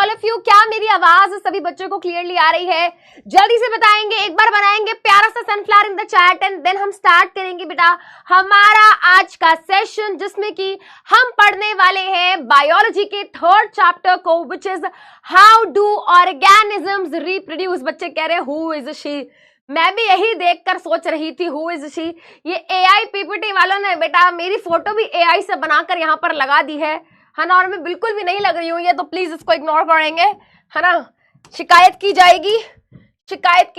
All of you, क्या मेरी आवाज सभी बच्चों को क्लियरली आ रही है? जल्दी से बताएंगे, एक बार बनाएंगे प्यारा सा sunflower in the chat and then हम स्टार्ट करेंगे बेटा हमारा आज का सेशन, जिसमें कि हम पढ़ने वाले हैं बायोलॉजी के थर्ड चैप्टर को, which is how do organisms reproduce. बच्चे कह रहे हैं हु इज शी, मैं भी यही देखकर सोच रही थी हु इज शी। ये एआई पीपीटी वालों ने बेटा मेरी फोटो भी एआई से बनाकर यहाँ पर लगा दी है ना, और मैं बिल्कुल भी नहीं लग रही हूँ ये, तो प्लीज इसको इग्नोर करेंगे, है ना। शिकायत की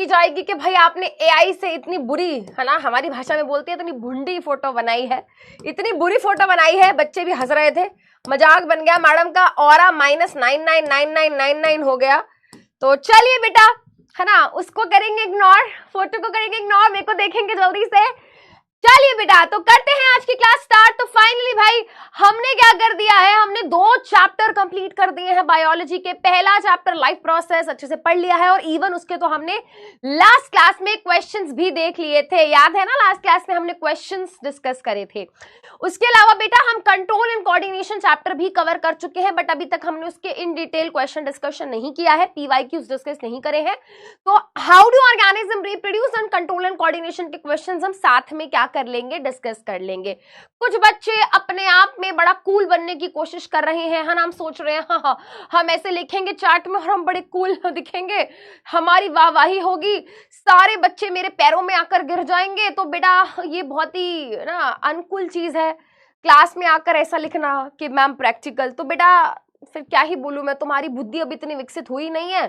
जाएगी कि भाई आपने एआई से इतनी बुरी, है ना, हमारी भाषा में बोलती है इतनी भुंडी फोटो बनाई है, इतनी बुरी फोटो बनाई है। बच्चे भी हंस रहे थे, मजाक बन गया, मैडम का ऑरा -999999 हो गया। तो चलिए बेटा, है ना, उसको करेंगे इग्नोर, फोटो को करेंगे इग्नोर, मेरे को देखेंगे जल्दी से। चलिए बेटा, तो करते हैं आज की क्लास स्टार्ट। तो फाइनली भाई हमने क्या कर दिया है, हमने 2 चैप्टर कंप्लीट कर दिए हैं बायोलॉजी के। पहला चैप्टर लाइफ प्रोसेस अच्छे से पढ़ लिया है, और इवन उसके तो हमने लास्ट क्लास में क्वेश्चंस भी देख लिए थे, याद है ना, लास्ट क्लास में हमने क्वेश्चंस डिस्कस करे थे। उसके अलावा बेटा हम कंट्रोल एंड कोऑर्डिनेशन चैप्टर भी कवर कर चुके हैं, बट अभी तक हमने उसके इन डिटेल क्वेश्चन डिस्कशन नहीं किया है, पीवाईक्यूज डिस्कस नहीं करे हैं। तो how do organism reproduce and control and coordination के क्वेश्चंस हम साथ में क्या कर लेंगे, डिस्कस कर लेंगे। कुछ बच्चे अपने आप में बड़ा कूल बनने की कोशिश कर रहे हैं, हम सोच रहे हैं हाँ हम ऐसे लिखेंगे चार्ट में और हम बड़े कूल दिखेंगे, हमारी वाहवाही होगी, सारे बच्चे मेरे पैरों में आकर गिर जाएंगे। तो बेटा ये बहुत ही ना अनकूल चीज है, क्लास में आकर ऐसा लिखना कि मैम प्रैक्टिकल। तो बेटा फिर क्या ही बोलूं मैं, तुम्हारी बुद्धि अभी इतनी विकसित हुई नहीं है,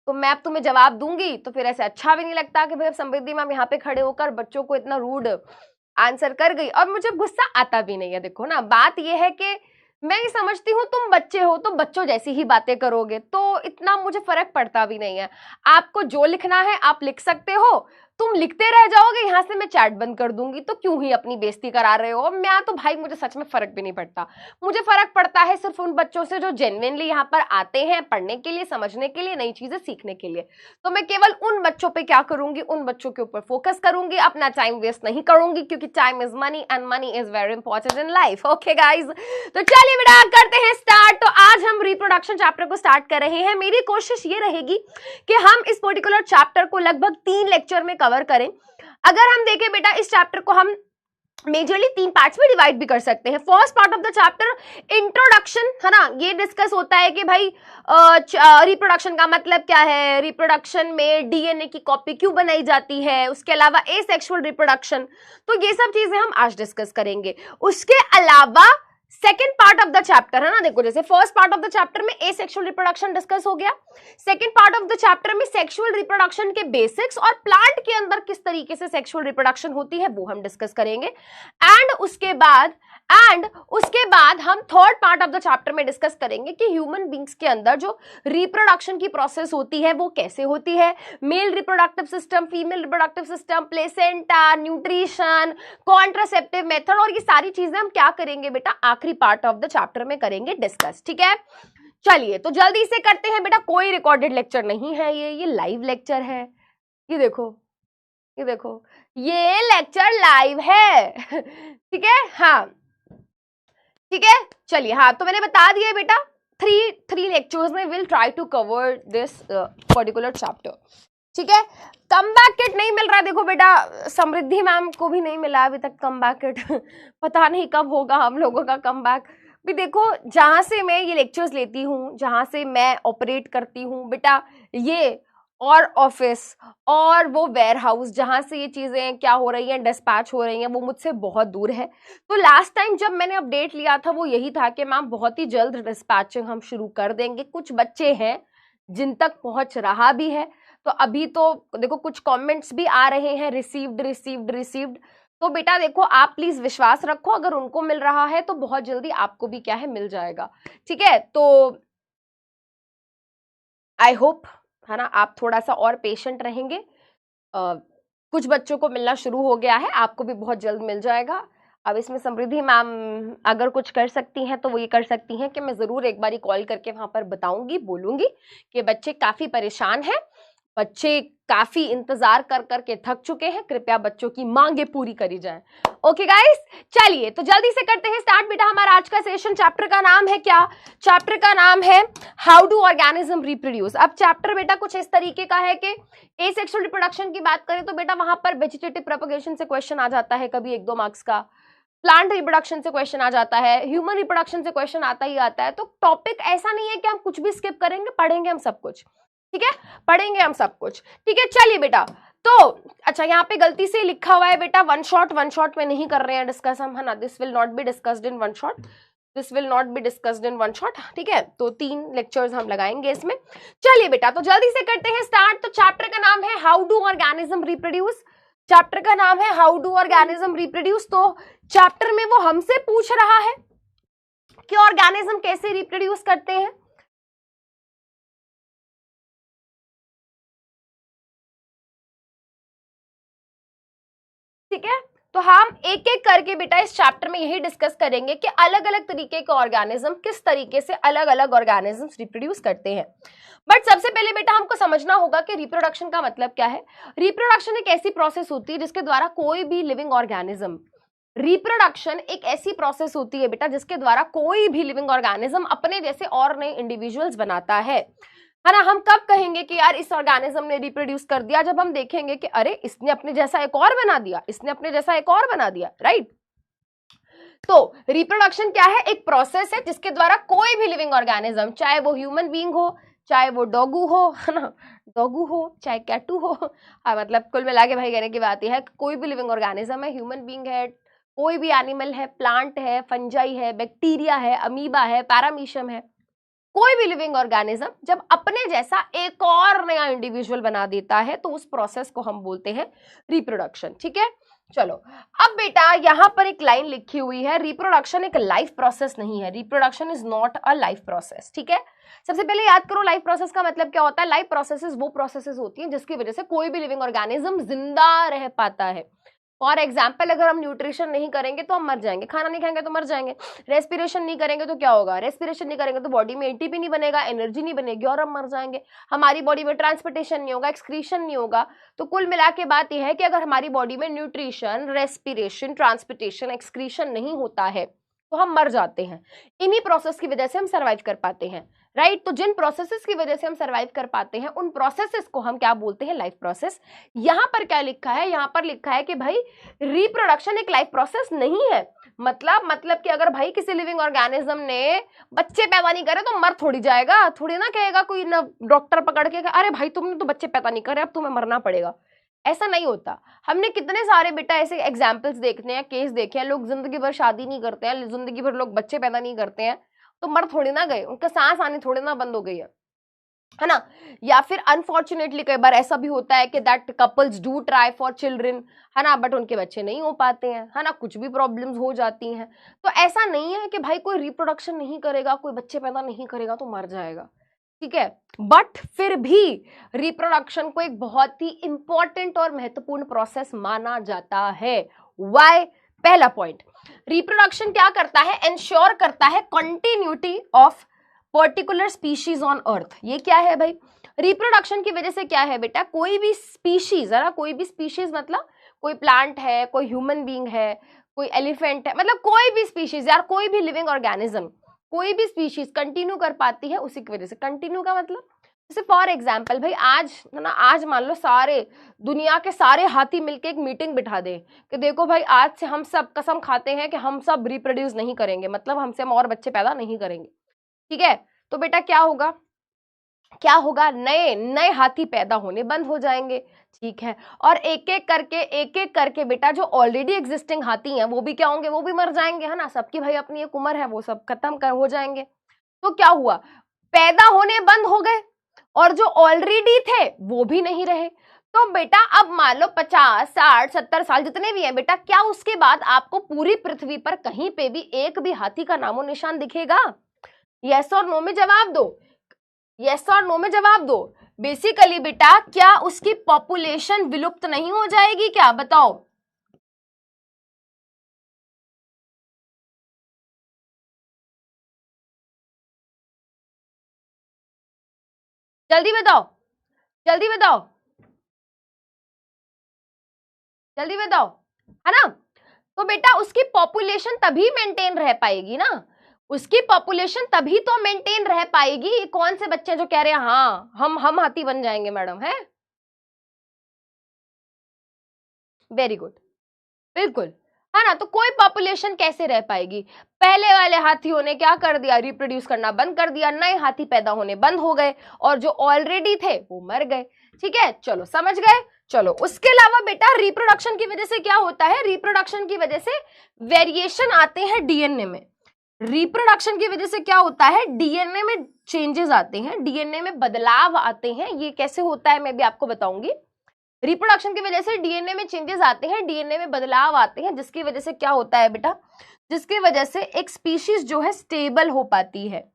तो मैं अब तुम्हें जवाब दूंगी तो फिर ऐसे अच्छा भी नहीं लगता कि भाई समृद्धि मैम यहाँ पे खड़े होकर बच्चों को इतना रूड आंसर कर गई, और मुझे गुस्सा आता भी नहीं है। देखो ना, बात यह है कि मैं ये समझती हूँ तुम बच्चे हो तो बच्चों जैसी ही बातें करोगे, तो इतना मुझे फर्क पड़ता भी नहीं है। आपको जो लिखना है आप लिख सकते हो, तुम लिखते रह जाओगे, यहाँ से मैं चैट बंद कर दूंगी, तो क्यों ही अपनी बेइज्जती करा रहे हो। मैं तो भाई मुझे सच में फर्क भी नहीं पड़ता, मुझे फर्क पड़ता है सिर्फ उन बच्चों से जो जेन्युइनली यहाँ पर आते हैं पढ़ने के लिए, समझने के लिए, नई चीजें सीखने के लिए। तो मैं केवल उन बच्चों पे क्या करूंगी, उन बच्चों के ऊपर फोकस करूंगी, अपना टाइम वेस्ट नहीं करूंगी, क्योंकि time is money and money is very important in life. Okay guys, तो चलिए बेटा करते हैं स्टार्ट। तो आज हम रिप्रोडक्शन चैप्टर को स्टार्ट कर रहे हैं। मेरी कोशिश ये रहेगी कि हम इस पर्टिकुलर चैप्टर को लगभग 3 लेक्चर में कवर करें। अगर हम देखें बेटा, इस चैप्टर को हम मेजरली 3 पार्ट्स में डिवाइड भी कर सकते हैं। First part of the chapter introduction, है ना, ये डिस्कस होता है कि भाई रिप्रोडक्शन का मतलब क्या है, रिप्रोडक्शन में डीएनए की कॉपी क्यों बनाई जाती है, उसके अलावा एसेक्सुअल रिप्रोडक्शन, तो ये सब चीजें हम आज डिस्कस करेंगे। उसके अलावा second part of the chapter, है ना, देखो जैसे first part of the chapter में एसेक्सुअल रिप्रोडक्शन डिस्कस हो गया, second part of the chapter में सेक्सुअल रिप्रोडक्शन के बेसिक्स और प्लांट के अंदर किस तरीके से सेक्सुअल रिप्रोडक्शन होती है वो हम डिस्कस करेंगे। एंड उसके बाद हम third part of the chapter में डिस्कस करेंगे कि ह्यूमन बींग्स के अंदर जो रिप्रोडक्शन की प्रोसेस होती है वो कैसे होती है, male reproductive system, female reproductive system, placenta, nutrition, contraceptive method, और ये सारी चीजें हम क्या करेंगे बेटा आखिरी पार्ट ऑफ द चैप्टर में करेंगे डिस्कस। ठीक है, चलिए तो जल्दी से करते हैं बेटा। कोई रिकॉर्डेड लेक्चर नहीं है, ये लाइव लेक्चर है। ये देखो ये लेक्चर लाइव है। ठीक है, हाँ ठीक है, चलिए हाँ, तो मैंने बता दिया बेटा 3 लेक्चर्स में will try to cover this particular chapter. ठीक है, कम बैक किट नहीं मिल रहा है, देखो बेटा समृद्धि मैम को भी नहीं मिला अभी तक कम बैक किट। पता नहीं कब होगा हम लोगों का कम बैक भी। देखो जहां से मैं ये लेक्चर्स लेती हूँ, जहां से मैं ऑपरेट करती हूँ बेटा, ये और ऑफिस और वो वेयर हाउस जहां से ये चीजें क्या हो रही हैं, डिस्पैच हो रही हैं, वो मुझसे बहुत दूर है। तो लास्ट टाइम जब मैंने अपडेट लिया था वो यही था कि मैम बहुत ही जल्द डिस्पैचिंग हम शुरू कर देंगे। कुछ बच्चे हैं जिन तक पहुंच रहा भी है, तो अभी तो देखो कुछ कमेंट्स भी आ रहे हैं रिसीव्ड। तो बेटा देखो आप प्लीज विश्वास रखो, अगर उनको मिल रहा है तो बहुत जल्दी आपको भी क्या है मिल जाएगा। ठीक है, तो आई होप, है ना, आप थोड़ा सा और पेशेंट रहेंगे। कुछ बच्चों को मिलना शुरू हो गया है, आपको भी बहुत जल्द मिल जाएगा। अब इसमें समृद्धि मैम अगर कुछ कर सकती हैं तो वो ये कर सकती हैं कि मैं जरूर एक बारी कॉल करके वहां पर बताऊंगी, बोलूंगी कि बच्चे काफी परेशान हैं, बच्चे काफी इंतजार कर करके थक चुके हैं, कृपया बच्चों की मांगे पूरी करी जाए। ओके गाइस, चलिए तो जल्दी से करते हैं स्टार्ट बेटा हमारा आज का सेशन। चैप्टर का नाम है क्या? चैप्टर का नाम है हाउ डू ऑर्गेनिज्म रिप्रोड्यूस। अब चैप्टर बेटा कुछ इस तरीके का है कि एसेक्सुअल रिप्रोडक्शन की बात करें तो बेटा वहां पर वेजिटेटिव प्रोपगेशन से क्वेश्चन आ जाता है, कभी 1-2 मार्क्स का। प्लांट रिप्रोडक्शन से क्वेश्चन आ जाता है, ह्यूमन रिप्रोडक्शन से क्वेश्चन आता ही आता है। तो टॉपिक ऐसा नहीं है कि हम कुछ भी स्किप करेंगे, पढ़ेंगे हम सब कुछ, ठीक है, पढ़ेंगे हम सब कुछ, ठीक है। चलिए बेटा, तो अच्छा यहाँ पे गलती से लिखा हुआ है बेटा वन शॉट में नहीं कर रहे हैं डिस्कस हम, है ना। This will not be discussed in one shot, this will not be discussed in one shot, ठीक है। तो 3 लेक्चर्स हम लगाएंगे इसमें। चलिए बेटा, तो जल्दी से करते हैं स्टार्ट। तो चैप्टर का नाम है how do organism reproduce. Chapter का नाम है हाउ डू ऑर्गेनिज्म रिप्रोड्यूस। तो चैप्टर में वो हमसे पूछ रहा है कि ऑर्गेनिज्म कैसे रिप्रोड्यूस करते हैं। ठीक है, तो हम एक एक करके बेटा इस चैप्टर में यही डिस्कस करेंगे कि अलग अलग तरीके के ऑर्गेनिज्म किस तरीके से अलग अलग ऑर्गेनिज्म्स रिप्रोड्यूस करते हैं। बट सबसे पहले बेटा हमको समझना होगा कि रिप्रोडक्शन का मतलब क्या है। रिप्रोडक्शन एक ऐसी प्रोसेस होती है जिसके द्वारा कोई भी लिविंग ऑर्गेनिज्म, रिप्रोडक्शन एक ऐसी प्रोसेस होती है बेटा जिसके द्वारा कोई भी लिविंग ऑर्गेनिज्म अपने जैसे और नए इंडिविजुअल्स बनाता है ना। हम कब कहेंगे कि यार इस ऑर्गेनिज्म ने रिप्रोड्यूस कर दिया? जब हम देखेंगे कि अरे इसने अपने जैसा एक और बना दिया, इसने अपने जैसा एक और बना दिया, राइट। तो रिप्रोडक्शन क्या है? एक प्रोसेस है जिसके द्वारा कोई भी लिविंग ऑर्गेनिज्म, चाहे वो ह्यूमन बीइंग हो, चाहे वो डॉगू हो, है ना, डॉगू हो, चाहे कैटू हो, मतलब कुल मिला के भाई कहने की बात यह है कोई भी लिविंग ऑर्गेनिज्म है, ह्यूमन बीइंग है, कोई भी एनिमल है, प्लांट है, फंजाई है, बैक्टीरिया है, अमीबा है, पैरामीशियम है, कोई भी लिविंग ऑर्गेनिज्म जब अपने जैसा एक और नया इंडिविजुअल बना देता है तो उस प्रोसेस को हम बोलते हैं रिप्रोडक्शन, ठीक है। चलो अब बेटा यहां पर एक लाइन लिखी हुई है, रिप्रोडक्शन एक लाइफ प्रोसेस नहीं है, reproduction is not a life process, ठीक है। सबसे पहले याद करो लाइफ प्रोसेस का मतलब क्या होता है। लाइफ प्रोसेसेस वो प्रोसेसेस होती हैं जिसकी वजह से कोई भी लिविंग ऑर्गेनिज्म जिंदा रह पाता है। फॉर एग्जाम्पल, अगर हम न्यूट्रिशन नहीं करेंगे तो हम मर जाएंगे, खाना नहीं खाएंगे तो मर जाएंगे, रेस्पिरेशन नहीं करेंगे तो क्या होगा, रेस्पिरेशन नहीं करेंगे तो बॉडी में एटीपी नहीं बनेगा, एनर्जी नहीं बनेगी और हम मर जाएंगे। हमारी बॉडी में ट्रांसपोर्टेशन नहीं होगा, एक्सक्रीशन नहीं होगा। तो कुल मिला के बात यह है कि अगर हमारी बॉडी में न्यूट्रिशन, रेस्पिरेशन, ट्रांसपोर्टेशन, एक्सक्रीशन नहीं होता है तो हम मर जाते हैं। इन्हीं प्रोसेस की वजह से हम सर्वाइव कर पाते हैं, राइट। तो जिन प्रोसेसेस की वजह से हम सर्वाइव कर पाते हैं उन प्रोसेसेस को हम क्या बोलते हैं? Life process. यहां पर क्या लिखा है? यहां पर लिखा है कि भाई रिप्रोडक्शन एक लाइफ प्रोसेस नहीं है। मतलब कि अगर भाई किसी लिविंग ऑर्गेनिज्म ने बच्चे पैदा नहीं करे तो मर थोड़ी जाएगा, थोड़ी ना कहेगा कोई ना डॉक्टर पकड़ के अरे भाई तुमने तो बच्चे पैदा नहीं करे, अब तुम्हें मरना पड़ेगा। ऐसा नहीं होता। हमने कितने सारे बेटा ऐसे एग्जाम्पल्स देखते हैं, केस देखे हैं, लोग जिंदगी भर शादी नहीं करते हैं, जिंदगी भर लोग बच्चे पैदा नहीं करते हैं, तो मर थोड़ी ना गए, उनका सांस आनी थोड़ी ना बंद हो गई है ना। या फिर अनफॉर्चुनेटली कई बार ऐसा भी होता है कि that couples do try for children, है ना, बट उनके बच्चे नहीं हो पाते हैं, है ना, कुछ भी प्रॉब्लम्स हो जाती हैं। तो ऐसा नहीं है कि भाई कोई रिप्रोडक्शन नहीं करेगा, कोई बच्चे पैदा नहीं करेगा तो मर जाएगा, ठीक है। बट फिर भी रिप्रोडक्शन को एक बहुत ही इंपॉर्टेंट और महत्वपूर्ण प्रोसेस माना जाता है। वाई? पहला पॉइंट, रिप्रोडक्शन क्या करता है? इंश्योर करता है continuity of particular species on earth. ये क्या है भाई? रिप्रोडक्शन की वजह से क्या है बेटा, कोई भी स्पीशीज, है ना, कोई भी स्पीशीज मतलब कोई प्लांट है, कोई ह्यूमन बीइंग है, कोई एलिफेंट है, मतलब कोई भी स्पीशीज यार, कोई भी लिविंग ऑर्गेनिज्म, कोई भी स्पीशीज कंटिन्यू कर पाती है उसी की वजह से। कंटिन्यू का मतलब जैसे फॉर एग्जाम्पल भाई आज, है ना, आज मान लो सारे दुनिया के सारे हाथी मिलके एक मीटिंग बिठा दे कि देखो भाई आज से हम सब कसम खाते हैं कि हम सब रिप्रोड्यूस नहीं करेंगे, मतलब हमसे हम और बच्चे पैदा नहीं करेंगे, ठीक है। तो बेटा क्या होगा? क्या होगा? नए नए हाथी पैदा होने बंद हो जाएंगे, ठीक है। और एक एक करके बेटा जो ऑलरेडी एग्जिस्टिंग हाथी हैं वो भी क्या होंगे? वो भी मर जाएंगे, है ना। सबकी भाई अपनी एक उम्र है, वो सब खत्म कर हो जाएंगे। तो क्या हुआ? पैदा होने बंद हो गए और जो ऑलरेडी थे वो भी नहीं रहे। तो बेटा अब मान लो 50, 60, 70 साल जितने भी हैं बेटा, क्या उसके बाद आपको पूरी पृथ्वी पर कहीं पे भी एक भी हाथी का नामो निशान दिखेगा? यस और नो में जवाब दो, यस और नो में जवाब दो। बेसिकली बेटा क्या उसकी पॉपुलेशन विलुप्त नहीं हो जाएगी क्या? बताओ जल्दी बताओ, जल्दी बताओ। जल्दी बताओ, है ना। तो बेटा उसकी पॉपुलेशन तभी मेंटेन रह पाएगी ना, उसकी पॉपुलेशन तभी तो मेंटेन रह पाएगी। कौन से बच्चे जो कह रहे हैं हाँ हम हाथी बन जाएंगे मैडम, है वेरी गुड, बिल्कुल, है ना। तो कोई पॉपुलेशन कैसे रह पाएगी, पहले वाले हाथियों ने क्या कर दिया, रिप्रोड्यूस करना बंद कर दिया, नए हाथी पैदा होने बंद हो गए, और जो ऑलरेडी थे वो मर गए। ठीक है, चलो समझ गए। चलो उसके अलावा बेटा रिप्रोडक्शन की वजह से क्या होता है, रिप्रोडक्शन की वजह से वेरिएशन आते हैं डीएनए में। रिप्रोडक्शन की वजह से क्या होता है, डीएनए में चेंजेस आते हैं, डीएनए में बदलाव आते हैं। ये कैसे होता है मैं भी आपको बताऊंगी। रिप्रोडक्शन की वजह से डीएनए में चेंजेस आते हैं, डीएनए में बदलाव आते हैं, जिसकी वजह से क्या होता है बेटा, जिसकी वजह से एक स्पीशीज जो है स्टेबल हो पाती है।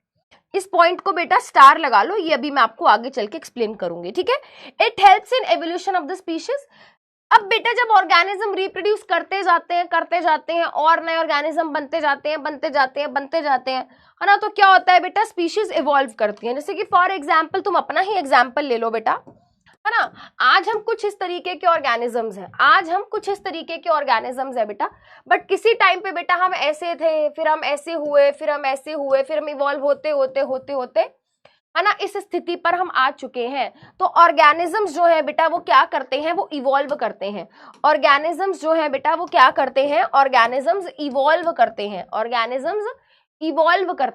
इस पॉइंट को बेटा स्टार लगा लो, ये अभी मैं आपको आगे चल के एक्सप्लेन करूंगी। ठीक है, it helps in evolution of the species. अब बेटा जब ऑर्गेनिज्म रिप्रोड्यूस करते जाते हैं और नए ऑर्गेनिज्म बनते जाते हैं, है ना, तो क्या होता है बेटा, स्पीशीज इवॉल्व करती हैं। जैसे कि फॉर एग्जांपल तुम अपना ही एग्जांपल ले लो बेटा, है ना। आज हम कुछ इस तरीके के ऑर्गेनिजम्स हैं, बेटा, बट किसी टाइम पे बेटा हम ऐसे थे, फिर हम ऐसे हुए, फिर हम इवॉल्व होते, है ना, इस स्थिति पर हम आ चुके हैं। तो ऑर्गेनिजम्स जो है बेटा वो क्या करते हैं, वो इवॉल्व करते हैं। ऑर्गेनिजम्स जो है बेटा वो क्या करते हैं, ऑर्गेनिजम्स इवॉल्व करते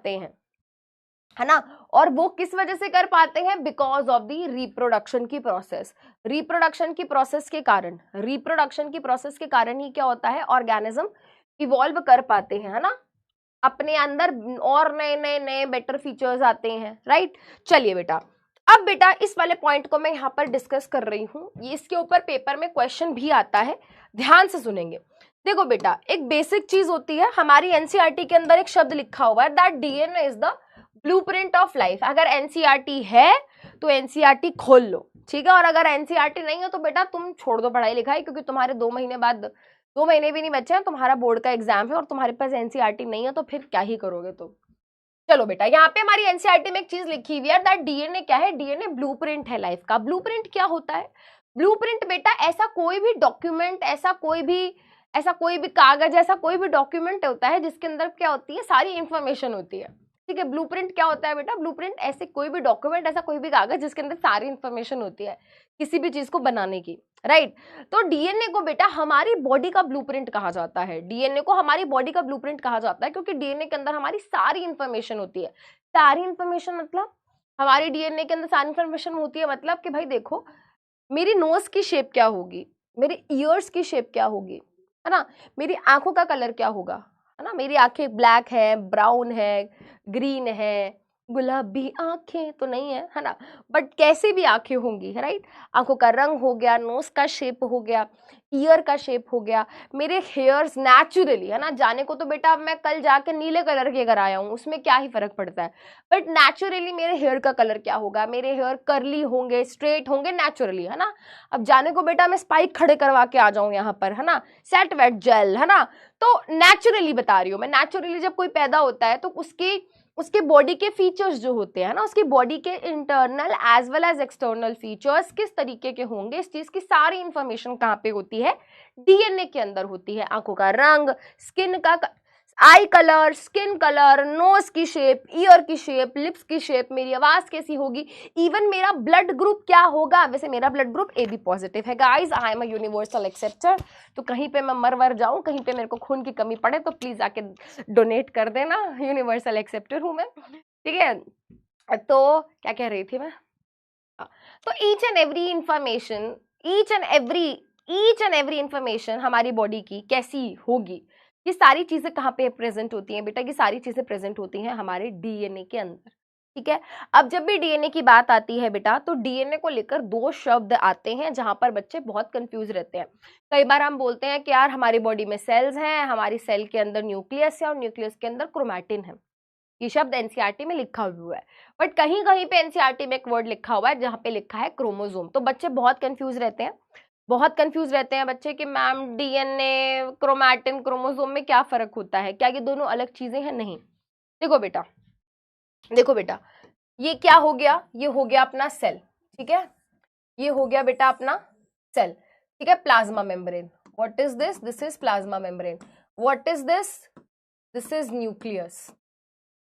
हैं, है ना। और वो किस वजह से कर पाते हैं, बिकॉज ऑफ द रिप्रोडक्शन की प्रोसेस। रिप्रोडक्शन की प्रोसेस के कारण ही क्या होता है, ऑर्गेनिज्म इवॉल्व कर पाते हैं, है ना, अपने अंदर और नए बेटर फीचर्स आते हैं, राइट। चलिए बेटा, अब बेटा इस वाले पॉइंट को मैं यहाँ पर डिस्कस कर रही हूँ, ये इसके ऊपर पेपर में क्वेश्चन भी आता है, ध्यान से सुनेंगे। देखो बेटा, एक बेसिक चीज होती है, हमारी एनसीईआरटी के अंदर एक शब्द लिखा हुआ है that DNA is the blueprint of life. अगर एनसीईआरटी है तो एनसीईआरटी खोल लो, ठीक है, और अगर एनसीईआरटी नहीं है तो बेटा तुम छोड़ दो पढ़ाई लिखाई, क्योंकि तुम्हारे 2 महीने बाद, 2 महीने भी नहीं बचे हैं, तुम्हारा बोर्ड का एग्जाम है और तुम्हारे पास एनसीईआरटी नहीं है, तो फिर क्या ही करोगे तुम। चलो बेटा, यहाँ पे हमारी एनसीईआरटी में एक चीज लिखी हुई है दैट डीएनए क्या है, डीएनए ब्लूप्रिंट है लाइफ का। ब्लूप्रिंट क्या होता है, ब्लूप्रिंट बेटा ऐसा कोई भी डॉक्यूमेंट, ऐसा कोई भी कागज, ऐसा कोई भी डॉक्यूमेंट होता है जिसके अंदर क्या होती है, सारी इंफॉर्मेशन होती है। ठीक है, ब्लूप्रिंट क्या होता है बेटा, ब्लूप्रिंट ऐसे कोई भी डॉक्यूमेंट, ऐसा कोई भी कागज जिसके अंदर सारी इंफॉर्मेशन होती है किसी भी चीज को बनाने की, राइट। तो डीएनए को बेटा हमारी बॉडी का ब्लूप्रिंट कहा जाता है, डीएनए को हमारी बॉडी का ब्लूप्रिंट कहा जाता है, क्योंकि डीएनए के अंदर हमारी सारी इंफॉर्मेशन होती है। सारी इंफॉर्मेशन मतलब हमारी डीएनए के अंदर सारी इंफॉर्मेशन होती है, मतलब कि भाई देखो, मेरी नोज की शेप क्या होगी, मेरे ईयर्स की शेप क्या होगी, है ना, मेरी आंखों का कलर क्या होगा, है ना, मेरी आंखें ब्लैक है, ब्राउन है, ग्रीन है, गुलाबी आंखें तो नहीं है, है ना, बट कैसी भी आंखें होंगी, राइट। आंखों का रंग हो गया, नोज का शेप हो गया, ईयर का शेप हो गया, मेरे हेयर्स नेचुरली, है ना, जाने को तो बेटा अब मैं कल जाके नीले कलर के अगर आया हूँ उसमें क्या ही फर्क पड़ता है, बट नेचुरली मेरे हेयर का कलर क्या होगा, मेरे हेयर कर्ली होंगे, स्ट्रेट होंगे नेचुरली, है ना। अब जाने को बेटा मैं स्पाइक खड़े करवा के आ जाऊं यहाँ पर, है ना, सेट वेट जेल, है ना, तो नेचुरली बता रही हूँ मैं। नेचुरली जब कोई पैदा होता है तो उसके बॉडी के फीचर्स जो होते हैं ना, उसकी बॉडी के internal as well as external features किस तरीके के होंगे, इस चीज की सारी इंफॉर्मेशन कहाँ पे होती है, डीएनए के अंदर होती है। आंखों का रंग, स्किन का eye colour, skin colour, nose की शेप, ईयर की शेप, लिप्स की शेप, मेरी आवाज कैसी होगी, इवन मेरा ब्लड ग्रुप क्या होगा। वैसे मेरा ब्लड ग्रुप AB पॉजिटिव है guys, I am a universal acceptor. तो कहीं पे मैं मर जाऊं, कहीं पे मेरे को खून की कमी पड़े तो प्लीज आके डोनेट कर देना, यूनिवर्सल एक्सेप्टर हूं मैं, ठीक है। तो क्या कह रही थी मैं, तो ईच एंड एवरी इंफॉर्मेशन हमारी बॉडी की कैसी होगी, ये सारी चीजें कहाँ पे प्रेजेंट होती हैं बेटा, ये सारी चीजें प्रेजेंट होती हैं हमारे डीएनए के अंदर, ठीक है। अब जब भी डीएनए की बात आती है बेटा, तो डीएनए को लेकर 2 शब्द आते हैं जहां पर बच्चे बहुत कंफ्यूज रहते हैं। कई बार हम बोलते हैं कि यार हमारी बॉडी में सेल्स हैं, हमारी सेल के अंदर न्यूक्लियस है और न्यूक्लियस के अंदर क्रोमैटिन है। ये शब्द एनसीईआरटी में लिखा हुआ है, बट कहीं कहीं पे एनसीईआरटी में एक वर्ड लिखा हुआ है जहाँ पे लिखा है क्रोमोसोम। तो बच्चे बहुत कंफ्यूज रहते हैं बच्चे कि मैम डीएनए, क्रोमैटिन, क्रोमोसोम में क्या फर्क होता है, क्या ये दोनों अलग चीजें हैं? नहीं। देखो बेटा ये क्या हो गया, ये हो गया अपना सेल, ठीक है, ये हो गया बेटा अपना सेल, ठीक है, plasma membrane, what is this? This is plasma membrane. What is this? This is nucleus.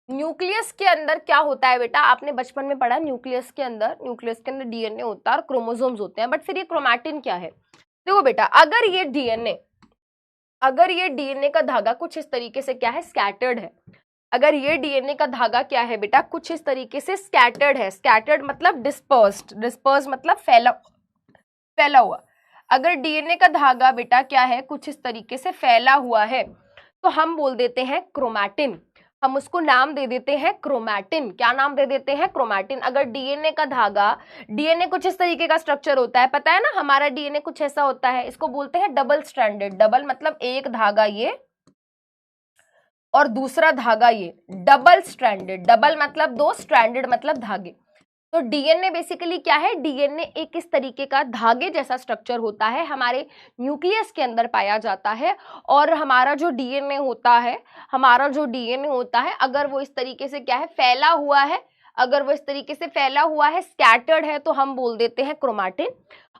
Nucleus के अंदर क्या होता है बेटा? आपने बचपन में पढ़ा, न्यूक्लियस के अंदर डीएनए होता है और क्रोमोसोम्स होते हैं. बट फिर ये क्रोमैटिन क्या है? देखो बेटा, अगर ये डीएनए का धागा कुछ इस तरीके से क्या है, स्कैटर्ड है. अगर ये डीएनए का धागा क्या है बेटा, कुछ इस तरीके से स्कैटर्ड है. स्कैटर्ड मतलब डिस्पर्स्ड, डिस्पर्स मतलब फैला हुआ. अगर डीएनए का धागा बेटा क्या है, कुछ इस तरीके से फैला हुआ है, तो हम बोल देते हैं क्रोमैटिन. हम उसको नाम दे देते हैं क्रोमैटिन. क्या नाम दे देते हैं? क्रोमैटिन. अगर डीएनए का धागा, डीएनए कुछ इस तरीके का स्ट्रक्चर होता है, पता है ना, हमारा डीएनए कुछ ऐसा होता है. इसको बोलते हैं डबल स्ट्रैंडेड. डबल मतलब एक धागा ये और दूसरा धागा ये. Double stranded. डबल मतलब दो, स्ट्रैंडेड मतलब धागे. तो डीएनए बेसिकली क्या है? डीएनए एक इस तरीके का धागे जैसा स्ट्रक्चर होता है, हमारे न्यूक्लियस के अंदर पाया जाता है. और हमारा जो डीएनए होता है, अगर वो इस तरीके से क्या है, फैला हुआ है, अगर वो इस तरीके से फैला हुआ है, स्कैटर्ड है, तो हम बोल देते हैं क्रोमैटिन.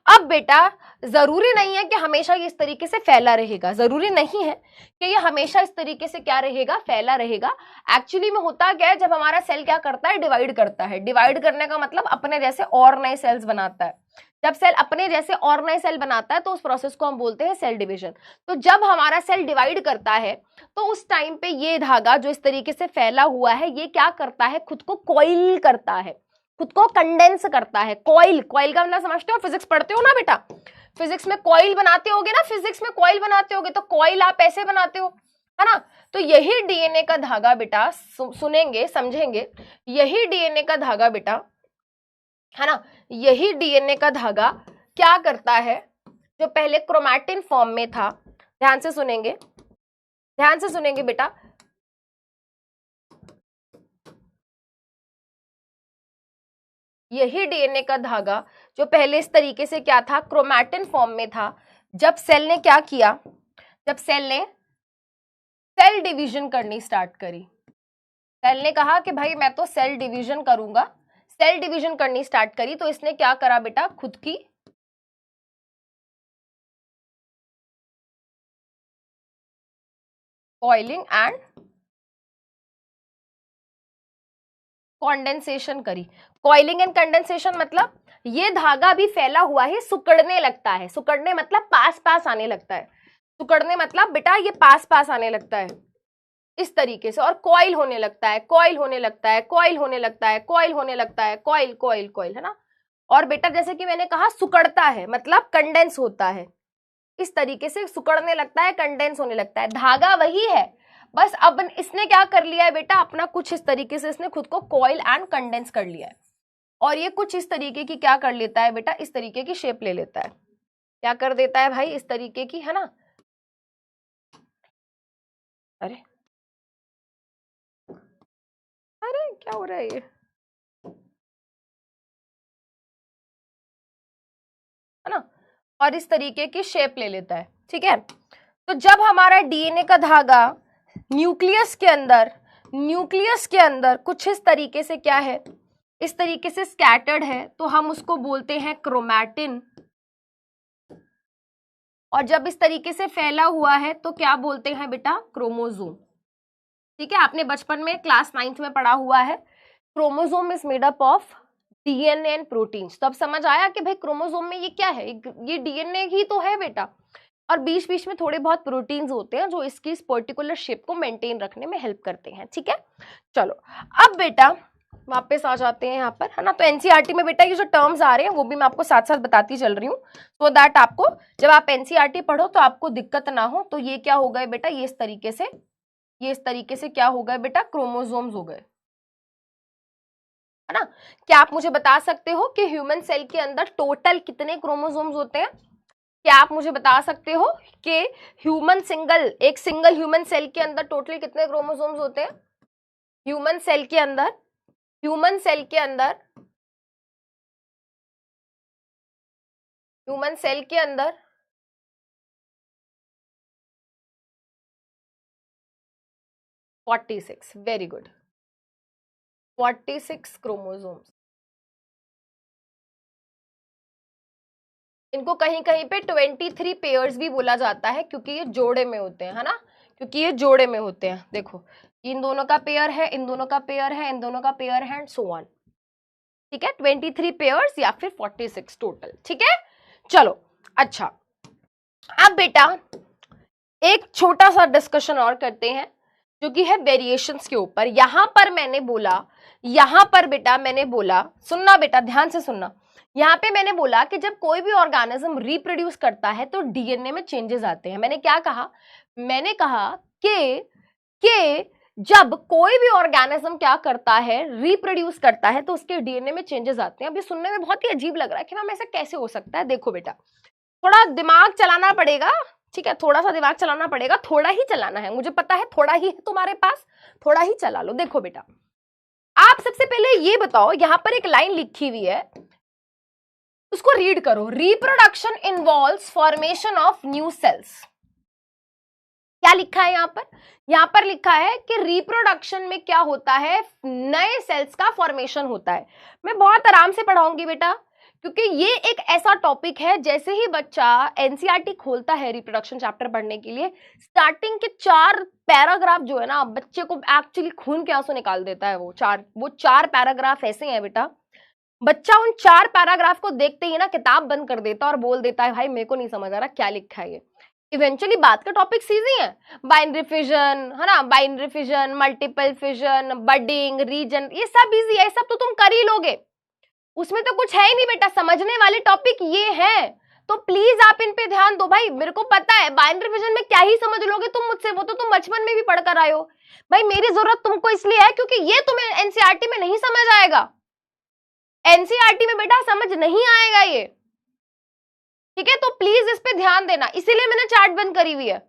अब बेटा, जरूरी नहीं है कि हमेशा ये इस तरीके से फैला रहेगा. जरूरी नहीं है कि ये हमेशा इस तरीके से क्या रहेगा, फैला रहेगा. एक्चुअली में होता क्या है, जब हमारा सेल क्या करता है, डिवाइड करता है. डिवाइड करने का मतलब अपने जैसे और नए सेल्स बनाता है. जब सेल अपने जैसे और नए सेल बनाता है तो उस प्रोसेस को हम बोलते हैं सेल डिवीजन. तो जब हमारा सेल डिवाइड करता है तो उस टाइम पे ये धागा जो इस तरीके से फैला हुआ है, ये क्या करता है, खुद को कॉइल करता है, खुद को कंडेंस करता है. कॉइल, कॉइल का मतलब समझते हो, फिजिक्स पढ़ते हो ना बेटा, फिजिक्स में कॉइल बनाते होगे ना, फिजिक्स में कॉइल बनाते होगे, तो कॉइल आप ऐसे बनाते हो, है ना. तो यही डीएनए का धागा बेटा, सुनेंगे समझेंगे, यही डीएनए का धागा बेटा, है ना, यही डीएनए का धागा क्या करता है, जो पहले क्रोमैटिन फॉर्म में था. ध्यान से सुनेंगे, ध्यान से सुनेंगे बेटा. यही डीएनए का धागा जो पहले इस तरीके से क्या था, क्रोमैटिन फॉर्म में था. जब सेल ने क्या किया, जब सेल ने सेल डिवीजन करनी स्टार्ट करी, सेल ने कहा कि भाई मैं तो सेल डिवीजन करूंगा, सेल डिवीजन करनी स्टार्ट करी, तो इसने क्या करा बेटा, खुद की कॉइलिंग एंड कंडेंसेशन करी. कॉइलिंग एंड कंडेंसेशन मतलब ये धागा भी फैला हुआ है, सिकुड़ने लगता है. सिकुड़ने मतलब पास पास आने लगता है. सिकुड़ने मतलब बेटा ये पास पास आने लगता है इस तरीके से, और कॉइल होने लगता है, कॉइल होने लगता है, कॉइल होने लगता है, कॉइल होने लगता है, कॉइल कॉइल कॉइल, है ना. और बेटा जैसे कि मैंने कहा, सिकुड़ता है मतलब कंडेंस होता है. इस तरीके से सिकुड़ने लगता है, कंडेंस होने लगता है. धागा वही है, बस अब इसने क्या कर लिया है बेटा, अपना कुछ इस तरीके से इसने खुद को कॉइल एंड कंडेंस कर लिया है. और ये कुछ इस तरीके की क्या कर लेता है बेटा, इस तरीके की शेप ले लेता है. क्या कर देता है भाई, इस तरीके की, है ना. अरे अरे क्या हो रहा है ये, है ना. और इस तरीके की शेप ले लेता है. ठीक है. तो जब हमारा डीएनए का धागा न्यूक्लियस के अंदर कुछ इस तरीके से क्या है, इस तरीके से स्कैटर्ड है, तो हम उसको बोलते हैं क्रोमैटिन. और जब इस तरीके से फैला हुआ है तो क्या बोलते हैं बेटा, क्रोमोसोम. ठीक है, आपने बचपन में क्लास 9th में पढ़ा हुआ है. Chromosome is made up of DNA and proteins. तो अब समझ आया कि भाई क्रोमोसोम में ये क्या है, ये डीएनए ही तो है बेटा, और बीच बीच में थोड़े बहुत प्रोटीन्स होते हैं जो इसकी इस पर्टिकुलर शेप को मेंटेन रखने में हेल्प करते हैं. ठीक है, चलो अब बेटा वापस आ जाते हैं यहाँ पर, है ना. तो एनसीईआरटी में बेटा ये जो टर्म्स आ रहे हैं वो भी मैं आपको साथ साथ बताती चल रही हूँ, सो दैट आपको जब आप एनसीईआरटी पढ़ो तो आपको दिक्कत ना हो. तो ये क्या हो गए बेटा, ये इस तरीके से क्या हो गए बेटा, क्रोमोसोम्स हो गए, है ना. क्या आप मुझे बता सकते हो कि ह्यूमन सेल के अंदर टोटल कितने क्रोमोसोम्स होते हैं? क्या आप मुझे बता सकते हो कि एक सिंगल ह्यूमन सेल के अंदर टोटल कितने क्रोमोसोम्स होते हैं? ह्यूमन सेल के अंदर 46. Very good, 46 chromosomes. इनको कहीं कहीं पे 23 पेयर्स भी बोला जाता है, क्योंकि ये जोड़े में होते हैं, है ना, क्योंकि ये जोड़े में होते हैं। देखो इन दोनों का पेयर है, इन दोनों का पेयर है, इन दोनों का पेयर है, एंड सो ऑन। ठीक है, 23 पेयर्स या फिर 46 टोटल। ठीक है, चलो अच्छा, अब बेटा एक छोटा सा डिस्कशन और करते हैं, जो कि है वेरिएशंस के ऊपर। यहां पर मैंने बोला, यहां पर बेटा मैंने बोला, सुनना बेटा ध्यान से सुनना, यहां पे मैंने बोला कि जब कोई भी ऑर्गेनिज्म रिप्रोड्यूस करता है तो डीएनए में चेंजेस आते हैं। मैंने क्या कहा, मैंने कहा कि जब कोई भी ऑर्गेनिज्म क्या करता है, रिप्रोड्यूस करता है, तो उसके डीएनए में चेंजेस आते हैं। अब ये सुनने में बहुत ही अजीब लग रहा है कि मैम ऐसा कैसे हो सकता है। देखो बेटा, थोड़ा दिमाग चलाना पड़ेगा, ठीक है, थोड़ा सा दिमाग चलाना पड़ेगा, थोड़ा ही चलाना है, मुझे पता है थोड़ा ही है तुम्हारे पास, थोड़ा ही चला लो। देखो बेटा, आप सबसे पहले ये बताओ, यहां पर एक लाइन लिखी हुई है, उसको रीड करो। Reproduction involves formation of new sales. क्या लिखा है यहां पर? यहां पर लिखा है कि रिप्रोडक्शन में क्या होता है, नए सेल्स का फॉर्मेशन होता है। मैं बहुत आराम से पढ़ाऊंगी बेटा, क्योंकि ये एक ऐसा टॉपिक है, जैसे ही बच्चा एनसीईआरटी खोलता है रिप्रोडक्शन चैप्टर पढ़ने के लिए, स्टार्टिंग के 4 पैराग्राफ जो है ना, बच्चे को एक्चुअली खून के आंसू निकाल देता है। वो चार पैराग्राफ ऐसे हैं बेटा, बच्चा उन 4 पैराग्राफ को देखते ही ना किताब बंद कर देता और बोल देता है भाई मेरे को नहीं समझ आ रहा क्या लिखा है ये। इवेंचुअली बात का टॉपिक इजी है, बाइनरी फिजन, है ना, binary fission, multiple fission, budding, region, ये सब इजी है, ये सब तो तुम कर ही लोगे, उसमें तो कुछ है ही नहीं बेटा, समझने वाले टॉपिक ये है। तो प्लीज आप इन पे ध्यान दो भाई, मेरे को पता है बाइनरी फिजन में क्या ही समझ लोगे तुम मुझसे, वो तो तुम बचपन में भी पढ़कर आए हो। भाई मेरी जरूरत तुमको इसलिए है क्योंकि ये तुम्हें एनसीईआरटी में नहीं समझ आएगा, एनसीईआरटी में बेटा समझ नहीं आएगा ये। ठीक है, तो प्लीज इस पे ध्यान देना, इसीलिए मैंने चैट बंद करी हुई है।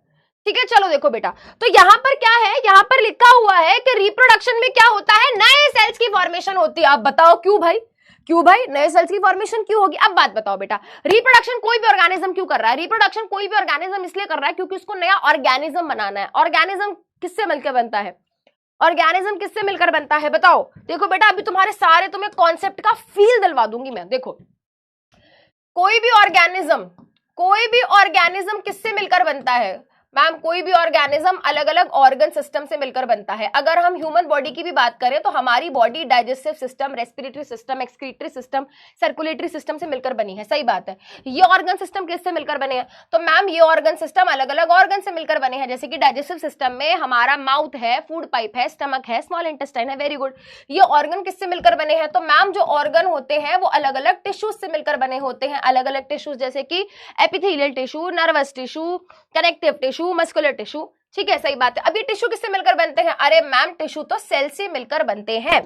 ठीक है, चलो देखो बेटा, तो यहां पर क्या है, यहां पर लिखा हुआ है कि रिप्रोडक्शन में क्या होता है, नए सेल्स की फॉर्मेशन होती है। आप बताओ क्यों भाई, क्यों भाई नए सेल्स की फॉर्मेशन क्यों होगी? अब बात बताओ बेटा, रिप्रोडक्शन कोई भी ऑर्गेनिज्म क्यों कर रहा है? रिप्रोडक्शन कोई भी ऑर्गेनिज्म इसलिए कर रहा है क्योंकि उसको नया ऑर्गेनिज्म बनाना है। ऑर्गेनिज्म किससे मिलकर बनता है? ऑर्गेनिज्म किससे मिलकर बनता है बताओ? देखो बेटा, अभी तुम्हारे सारे तुम्हें कॉन्सेप्ट का फील दिलवा दूंगी मैं। देखो, कोई भी ऑर्गेनिज्म किससे मिलकर बनता है मैम? कोई भी ऑर्गेनिज्म अलग अलग ऑर्गन सिस्टम से मिलकर बनता है। अगर हम ह्यूमन बॉडी की भी बात करें तो हमारी body digestive system, respiratory system, excretory system, circulatory system से मिलकर बनी है। सही बात है। ये ऑर्गन सिस्टम किससे मिलकर बने हैं? तो मैम ये ऑर्गन सिस्टम अलग अलग ऑर्गन से मिलकर बने हैं। जैसे कि डाइजेस्टिव सिस्टम में हमारा माउथ है, फूड पाइप है, स्टमक है, स्मॉल इंटेस्टाइन है। Very good. ये ऑर्गन किससे मिलकर बने हैं? तो मैम जो ऑर्गन होते हैं वो अलग अलग टिश्यूज से मिलकर बने होते हैं। अलग अलग टिश्यूज जैसे कि epithelial tissue, nervous tissue, connective tissue, muscular tissue. ठीक है, सही बात है। अब ये टिश्यू किससे मिलकर बनते हैं? अरे मैम टिश्यू तो सेल से मिलकर बनते हैं।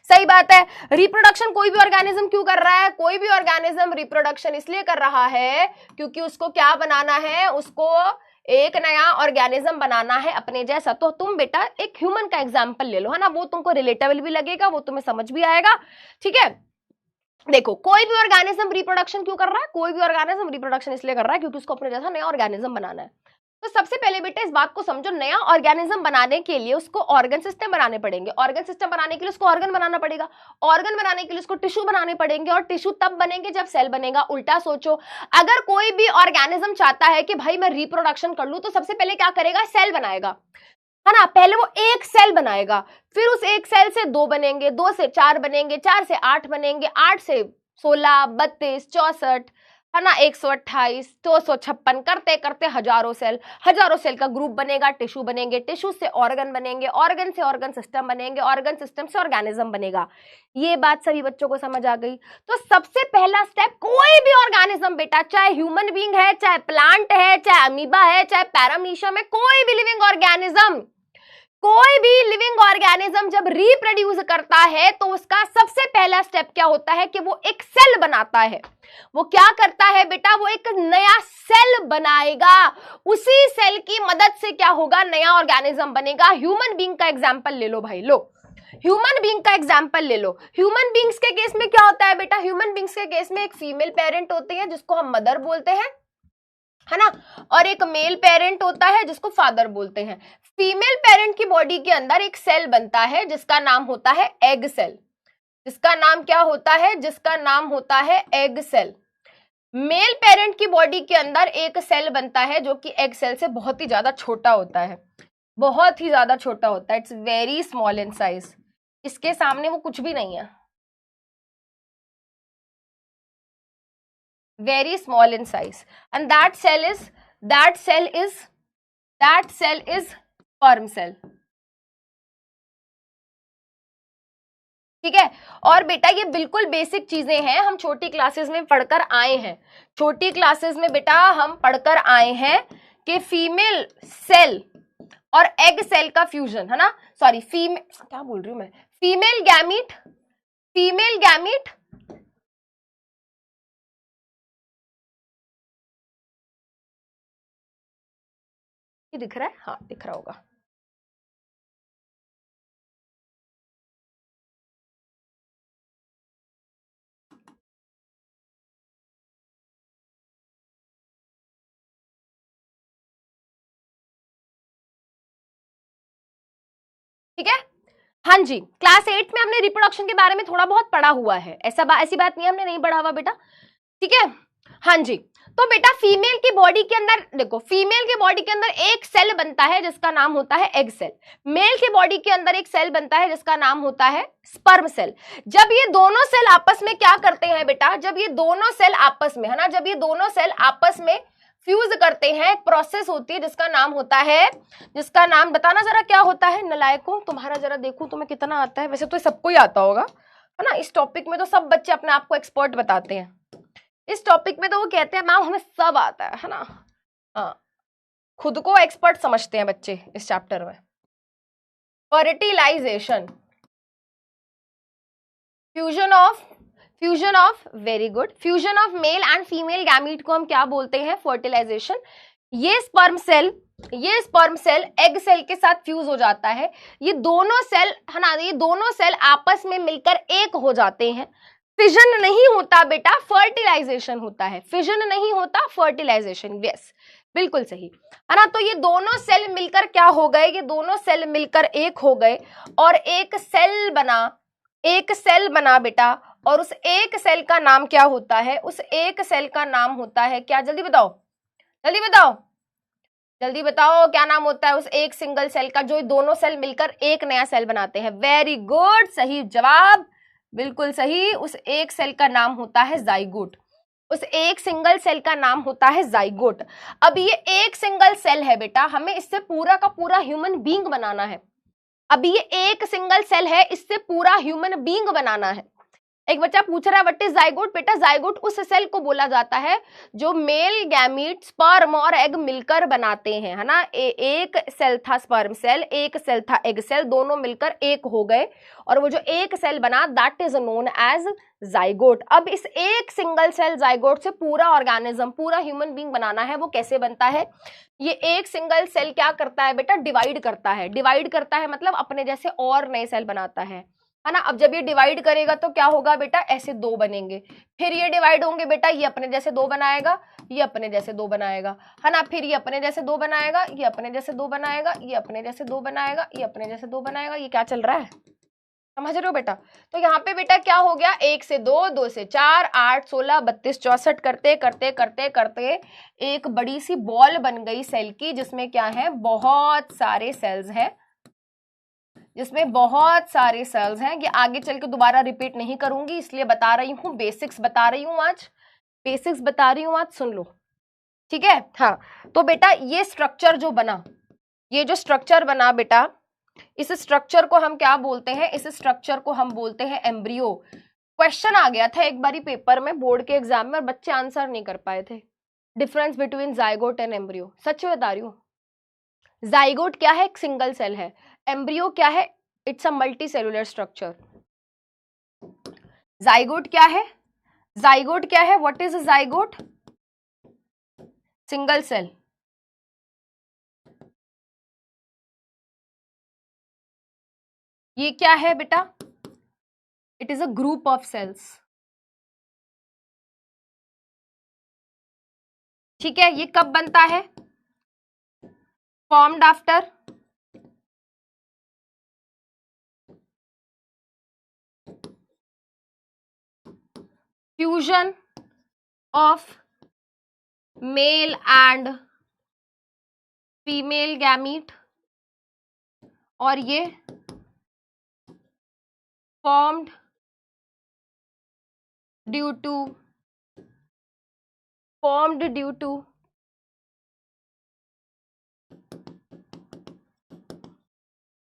सही बात है। रिप्रोडक्शन कोई भी ऑर्गेनिज्म क्यों कर रहा है? कोई भी ऑर्गेनिज्म रिप्रोडक्शन इसलिए कर रहा है क्योंकि उसको क्या बनाना है, उसको एक नया ऑर्गेनिज्म बनाना है अपने जैसा। तो तुम बेटा एक ह्यूमन का एग्जाम्पल ले लो, है ना, वो तुमको रिलेटेबल भी लगेगा, वो तुम्हें समझ भी आएगा। ठीक है, देखो कोई भी ऑर्गेनिज्म रिप्रोडक्शन क्यों कर रहा है? कोई भी ऑर्गेनिज्म रिप्रोडक्शन इसलिए कर रहा है क्योंकि उसको अपने जैसा नया ऑर्गेनिज्म बनाना है। तो सबसे पहले बेटा इस बात को समझो, नया ऑर्गेनिज्म बनाने के लिए उसको ऑर्गन सिस्टम बनाने पड़ेंगे। ऑर्गन सिस्टम बनाने के लिए उसको ऑर्गन बनाना पड़ेगा। ऑर्गन बनाने के लिए उसको टिश्यू बनाने पड़ेंगे, और टिश्यू तब बनेंगे जब सेल बनेगा। उल्टा सोचो, अगर कोई भी ऑर्गेनिज्म चाहता है कि भाई मैं रिप्रोडक्शन कर लूं, तो सबसे पहले क्या करेगा? सेल बनाएगा, है ना। पहले वो एक सेल बनाएगा, फिर उस एक सेल से 2 बनेंगे, 2 से 4 बनेंगे, 4 से 8 बनेंगे, 8 से 16, 32, 64, है ना, 128, 256, करते करते हजारों सेल का ग्रुप बनेगा, टिश्यू बनेंगे, टिश्यू से ऑर्गन बनेंगे, ऑर्गन से ऑर्गन सिस्टम बनेंगे, ऑर्गन सिस्टम से ऑर्गेनिज्म बनेगा। ये बात सभी बच्चों को समझ आ गई? तो सबसे पहला स्टेप, कोई भी ऑर्गेनिज्म बेटा, चाहे ह्यूमन बीइंग है, चाहे प्लांट है, चाहे अमीबा है, चाहे पैरामीशियम है, कोई भी लिविंग ऑर्गेनिज्म जब रिप्रोड्यूस करता है तो उसका सबसे पहला स्टेप क्या होता है कि वो एक सेल बनाता है। वो क्या करता है बेटा? वो एक नया सेल बनाएगा। उसी सेल की मदद से क्या होगा? नया ऑर्गेनिज्म बनेगा। ह्यूमन बीइंग का एग्जांपल ले लो भाई, लो ह्यूमन बीइंग का एग्जांपल ले लो। ह्यूमन बीइंग्स के केस में क्या होता है बेटा? ह्यूमन बीइंग्स के केस में एक फीमेल पेरेंट होती है जिसको हम मदर बोलते हैं, है ना, और एक मेल पेरेंट होता है जिसको फादर बोलते हैं। फीमेल पेरेंट की बॉडी के अंदर एक सेल बनता है जिसका नाम होता है एग सेल। जिसका नाम क्या होता है? जिसका नाम होता है एग सेल। मेल पेरेंट की बॉडी के अंदर एक सेल बनता है जो कि एग सेल से बहुत ही ज्यादा छोटा होता है, बहुत ही ज्यादा छोटा होता है, it's very small in size, इसके सामने वो कुछ भी नहीं है, very small in size, and that cell is sperm cell. ठीक है, और बेटा ये बिल्कुल बेसिक चीजें हैं, हम छोटी क्लासेस में पढ़कर आए हैं, छोटी क्लासेस में बेटा हम पढ़कर आए हैं कि फीमेल सेल और एग सेल का फ्यूजन, है ना, सॉरी क्या बोल रही हूं मैं, फीमेल गैमीट ये दिख रहा है, हाँ दिख रहा होगा, ठीक है। हाँ जी, क्लास 8 में हमने रिप्रोडक्शन के बारे में थोड़ा बहुत पढ़ा हुआ है, ऐसी बात नहीं है हमने नहीं पढ़ा हुआ बेटा, ठीक है। हाँ जी, तो बेटा फीमेल की बॉडी के अंदर देखो, फीमेल की बॉडी के अंदर एक सेल बनता है जिसका नाम होता है एग सेल, मेल की बॉडी के अंदर एक सेल बनता है जिसका नाम होता है स्पर्म सेल। जब ये दोनों सेल आपस में क्या करते हैं बेटा, जब ये दोनों सेल आपस में, है ना, जब ये दोनों सेल आपस में फ्यूज करते हैं, एक प्रोसेस होती है जिसका नाम होता है, जिसका नाम बताना जरा क्या होता है, नलायकों तुम्हारा जरा देखूं तुम्हें कितना आता है, वैसे तो सबको ही आता होगा, है ना, इस टॉपिक में तो सब बच्चे अपने आप को एक्सपर्ट बताते हैं, इस टॉपिक में तो वो कहते हैं मैम हमें सब आता है ना, हाँ, खुद को एक्सपर्ट समझते हैं बच्चे इस चैप्टर में। Fertilisation, fusion of very good, fusion of male and female gamete को हम क्या बोलते हैं, फर्टिलाइजेशन। ये स्पर्म सेल एग सेल के साथ फ्यूज हो जाता है, ये दोनों सेल, है ना, ये दोनों सेल आपस में मिलकर एक हो जाते हैं, फिजन नहीं होता बेटा, फर्टिलाइजेशन होता है, फिजन नहीं होता, फर्टिलाइजेशन, यस बिल्कुल सही, है ना। तो ये दोनों सेल मिलकर क्या हो गए, ये दोनों सेल मिलकर एक हो गए और एक सेल बना बेटा, और उस एक सेल का नाम क्या होता है, उस एक सेल का नाम होता है क्या, जल्दी बताओ क्या नाम होता है उस एक सिंगल सेल का, जो दोनों सेल मिलकर एक नया सेल बनाते हैं, वेरी गुड, सही जवाब, बिल्कुल सही, उस एक सेल का नाम होता है जाइगोट, उस एक सिंगल सेल का नाम होता है जाइगोट। अब ये एक सिंगल सेल है बेटा, हमें इससे पूरा का पूरा ह्यूमन बीइंग बनाना है, अब ये एक सिंगल सेल है, इससे पूरा ह्यूमन बीइंग बनाना है। एक बच्चा पूछ रहा है व्हाट इज जाइगोट, बेटा जाइगोट उस सेल को बोला जाता है जो मेल गैमीट स्पर्म और एग मिलकर बनाते हैं, है ना, एक सेल था स्पर्म सेल, एक सेल था एग सेल, दोनों मिलकर एक हो गए और वो जो एक सेल बना that is known as zygote. अब इस एक सिंगल सेल जाइगोट से पूरा ऑर्गेनिज्म, पूरा ह्यूमन बीइंग बनाना है, वो कैसे बनता है, ये एक सिंगल सेल क्या करता है बेटा, डिवाइड करता है मतलब अपने जैसे और नए सेल बनाता है ना। अब जब ये डिवाइड करेगा तो क्या होगा बेटा, ऐसे दो बनेंगे, फिर ये डिवाइड होंगे बेटा, ये अपने जैसे दो बनाएगा, ये अपने जैसे दो बनाएगा, है ना, फिर ये अपने जैसे दो बनाएगा, ये अपने जैसे दो बनाएगा, ये अपने जैसे दो बनाएगा, ये अपने जैसे दो बनाएगा, ये क्या चल रहा है, समझ रहे हो बेटा। तो यहाँ पे बेटा क्या हो गया, 1 से 2, 2 से 4, 8, 16, 32, 64 करते करते करते करते एक बड़ी सी बॉल बन गई सेल की, जिसमें क्या है, बहुत सारे सेल्स हैं, जिसमें बहुत सारे सेल्स हैं। ये आगे चल के दोबारा रिपीट नहीं करूंगी, इसलिए बता रही हूँ, बेसिक्स बता रही हूँ आज, सुन लो, ठीक है। हाँ, तो बेटा ये स्ट्रक्चर जो बना, ये जो स्ट्रक्चर बना बेटा, इस स्ट्रक्चर को हम क्या बोलते हैं, इस स्ट्रक्चर को हम बोलते हैं एम्ब्रियो। क्वेश्चन आ गया था एक बारी पेपर में, बोर्ड के एग्जाम में, और बच्चे आंसर नहीं कर पाए थे, difference between zygote and embryo, सच बता रही हूँ। जाइगोट क्या है, एक सिंगल सेल है, एम्ब्रियो क्या है, it's a multi cellular structure. Zygote क्या है, what is zygote, single cell, ये क्या है बेटा, it is a group of cells, ठीक है। ये कब बनता है, formed after fusion of male and female gamete, और ये formed due to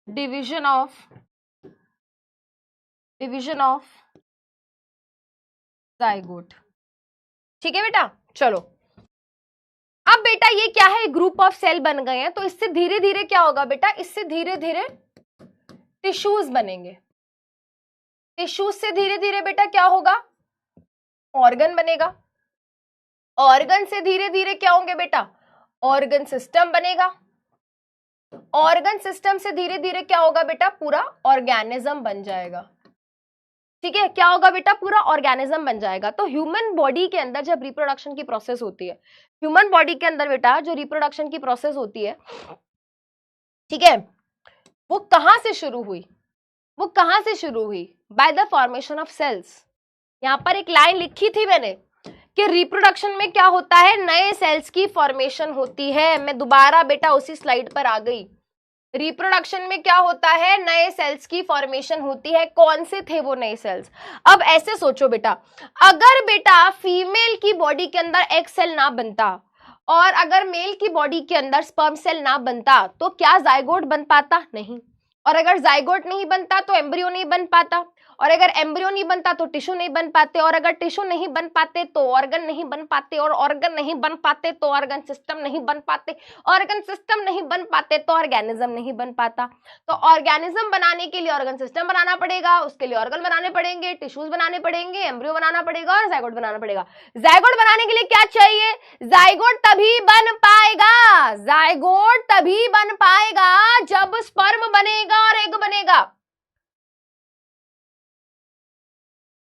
division of zygote. ठीक है बेटा, चलो अब बेटा ये क्या है, ग्रुप ऑफ सेल बन गए हैं, तो इससे धीरे धीरे क्या होगा बेटा, इससे धीरे धीरे टिश्यूज बनेंगे। टिश्यूज से धीरे धीरे बेटा क्या होगा, ऑर्गन बनेगा। ऑर्गन से धीरे धीरे क्या होंगे बेटा, ऑर्गन सिस्टम बनेगा। ऑर्गन सिस्टम से धीरे धीरे क्या होगा बेटा, पूरा ऑर्गेनिज्म बन जाएगा। ठीक है, क्या होगा बेटा, पूरा ऑर्गेनिज्म बन जाएगा। तो ह्यूमन बॉडी के अंदर जब रिप्रोडक्शन की प्रोसेस होती है, ह्यूमन बॉडी के अंदर बेटा जो रिप्रोडक्शन की प्रोसेस होती है, ठीक है, वो कहां से शुरू हुई, वो कहां से शुरू हुई, by the formation of cells. यहां पर एक लाइन लिखी थी मैंने कि रिप्रोडक्शन में क्या होता है, नए सेल्स की फॉर्मेशन होती है। मैं दोबारा बेटा उसी स्लाइड पर आ गई। रिप्रोडक्शन में क्या होता है, नए सेल्स की फॉर्मेशन होती है। कौन से थे वो नए सेल्स? अब ऐसे सोचो बेटा, अगर बेटा फीमेल की बॉडी के अंदर एग सेल ना बनता और अगर मेल की बॉडी के अंदर स्पर्म सेल ना बनता तो क्या जाइगोट बन पाता? नहीं। और अगर जाइगोट नहीं बनता तो एम्ब्रियो नहीं बन पाता, और अगर एम्ब्रियो नहीं बनता तो टिश्यू नहीं बन पाते, और अगर टिश्यू नहीं बन पाते तो ऑर्गन नहीं बन पाते, और ऑर्गन नहीं बन पाते तो ऑर्गन सिस्टम नहीं बन पाते, ऑर्गन सिस्टम नहीं बन पाते तो ऑर्गेनिज्म नहीं बन पाता। तो ऑर्गेनिज्म बनाने के लिए ऑर्गन सिस्टम बनाना पड़ेगा, उसके लिए ऑर्गन बनाने पड़ेंगे, टिश्यूज बनाने पड़ेंगे, एम्ब्रियो बनाना पड़ेगा और जाइगोट बनाना पड़ेगा। जाइगोट बनाने के लिए क्या चाहिए? जाइगोट तभी बन पाएगा, जाइगोट तभी बन पाएगा जब स्पर्म बनेगा और एग बनेगा।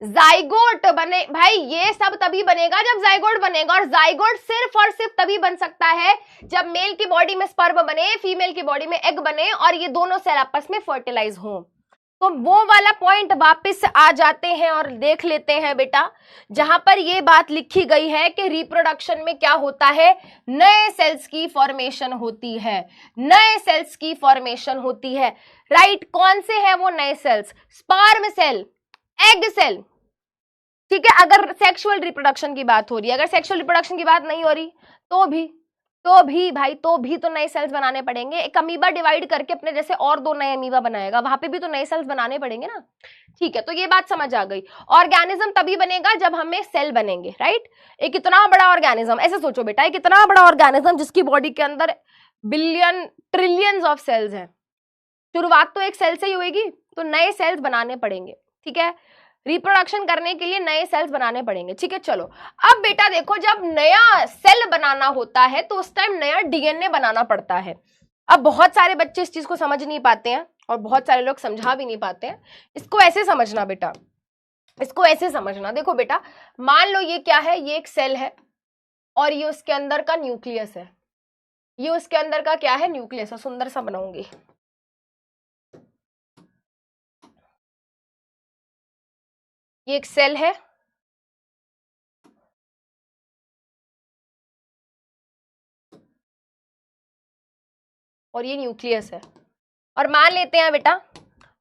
जाइगोट बने भाई, ये सब तभी बनेगा जब जाइगोट बनेगा, और जाइगोट सिर्फ और सिर्फ तभी बन सकता है जब मेल की बॉडी में स्पर्म बने, फीमेल की बॉडी में एग बने, और ये दोनों सेल आपस में फर्टिलाइज हो। तो वो वाला पॉइंट वापस आ जाते हैं और देख लेते हैं बेटा, जहां पर ये बात लिखी गई है कि रिप्रोडक्शन में क्या होता है, नए सेल्स की फॉर्मेशन होती है, नए सेल्स की फॉर्मेशन होती है। राइट, कौन से हैं वो नए cells? Sperm cell, egg cell. ठीक है, अगर सेक्सुअल रिप्रोडक्शन की बात हो रही है, अगर सेक्सुअल रिप्रोडक्शन की बात नहीं हो रही तो भी तो नए सेल्स बनाने पड़ेंगे। एक अमीबा डिवाइड करके अपने जैसे और दो नए अमीबा बनाएगा, वहां पे भी तो नए सेल्स बनाने पड़ेंगे ना। ठीक है, तो ये बात समझ आ गई। ऑर्गेनिज्म तभी बनेगा जब हमें सेल बनेंगे। राइट, एक इतना बड़ा ऑर्गेनिज्म, ऐसे सोचो बेटा, एक इतना बड़ा ऑर्गेनिज्म जिसकी बॉडी के अंदर बिलियन ट्रिलियंस ऑफ सेल्स हैं, शुरुआत तो एक सेल से ही होगी, तो नए सेल्स बनाने पड़ेंगे। ठीक है, रिप्रोडक्शन करने के लिए नए सेल्स बनाने पड़ेंगे। ठीक है, चलो अब बेटा देखो, जब नया सेल बनाना होता है तो उस टाइम नया डीएनए बनाना पड़ता है। अब बहुत सारे बच्चे इस चीज को समझ नहीं पाते हैं और बहुत सारे लोग समझा भी नहीं पाते हैं। इसको ऐसे समझना बेटा, इसको ऐसे समझना, देखो बेटा, मान लो ये क्या है, ये एक सेल है और ये उसके अंदर का न्यूक्लियस है, ये उसके अंदर का क्या है, न्यूक्लियस है। सुंदर सा बनाऊंगी, ये एक सेल है और ये न्यूक्लियस है, और मान लेते हैं बेटा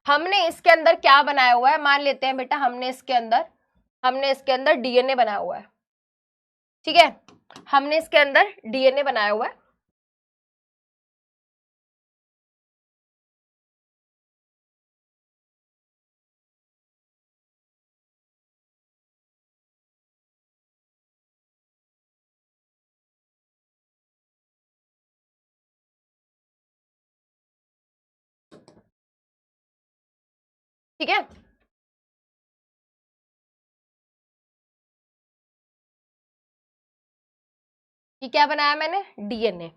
हमने इसके अंदर क्या बनाया हुआ है, मान लेते हैं बेटा हमने इसके अंदर डीएनए बनाया हुआ है। ठीक है, हमने इसके अंदर डीएनए बनाया हुआ है। ठीक है, ये क्या बनाया मैंने, डीएनए।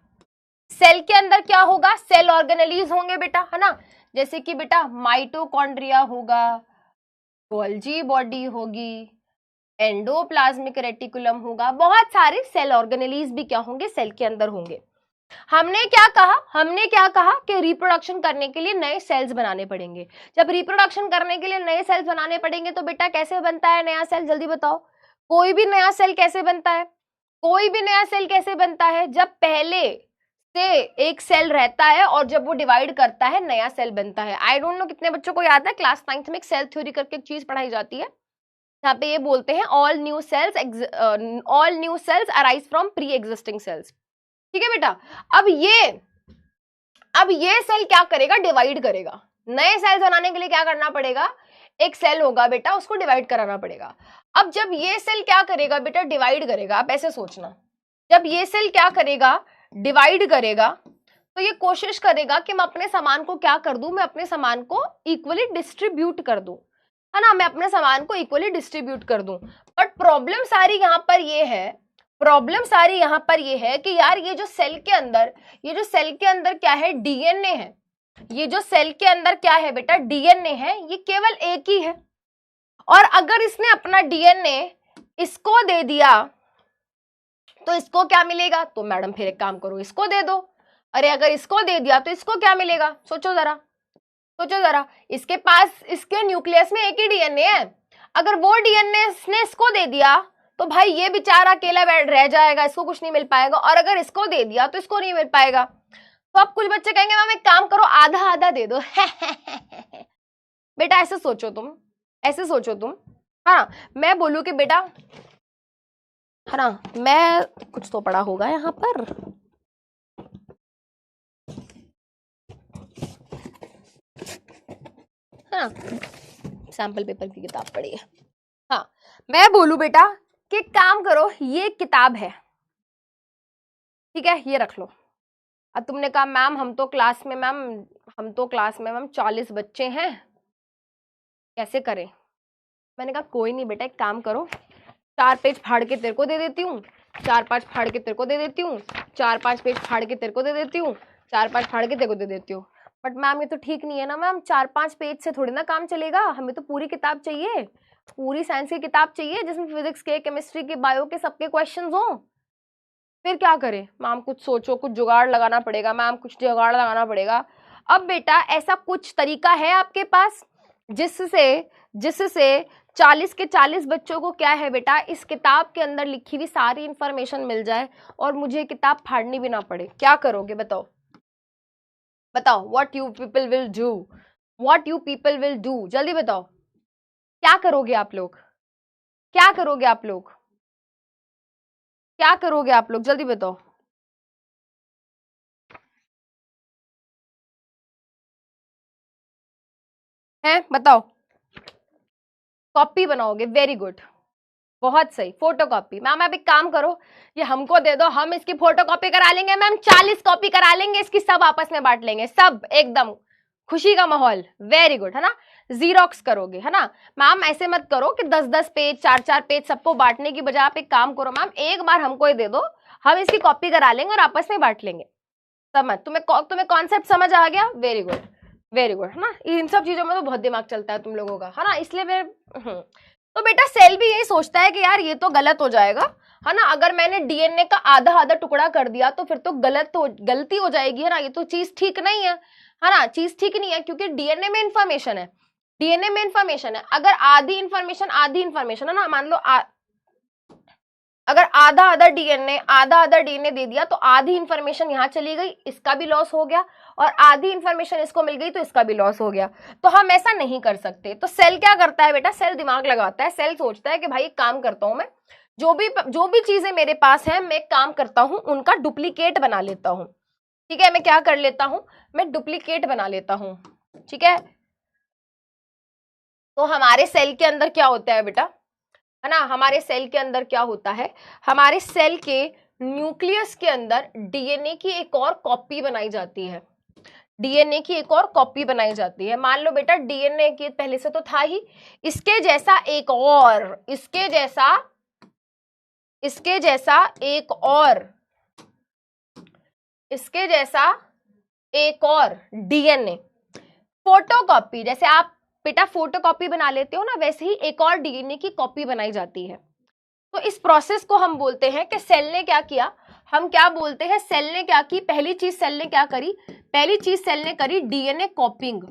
सेल के अंदर क्या होगा, सेल ऑर्गेनेलीज होंगे बेटा, है ना, जैसे कि बेटा माइटोकॉन्ड्रिया होगा, गोल्जी बॉडी होगी, एंडोप्लाज्मिक रेटिकुलम होगा, बहुत सारे सेल ऑर्गेनेलीज भी क्या होंगे, सेल के अंदर होंगे। हमने क्या कहा कि रिप्रोडक्शन करने के लिए नए सेल्स बनाने पड़ेंगे। जब रिप्रोडक्शन करने के लिए नए सेल्स बनाने पड़ेंगे तो बेटा कैसे बनता है नया सेल, जल्दी बताओ, कोई भी नया सेल कैसे बनता है? कोई भी नया सेल कैसे बनता है? जब पहले से एक सेल रहता है और जब वो डिवाइड करता है नया सेल बनता है। आई डोंट नो कितने बच्चों को याद है, क्लास 9th में एक सेल थ्योरी करके एक चीज पढ़ाई जाती है, यहाँ पे ये बोलते हैं all new sales arise from pre existing cells. ठीक है बेटा, अब ये सेल क्या करेगा? डिवाइड करेगा। नए सेल्स बनाने के लिए क्या करना पड़ेगा? एक सेल होगा बेटा, उसको डिवाइड कराना पड़ेगा। अब जब ये सेल क्या करेगा बेटा? डिवाइड करेगा। आप ऐसे सोचना, जब ये सेल क्या करेगा? डिवाइड करेगा, तो ये कोशिश करेगा कि मैं अपने सामान को क्या कर दूं? मैं अपने सामान को इक्वली डिस्ट्रीब्यूट कर दूं, है ना, मैं अपने सामान को इक्वली डिस्ट्रीब्यूट कर दूं। बट प्रॉब्लम सारी यहाँ पर ये है कि यार ये जो सेल के अंदर क्या है? डीएनए है। ये जो सेल के अंदर क्या है बेटा? डीएनए है। ये केवल एक ही है, और अगर इसने अपना डीएनए इसको दे दिया तो इसको क्या मिलेगा? तो मैडम फिर एक काम करो, इसको दे दो। अरे अगर इसको दे दिया तो इसको क्या मिलेगा? सोचो जरा, इसके पास, इसके न्यूक्लियस में एक ही डीएनए है। अगर वो डीएनए इसने इसको दे दिया तो भाई ये बेचारा अकेला रह जाएगा, इसको कुछ नहीं मिल पाएगा। और अगर इसको दे दिया तो इसको नहीं मिल पाएगा। तो अब कुछ बच्चे कहेंगे मैम एक काम करो, आधा आधा दे दो। बेटा ऐसे सोचो तुम, हाँ, मैं बोलूं कि बेटा, है ना, मैं कुछ तो पढ़ा होगा यहाँ पर, है ना, सैंपल पेपर की किताब पढ़ी है। हाँ, मैं बोलूं बेटा कि काम करो, ये किताब है, ठीक है, ये रख लो। अब तुमने कहा मैम हम तो क्लास में मैम 40 बच्चे हैं, कैसे करें? मैंने कहा कोई नहीं बेटा, एक काम करो, 4 पेज फाड़ के तेरे को दे देती हूँ, 4-5 फाड़ के तेरे को दे देती हूँ, 4-5 पेज फाड़ के तेरे को दे देती हूँ, 4-5 फाड़ के तेरे को दे देती हूँ। बट मैम ये तो ठीक नहीं है ना मैम, 4-5 पेज से थोड़ी ना काम चलेगा, हमें तो पूरी किताब चाहिए, पूरी साइंस की किताब चाहिए जिसमें फिजिक्स के, केमिस्ट्री के, बायो के सबके क्वेश्चंस हो। फिर क्या करें? मैम कुछ सोचो, कुछ जुगाड़ लगाना पड़ेगा मैम, कुछ जुगाड़ लगाना पड़ेगा। अब बेटा ऐसा कुछ तरीका है आपके पास जिससे 40 के 40 बच्चों को क्या है बेटा, इस किताब के अंदर लिखी हुई सारी इंफॉर्मेशन मिल जाए और मुझे किताब फाड़नी भी ना पड़े? क्या करोगे बताओ? What you people will do, जल्दी बताओ, क्या करोगे आप लोग? जल्दी बताओ। हैं, बताओ। कॉपी बनाओगे, वेरी गुड, बहुत सही, फोटो कॉपी। मैम आप एक काम करो, ये हमको दे दो, हम इसकी फोटो कॉपी करा लेंगे मैम, 40 कॉपी करा लेंगे इसकी, सब आपस में बांट लेंगे, सब एकदम खुशी का माहौल, वेरी गुड, है ना। जीरोक्स करोगे, है ना मैम, ऐसे मत करो कि 10-10 पेज, 4-4 पेज सबको बांटने की बजाय आप एक काम करो मैम, एक बार हमको ही दे दो, हम इसकी कॉपी करा लेंगे और आपस में बांट लेंगे। समझ, तुम्हें कॉन्सेप्ट समझ आ गया? वेरी गुड, है ना। इन सब चीजों में तो बहुत दिमाग चलता है तुम लोगों का, है ना, इसलिए मैं तो बेटा सेल भी यही सोचता है कि यार ये तो गलत हो जाएगा, है ना, अगर मैंने डीएनए का आधा टुकड़ा कर दिया तो फिर तो गलती हो जाएगी, है ना, ये तो चीज ठीक नहीं है ना, चीज ठीक नहीं है, क्योंकि डीएनए में इंफॉर्मेशन है, अगर आधी इंफॉर्मेशन है ना, मान लो अगर आधा डीएनए दे दिया तो आधी इंफॉर्मेशन यहाँ चली गई, इसका भी लॉस हो गया, और आधी इंफॉर्मेशन इसको मिल गई तो इसका भी लॉस हो गया। तो हम ऐसा नहीं कर सकते। तो सेल क्या करता है बेटा? सेल दिमाग लगाता है, सेल सोचता है कि भाई एक काम करता हूं मैं, जो भी चीजें मेरे पास है मैं काम करता हूं, उनका डुप्लीकेट बना लेता हूं। ठीक है, मैं क्या कर लेता हूं? मैं डुप्लीकेट बना लेता हूं। ठीक है, तो हमारे सेल के अंदर क्या होता है बेटा, है ना, हमारे सेल के अंदर क्या होता है, हमारे सेल के न्यूक्लियस के अंदर डीएनए की एक और कॉपी बनाई जाती है, मान लो बेटा डीएनए की पहले से तो था ही, इसके जैसा एक और डीएनए फोटोकॉपी, जैसे आप बेटा फोटोकॉपी बना लेते हो ना, वैसे ही एक और डीएनए की कॉपी बनाई जाती है। तो इस प्रोसेस को हम बोलते हैं कि सेल ने क्या किया, हम क्या बोलते हैं, सेल ने क्या की, पहली चीज सेल ने करी डीएनए कॉपिंग।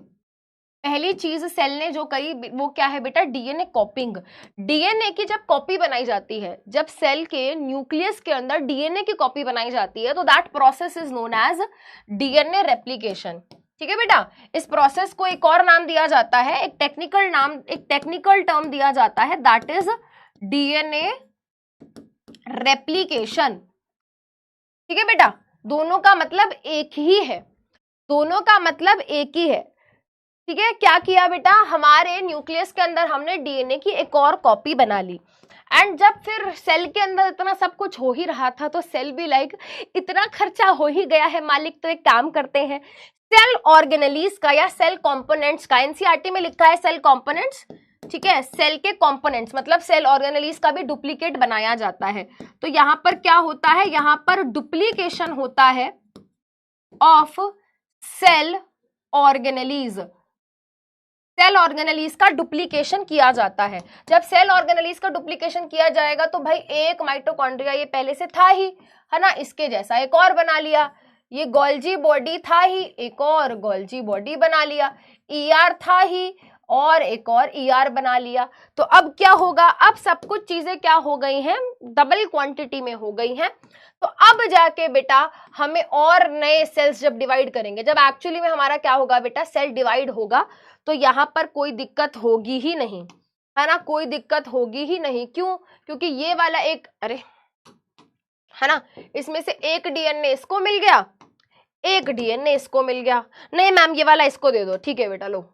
पहली चीज सेल ने जो करी वो क्या है बेटा, डीएनए कॉपिंग। डीएनए की जब कॉपी बनाई जाती है, जब सेल के न्यूक्लियस के अंदर डीएनए की कॉपी बनाई जाती है, तो that process is known as DNA replication. ठीक है बेटा, इस प्रोसेस को एक और नाम दिया जाता है, एक टेक्निकल टर्म दिया जाता है, दैट इज डीएनए रेप्लिकेशन। ठीक है बेटा, दोनों का मतलब एक ही है, दोनों का मतलब एक ही है। ठीक है, क्या किया बेटा, हमारे न्यूक्लियस के अंदर हमने डीएनए की एक और कॉपी बना ली, एंड जब फिर सेल के अंदर इतना सब कुछ हो ही रहा था, तो सेल भी लाइक इतना खर्चा हो ही गया है मालिक, तो एक काम करते हैं, सेल ऑर्गेनेलीज का या सेल कंपोनेंट्स का, एनसीईआरटी में लिखा है सेल कंपोनेंट्स। ठीक है, सेल के कंपोनेंट्स मतलब सेल ऑर्गेनेलीज का भी डुप्लीकेट बनाया जाता है। तो यहां पर क्या होता है, यहां पर डुप्लीकेशन होता है of cell organelles. Cell organelles का डुप्लीकेशन किया जाता है। जब सेल ऑर्गेनेलीज का डुप्लीकेशन किया जाएगा तो भाई एक माइटोकॉन्ड्रिया ये पहले से था ही, है ना, इसके जैसा एक और बना लिया, ये गोल्जी बॉडी था ही, एक और गोल्जी बॉडी बना लिया, ईआर था ही और एक और ईआर बना लिया। तो अब क्या होगा, अब सब कुछ चीजें क्या हो गई हैं, डबल क्वांटिटी में हो गई हैं। तो अब जाके बेटा हमें और नए सेल्स जब डिवाइड करेंगे, जब एक्चुअली में हमारा क्या होगा बेटा, सेल डिवाइड होगा, तो यहां पर कोई दिक्कत होगी ही नहीं, है ना, कोई दिक्कत होगी ही नहीं। क्यों, क्योंकि ये वाला एक, अरे है ना, इसमें से एक डीएनए इसको मिल गया, एक डीएनए इसको मिल गया, नहीं मैम ये वाला इसको दे दो, ठीक है बेटा लो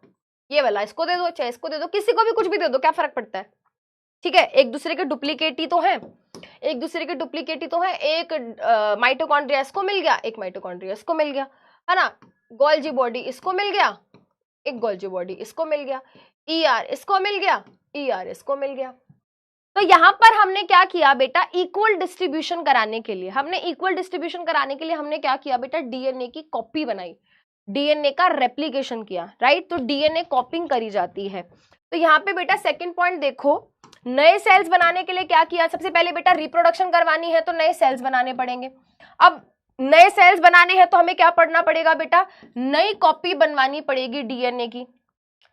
ये वाला इसको दे दो, चाहे इसको दे दो, किसी को भी कुछ भी दे दो, क्या फर्क पड़ता है। ठीक है, एक दूसरे के डुप्लीकेट ही तो है, एक दूसरे के डुप्लीकेट ही तो है। एक माइटोकॉन्ड्रिया इसको मिल गया, एक माइटोकॉन्ड्रिया इसको मिल गया, है ना, गोल्जी बॉडी इसको मिल गया, एक गोल्जी बॉडी इसको मिल गया, ईआर इसको मिल गया, ईआर इसको मिल गया। तो यहां पर हमने क्या किया बेटा, इक्वल डिस्ट्रीब्यूशन कराने के लिए, हमने क्या किया बेटा, डीएनए की कॉपी बनाई, डीएनए का रेप्लिकेशन किया, राइट। तो डीएनए कॉपिंग करी जाती है। तो यहाँ पे बेटा सेकंड पॉइंट देखो, नए सेल्स बनाने के लिए क्या किया, सबसे पहले बेटा रिप्रोडक्शन करवानी है तो नए सेल्स बनाने पड़ेंगे। अब नए सेल्स बनाने हैं तो हमें क्या पढ़ना पड़ेगा बेटा, नई कॉपी बनवानी पड़ेगी डीएनए की।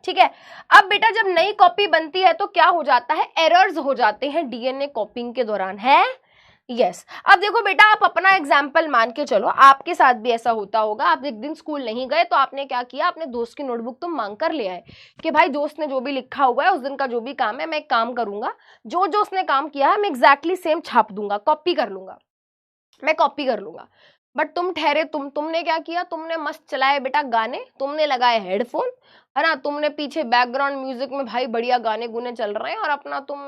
ठीक है, अब बेटा जब नई कॉपी बनती है तो क्या हो जाता है, एरर्स हो जाते हैं डीएनए कॉपिंग के दौरान, है यस। अब देखो बेटा, आप अपना एग्जाम्पल मान के चलो, आपके साथ भी ऐसा होता होगा, आप एक दिन स्कूल नहीं गए तो आपने क्या किया, अपने दोस्त की नोटबुक तुम मांग कर ले आए कि भाई दोस्त ने जो भी लिखा हुआ है उस दिन का जो भी काम है मैं एक काम करूंगा, जो जो उसने काम किया है मैं एग्जैक्टली सेम छाप दूंगा, कॉपी कर लूंगा, मैं कॉपी कर लूंगा। बट तुम ठहरे, तुमने क्या किया, तुमने मस्त चलाए बेटा गाने, तुमने लगाए हेडफोन, है ना, तुमने पीछे बैकग्राउंड म्यूजिक में भाई बढ़िया गाने गुने चल रहे हैं और अपना तुम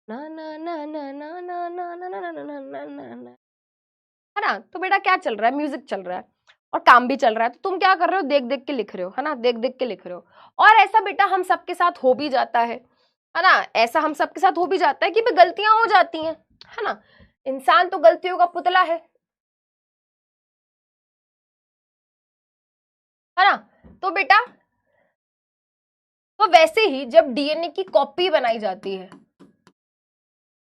ना ना ना ना ना ना ना ना ना ना ना ना ना, है ना, तो बेटा क्या चल रहा है, म्यूजिक चल रहा है और काम भी चल रहा है, तो तुम क्या कर रहे हो, देख देख के लिख रहे हो, है ना, देख देख के लिख रहे हो। और ऐसा बेटा हम सबके साथ हो भी जाता है ना, ऐसा हम सबके साथ हो भी जाता है कि भी गलतियां हो जाती हैं, है ना, इंसान तो गलतियों का पुतला है ना। तो बेटा तो वैसे ही जब डीएनए की कॉपी बनाई जाती है,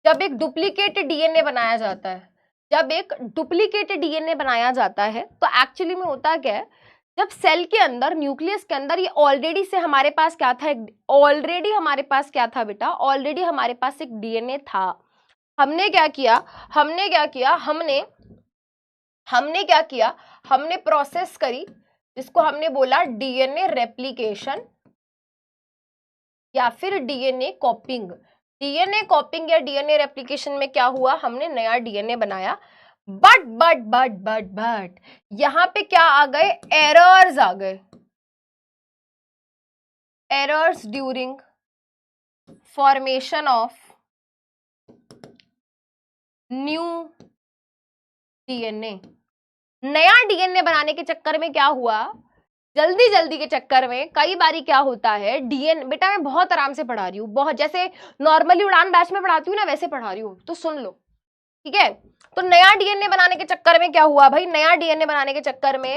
जब एक डुप्लीकेट डीएनए बनाया जाता है, जब एक डुप्लीकेट डीएनए बनाया जाता है तो एक्चुअली में होता क्या है, जब सेल के अंदर, न्यूक्लियस के अंदर, ये ऑलरेडी से हमारे पास क्या था, ऑलरेडी हमारे पास क्या था बेटा, ऑलरेडी हमारे पास एक डीएनए था। हमने क्या किया, हमने प्रोसेस करी, जिसको हमने बोला डीएनए रेप्लिकेशन या फिर डीएनए कॉपिंग। डीएनए कॉपिंग या डीएनए रेप्लिकेशन में क्या हुआ, हमने नया डीएनए बनाया, बट यहां पे क्या आ गए, एरर्स आ गए, errors during formation of new DNA. नया डीएनए बनाने के चक्कर में क्या हुआ, जल्दी के चक्कर में कई बारी क्या होता है, डीएनए बेटा मैं बहुत आराम से पढ़ा रही हूँ, बहुत जैसे नॉर्मली उड़ान बैच में पढ़ाती हूँ ना वैसे पढ़ा रही हूँ, तो सुन लो, ठीक है। तो नया डीएनए बनाने के चक्कर में क्या हुआ भाई, नया डीएनए बनाने के चक्कर में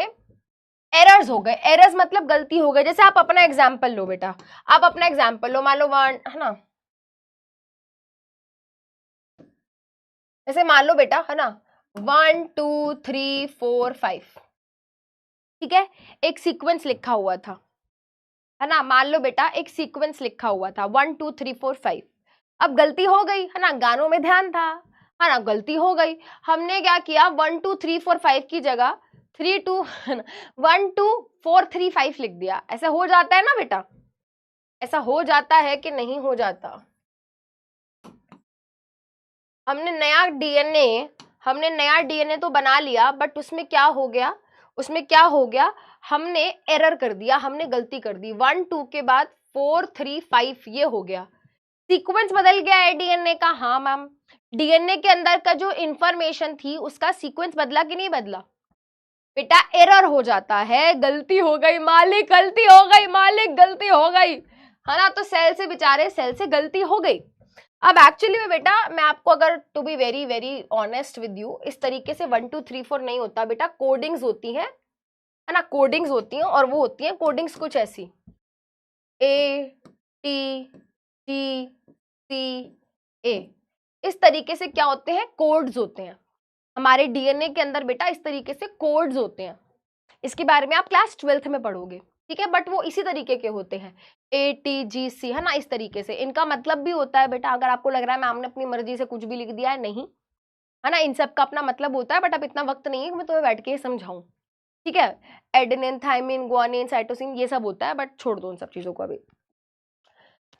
एरर्स हो गए, एरर्स मतलब गलती हो गई। जैसे आप अपना एग्जाम्पल लो बेटा, आप अपना एग्जाम्पल लो, मान लो 1, है ना, जैसे मान लो बेटा, है ना, 1 2 3 4 5, ठीक है, एक सीक्वेंस लिखा हुआ था, है ना, मान लो बेटा एक सीक्वेंस लिखा हुआ था 1 2 3 4 5, अब गलती हो गई है ना, गानों में ध्यान था, है ना, गलती हो गई, हमने क्या किया 1 2 3 4 5 की जगह 3 2 1 2 4 3 5 लिख दिया। ऐसा हो जाता है ना बेटा, ऐसा हो जाता है कि नहीं हो जाता? हमने नया डीएनए तो बना लिया, बट उसमें क्या हो गया, हमने एरर कर दिया, हमने गलती कर दी, 1 2 के बाद 4 3 5 ये हो गया, सीक्वेंस बदल गया है डीएनए का। हाँ मैम, डीएनए के अंदर का जो इंफॉर्मेशन थी उसका सीक्वेंस बदला कि नहीं बदला? बेटा एरर हो जाता है, गलती हो गई मालिक, गलती हो गई मालिक, गलती हो गई, है ना, तो सेल से गलती हो गई। अब एक्चुअली में बेटा मैं आपको अगर to be very very honest with you, इस तरीके से 1 2 3 4 नहीं होता बेटा, कोडिंग्स होती है ना, कोडिंग्स होती हैं, और वो होती हैं कोडिंग्स कुछ ऐसी ATTCA, इस तरीके से क्या होते हैं, कोड्स होते हैं हमारे डीएनए के अंदर बेटा, इस तरीके से कोड्स होते हैं। इसके बारे में आप क्लास 12th में पढ़ोगे, ठीक है, बट वो इसी तरीके के होते हैं ATGC, है ना, इस तरीके से इनका मतलब भी होता है बेटा। अगर आपको लग रहा है मैम ने अपनी मर्जी से कुछ भी लिख दिया है, नहीं, है ना, इन सब का अपना मतलब होता है, बट अब इतना वक्त नहीं है कि मैं तुम्हें बैठ के समझाऊं, ठीक है। एडेनिन, थाइमिन, गुआनिन, साइटोसिन ये सब होता है, बट छोड़ दो उन सब चीजों को अभी।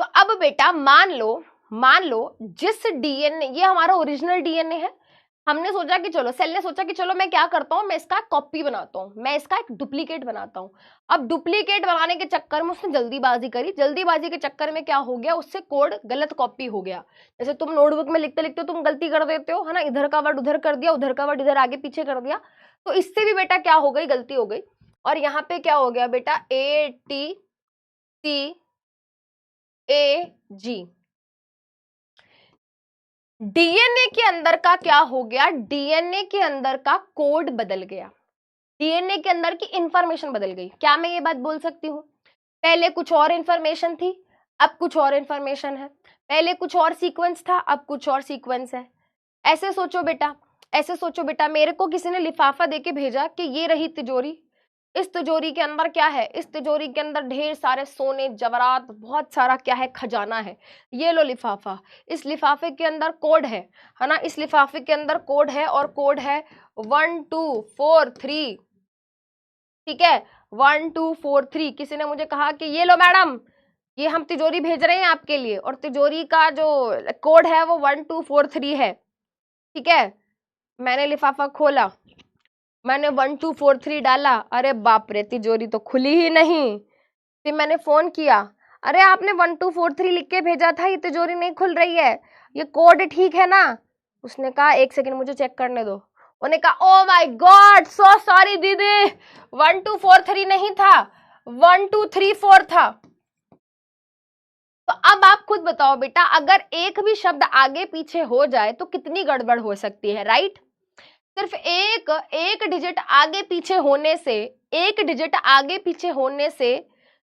तो अब बेटा मान लो जिस डीएनए, ये हमारा ओरिजिनल डीएनए है, हमने सोचा कि चलो, सेल ने सोचा कि चलो मैं क्या करता हूं, मैं इसका कॉपी बनाता हूं, मैं इसका एक डुप्लीकेट बनाता हूं। अब डुप्लीकेट बनाने के चक्कर में उसने जल्दीबाजी करी, जल्दीबाजी के चक्कर में क्या हो गया, उससे कोड गलत कॉपी हो गया। जैसे तुम नोटबुक में लिखते लिखते तुम गलती कर देते हो, है ना, इधर का वर्ड उधर कर दिया, उधर का वर्ड इधर आगे पीछे कर दिया, तो इससे भी बेटा क्या हो गई, गलती हो गई। और यहाँ पे क्या हो गया बेटा, ATCAG, डीएनए के अंदर का क्या हो गया, डीएनए के अंदर का कोड बदल गया, डीएनए के अंदर की इंफॉर्मेशन बदल गई। क्या मैं ये बात बोल सकती हूँ, पहले कुछ और इंफॉर्मेशन थी, अब कुछ और इंफॉर्मेशन है, पहले कुछ और सीक्वेंस था, अब कुछ और सीक्वेंस है। ऐसे सोचो बेटा, मेरे को किसी ने लिफाफा देके भेजा कि ये रही तिजोरी, इस तिजोरी के अंदर क्या है, इस तिजोरी के अंदर ढेर सारे सोने जवाहरात, बहुत सारा क्या है, खजाना है, ये लो लिफाफा, इस लिफाफे के अंदर कोड है ना, इस लिफाफे के अंदर कोड है, और कोड है 1 2 4 3, ठीक है, 1 2 4 3। किसी ने मुझे कहा कि ये लो मैडम, ये हम तिजोरी भेज रहे हैं आपके लिए, और तिजोरी का जो कोड है वो 1 2 4 3 है, ठीक है। मैंने लिफाफा खोला, मैंने 1 2 4 3 डाला, अरे बाप रे, तिजोरी तो खुली ही नहीं। फिर मैंने फोन किया, अरे आपने 1 2 4 3 लिख के भेजा था, ये तिजोरी नहीं खुल रही है, ये कोड ठीक है ना? उसने कहा 1 सेकंड मुझे चेक करने दो। उन्होंने कहा oh my God, so sorry दीदी, 1 2 4 3 नहीं था, 1 2 3 4 था। तो अब आप खुद बताओ बेटा, अगर एक भी शब्द आगे पीछे हो जाए तो कितनी गड़बड़ हो सकती है, राइट? सिर्फ एक डिजिट आगे पीछे होने से,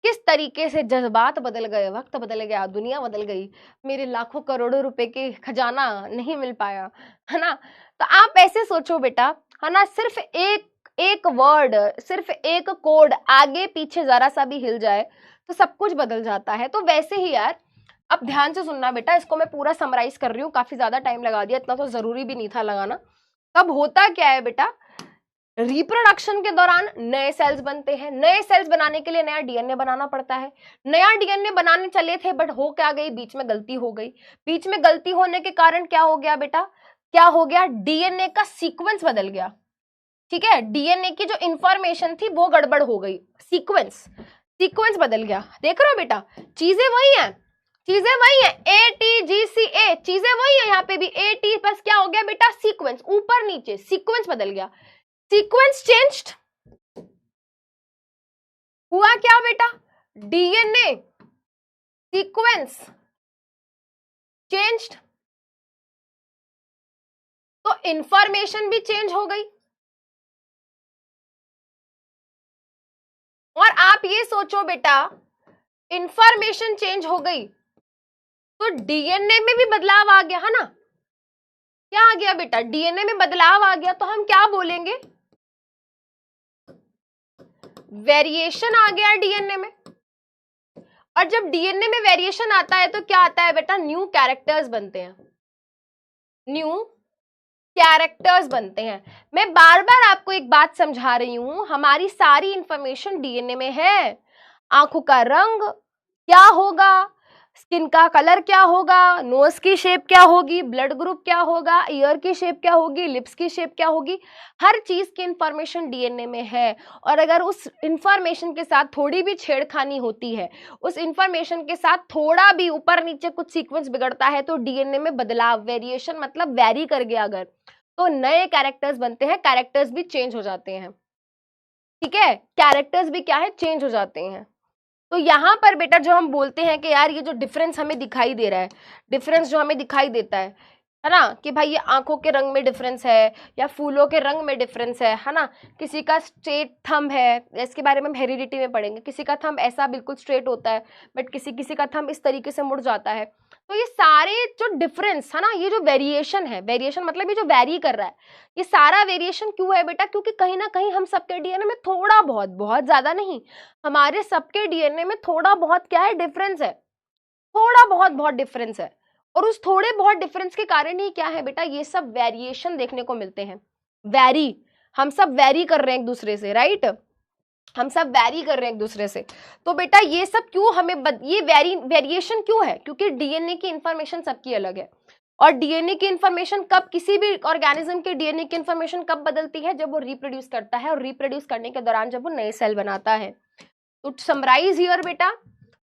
किस तरीके से जज्बात बदल गए, वक्त बदल गया, दुनिया बदल गई, मेरे लाखों करोड़ों रुपए के खजाना नहीं मिल पाया, है ना। तो आप ऐसे सोचो बेटा, है ना, सिर्फ एक वर्ड, सिर्फ एक कोड आगे पीछे जरा सा भी हिल जाए तो सब कुछ बदल जाता है। तो वैसे ही यार, अब ध्यान से सुनना बेटा, इसको मैं पूरा समराइज कर रही हूँ, काफी ज्यादा टाइम लगा दिया, इतना तो जरूरी भी नहीं था लगाना। तब होता क्या है बेटा, रिप्रोडक्शन के दौरान नए सेल्स बनते हैं, नए सेल्स बनाने के लिए नया डीएनए बनाना पड़ता है। नया डीएनए बनाने चले थे, बट हो क्या गई, बीच में गलती हो गई। बीच में गलती होने के कारण क्या हो गया बेटा, क्या हो गया, डीएनए का सीक्वेंस बदल गया, ठीक है, डीएनए की जो इंफॉर्मेशन थी वो गड़बड़ हो गई, सीक्वेंस बदल गया। देख रहे हो बेटा, चीजें वही हैं, ATGCA, चीजें वही है, यहाँ पे भी AT बस क्या हो गया बेटा, सीक्वेंस, ऊपर नीचे सीक्वेंस बदल गया, सीक्वेंस चेंज्ड। हुआ क्या बेटा, डीएनए सीक्वेंस चेंज्ड, तो इंफॉर्मेशन भी चेंज हो गई। और आप ये सोचो बेटा, इंफॉर्मेशन चेंज हो गई तो डीएनए में भी बदलाव आ गया, है ना। क्या आ गया बेटा, डीएनए में बदलाव आ गया, तो हम क्या बोलेंगे, वेरिएशन आ गया डीएनए में। और जब डीएनए में वेरिएशन आता है तो क्या आता है बेटा, न्यू कैरेक्टर्स बनते हैं, न्यू कैरेक्टर्स बनते हैं। मैं बार बार आपको एक बात समझा रही हूं, हमारी सारी इंफॉर्मेशन डीएनए में है। आंखों का रंग क्या होगा, स्किन का कलर क्या होगा, नोज की शेप क्या होगी, ब्लड ग्रुप क्या होगा, ईयर की शेप क्या होगी, लिप्स की शेप क्या होगी, हर चीज की इंफॉर्मेशन डीएनए में है। और अगर उस इंफॉर्मेशन के साथ थोड़ी भी छेड़खानी होती है, उस इंफॉर्मेशन के साथ थोड़ा भी ऊपर नीचे कुछ सीक्वेंस बिगड़ता है तो डीएनए में बदलाव, वेरिएशन मतलब वैरी कर गया अगर, तो नए कैरेक्टर्स बनते हैं, कैरेक्टर्स भी चेंज हो जाते हैं। ठीक है, कैरेक्टर्स भी क्या है, चेंज हो जाते हैं। तो यहाँ पर बेटा जो हम बोलते हैं कि यार ये जो डिफरेंस हमें दिखाई दे रहा है, डिफरेंस जो हमें दिखाई देता है ना, कि भाई ये आंखों के रंग में डिफरेंस है या फूलों के रंग में डिफरेंस है ना, किसी का स्ट्रेट थंब है, इसके बारे में हम हेरिडिटी में पढ़ेंगे, किसी का थंब ऐसा बिल्कुल स्ट्रेट होता है बट किसी का थंब इस तरीके से मुड़ जाता है। तो ये सारे जो डिफरेंस है ना, ये जो वेरिएशन है, वेरिएशन मतलब ये जो वेरी कर रहा है, ये सारा वेरिएशन क्यों है बेटा, क्योंकि कहीं ना कहीं हम सबके डीएनए में थोड़ा बहुत, बहुत ज्यादा नहीं, हमारे सबके डीएनए में थोड़ा बहुत क्या है, डिफरेंस है, थोड़ा बहुत बहुत डिफरेंस है। और उस थोड़े बहुत डिफरेंस के कारण ही क्या है बेटा, ये सब वेरिएशन देखने को मिलते हैं। वैरी, हम सब वैरी कर रहे हैं एक दूसरे से, राइट, हम सब वैरी कर रहे हैं एक दूसरे से। तो बेटा ये सब क्यों हमें ये वेरिएशन क्यों है, क्योंकि डीएनए की इंफॉर्मेशन सबकी अलग है। और डीएनए की इंफॉर्मेशन कब, किसी भी ऑर्गेनिज्म के डीएनए की इंफॉर्मेशन कब बदलती है, जब वो रिप्रोड्यूस करता है, और रिप्रोड्यूस करने के दौरान जब वो नए सेल बनाता है। तो समराइज हियर बेटा,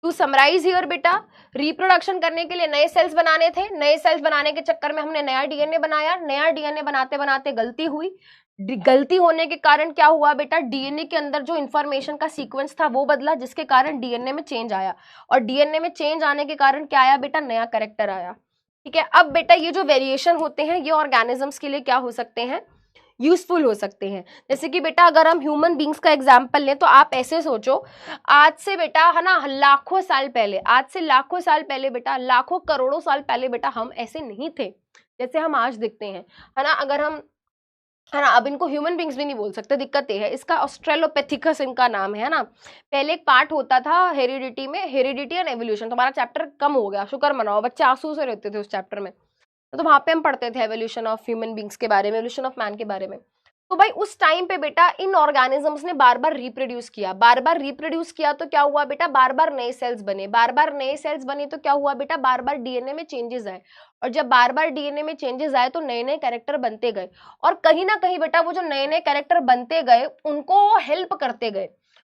टू समराइज हियर बेटा, रिप्रोडक्शन करने के लिए नए सेल्स बनाने थे, नए सेल्स बनाने के चक्कर में हमने नया डीएनए बनाया, नया डीएनए बनाते बनाते गलती हुई, गलती होने के कारण क्या हुआ बेटा, डीएनए के अंदर जो इंफॉर्मेशन का सीक्वेंस था वो बदला, जिसके कारण डीएनए में चेंज आया, और डीएनए में चेंज आने के कारण क्या आया बेटा, नया कैरेक्टर आया। ठीक है, अब बेटा ये जो वेरिएशन होते हैं ये ऑर्गेनिजम्स के लिए क्या हो सकते हैं, यूजफुल हो सकते हैं। जैसे कि बेटा अगर हम ह्यूमन बींग्स का एग्जाम्पल लें तो आप ऐसे सोचो, आज से बेटा है ना लाखों साल पहले, आज से लाखों साल पहले बेटा, लाखों करोड़ों साल पहले बेटा हम ऐसे नहीं थे जैसे हम आज दिखते हैं, है ना। अगर हम, है ना, अब इनको ह्यूमन बींग्स भी नहीं बोल सकते, दिक्कत ये है, इसका ऑस्ट्रेलोपेथिकस इनका नाम है ना। पहले एक पार्ट होता था हेरिडिटी में, हेरिडिटी एंड एवोल्यूशन, तुम्हारा चैप्टर कम हो गया, शुक्र मनाओ, बच्चे आंसू से रहते थे उस चैप्टर में, तो वहां पे हम पढ़ते थे एवोल्यूशन ऑफ ह्यूमन बींग्स के बारे में, एवोल्यूशन ऑफ मैन के बारे में। तो भाई उस टाइम पे बेटा इन ऑर्गेनिजम्स ने बार बार रिप्रोड्यूस किया, बार बार रिप्रोड्यूस किया, तो क्या हुआ बेटा, बार बार नए सेल्स बने, बार बार नए सेल्स बने, तो क्या हुआ बेटा, बार बार डीएनए में चेंजेस आए, और जब बार बार डीएनए में चेंजेस आए तो नए नए कैरेक्टर बनते गए, और कहीं ना कहीं बेटा वो जो नए नए कैरेक्टर बनते गए उनको वो हेल्प करते गए,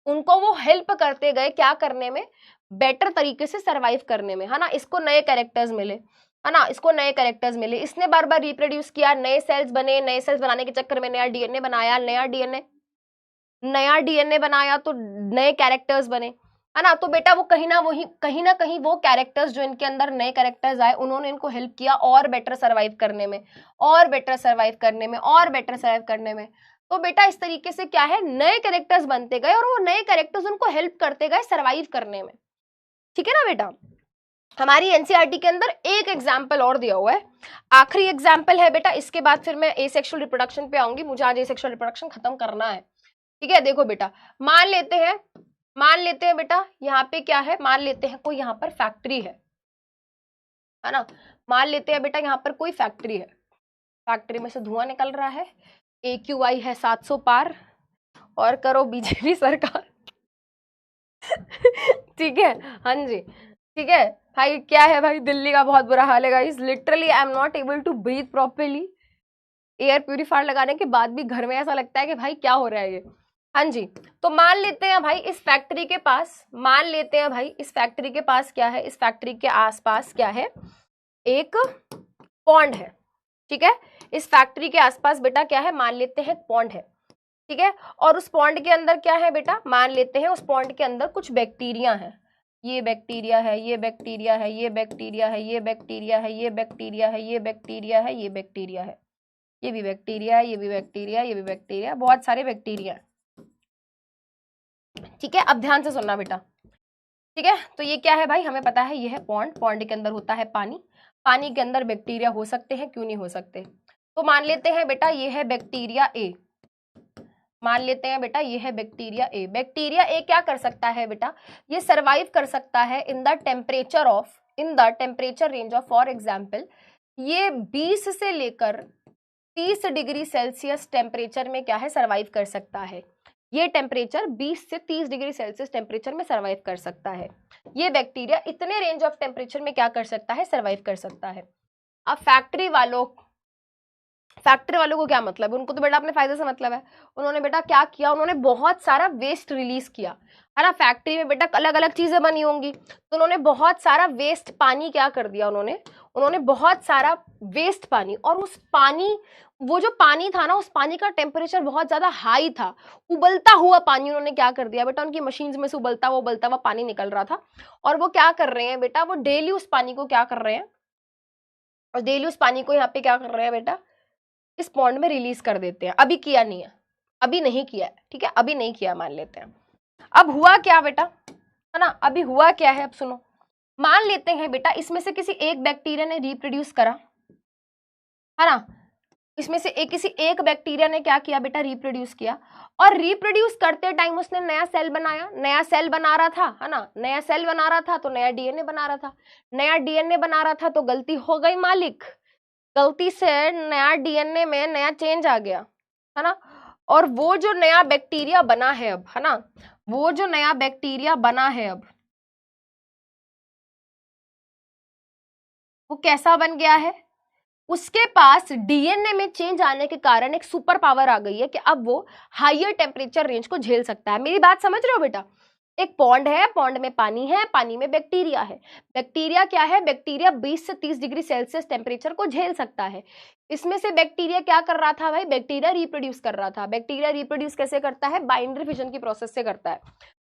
उनको वो हेल्प करते गए क्या करने में, बेटर तरीके से सरवाइव करने में, है ना। इसको नए कैरेक्टर्स मिले, है ना, इसको नए कैरेक्टर्स मिले, इसने बार बार रिप्रोड्यूस किया, नए सेल्स बने, नए सेल्स बनाने के चक्कर में नया डीएनए बनाया, नया डीएनए बनाया तो नए कैरेक्टर्स बने, है ना। तो बेटा वो कहीं ना कहीं वो कैरेक्टर्स जो इनके अंदर नए कैरेक्टर्स आए उन्होंने इनको हेल्प किया और बेटर सर्वाइव करने में, और बेटर सर्वाइव करने में, और बेटर सर्वाइव करने में। तो बेटा इस तरीके से क्या है, नए कैरेक्टर्स बनते गए और वो नए कैरेक्टर्स उनको हेल्प करते गए सर्वाइव करने में। ठीक है ना बेटा। हमारी एनसीईआरटी के अंदर एक एग्जाम्पल और दिया हुआ है, आखिरी एग्जाम्पल है बेटा, इसके बाद फिर मैं एसेक्सुअल रिप्रोडक्शन पे आऊंगी, मुझे आज एसेक्सुअल रिप्रोडक्शन खत्म करना है। ठीक है, देखो बेटा, मान लेते हैं बेटा यहाँ पे क्या है, मान लेते हैं कोई यहाँ पर फैक्ट्री है ना, मान लेते हैं बेटा यहाँ पर कोई फैक्ट्री है, फैक्ट्री में से धुआं निकल रहा है, AQI है 700 पार, और करो बीजेपी सरकार। ठीक है, हाँ जी, ठीक है भाई, क्या है भाई, दिल्ली का बहुत बुरा हाल है guys, literally I am not able to breathe properly, air purifier लगाने के बाद भी घर में ऐसा लगता है कि भाई क्या हो रहा है ये। हाँ जी, तो मान लेते हैं भाई इस फैक्ट्री के पास, मान लेते हैं भाई इस फैक्ट्री के पास क्या है, इस फैक्ट्री के आसपास क्या है, एक पॉन्ड है। ठीक है, इस फैक्ट्री के आसपास बेटा क्या है, मान लेते हैं पॉन्ड है। ठीक है, और उस पॉन्ड के अंदर क्या है बेटा, मान लेते हैं उस पॉन्ड के अंदर कुछ बैक्टीरिया है, ये बैक्टीरिया है, ये बैक्टीरिया है, ये बैक्टीरिया है, ये बैक्टीरिया है, ये बैक्टीरिया है, ये बैक्टीरिया है, ये बैक्टीरिया है, ये भी बैक्टीरिया है, ये भी बैक्टीरिया, ये भी बैक्टीरिया, बहुत सारे बैक्टीरिया। ठीक है, अब ध्यान से सुनना बेटा। ठीक है, तो ये क्या है भाई, हमें पता है ये है पॉन्ड, पॉन्ड के अंदर होता है पानी, पानी के अंदर बैक्टीरिया हो सकते हैं, क्यों नहीं हो सकते। तो मान लेते हैं बेटा ये है बैक्टीरिया ए, मान लेते हैं बेटा ये है बैक्टीरिया ए। बैक्टीरिया ए क्या कर सकता है बेटा, ये सरवाइव कर सकता है in the temperature range of, for example ये 20 से लेकर 30 डिग्री सेल्सियस टेम्परेचर में क्या है, सरवाइव कर सकता है। ये टेम्परेचर 20 से 30 डिग्री सेल्सियस टेम्परेचर में सरवाइव कर सकता है। ये बैक्टीरिया इतने रेंज ऑफ टेम्परेचर में क्या कर सकता है, सरवाइव कर सकता है। अब फैक्ट्री वालों को क्या मतलब है, उनको तो बेटा अपने फायदे से मतलब है। उन्होंने बेटा क्या किया, उन्होंने बहुत सारा वेस्ट रिलीज किया, है ना। फैक्ट्री में बेटा अलग अलग चीजें बनी होंगी, तो उन्होंने बहुत सारा वेस्ट पानी क्या कर दिया, उन्होंने बहुत सारा वेस्ट पानी, और उस पानी, वो जो पानी था ना, उस पानी का टेम्परेचर बहुत ज्यादा हाई था। उबलता हुआ पानी उन्होंने क्या कर दिया बेटा, उनकी मशीन में से उबलता हुआ पानी निकल रहा था, और वो क्या कर रहे हैं बेटा, वो डेली उस पानी को क्या कर रहे हैं, और डेली उस पानी को यहाँ पे क्या कर रहे हैं बेटा, इस पॉन्ड में रिलीज कर देते हैं। अभी किया नहीं है, अभी नहीं किया है, ठीक है, अभी नहीं किया मान लेते हैं। अब हुआ क्या बेटा, है ना, अभी हुआ क्या है, अब सुनो। मान लेते हैं बेटा इसमें से किसी एक बैक्टीरिया ने रिप्रोड्यूस करा, है ना, इसमें से किसी एक बैक्टीरिया ने क्या किया बेटा, रिप्रोड्यूस किया, और रिप्रोड्यूस करते टाइम उसने नया सेल बनाया, नया सेल बना रहा था, है ना, नया सेल बना रहा था तो नया डीएनए बना रहा था, नया डीएनए बना रहा था तो गलती हो गई मालिक, गलती से नया डीएनए में नया चेंज आ गया, है ना, और वो जो नया बैक्टीरिया बना है अब, है ना, वो जो नया बैक्टीरिया बना है अब, वो कैसा बन गया है, उसके पास डीएनए में चेंज आने के कारण एक सुपर पावर आ गई है कि अब वो हायर टेम्परेचर रेंज को झेल सकता है। मेरी बात समझ रहे हो बेटा, एक पॉन्ड है, पॉन्ड में पानी है, पानी में बैक्टीरिया है। बैक्टीरिया क्या है, बैक्टीरिया 20 से 30 डिग्री सेल्सियस टेम्परेचर को झेल सकता है। इसमें से बैक्टीरिया क्या कर रहा था भाई, बैक्टीरिया रिप्रोड्यूस कर रहा था। बैक्टीरिया रिप्रोड्यूस कैसे करता है, बाइंडरी फिजन की प्रोसेस से करता है।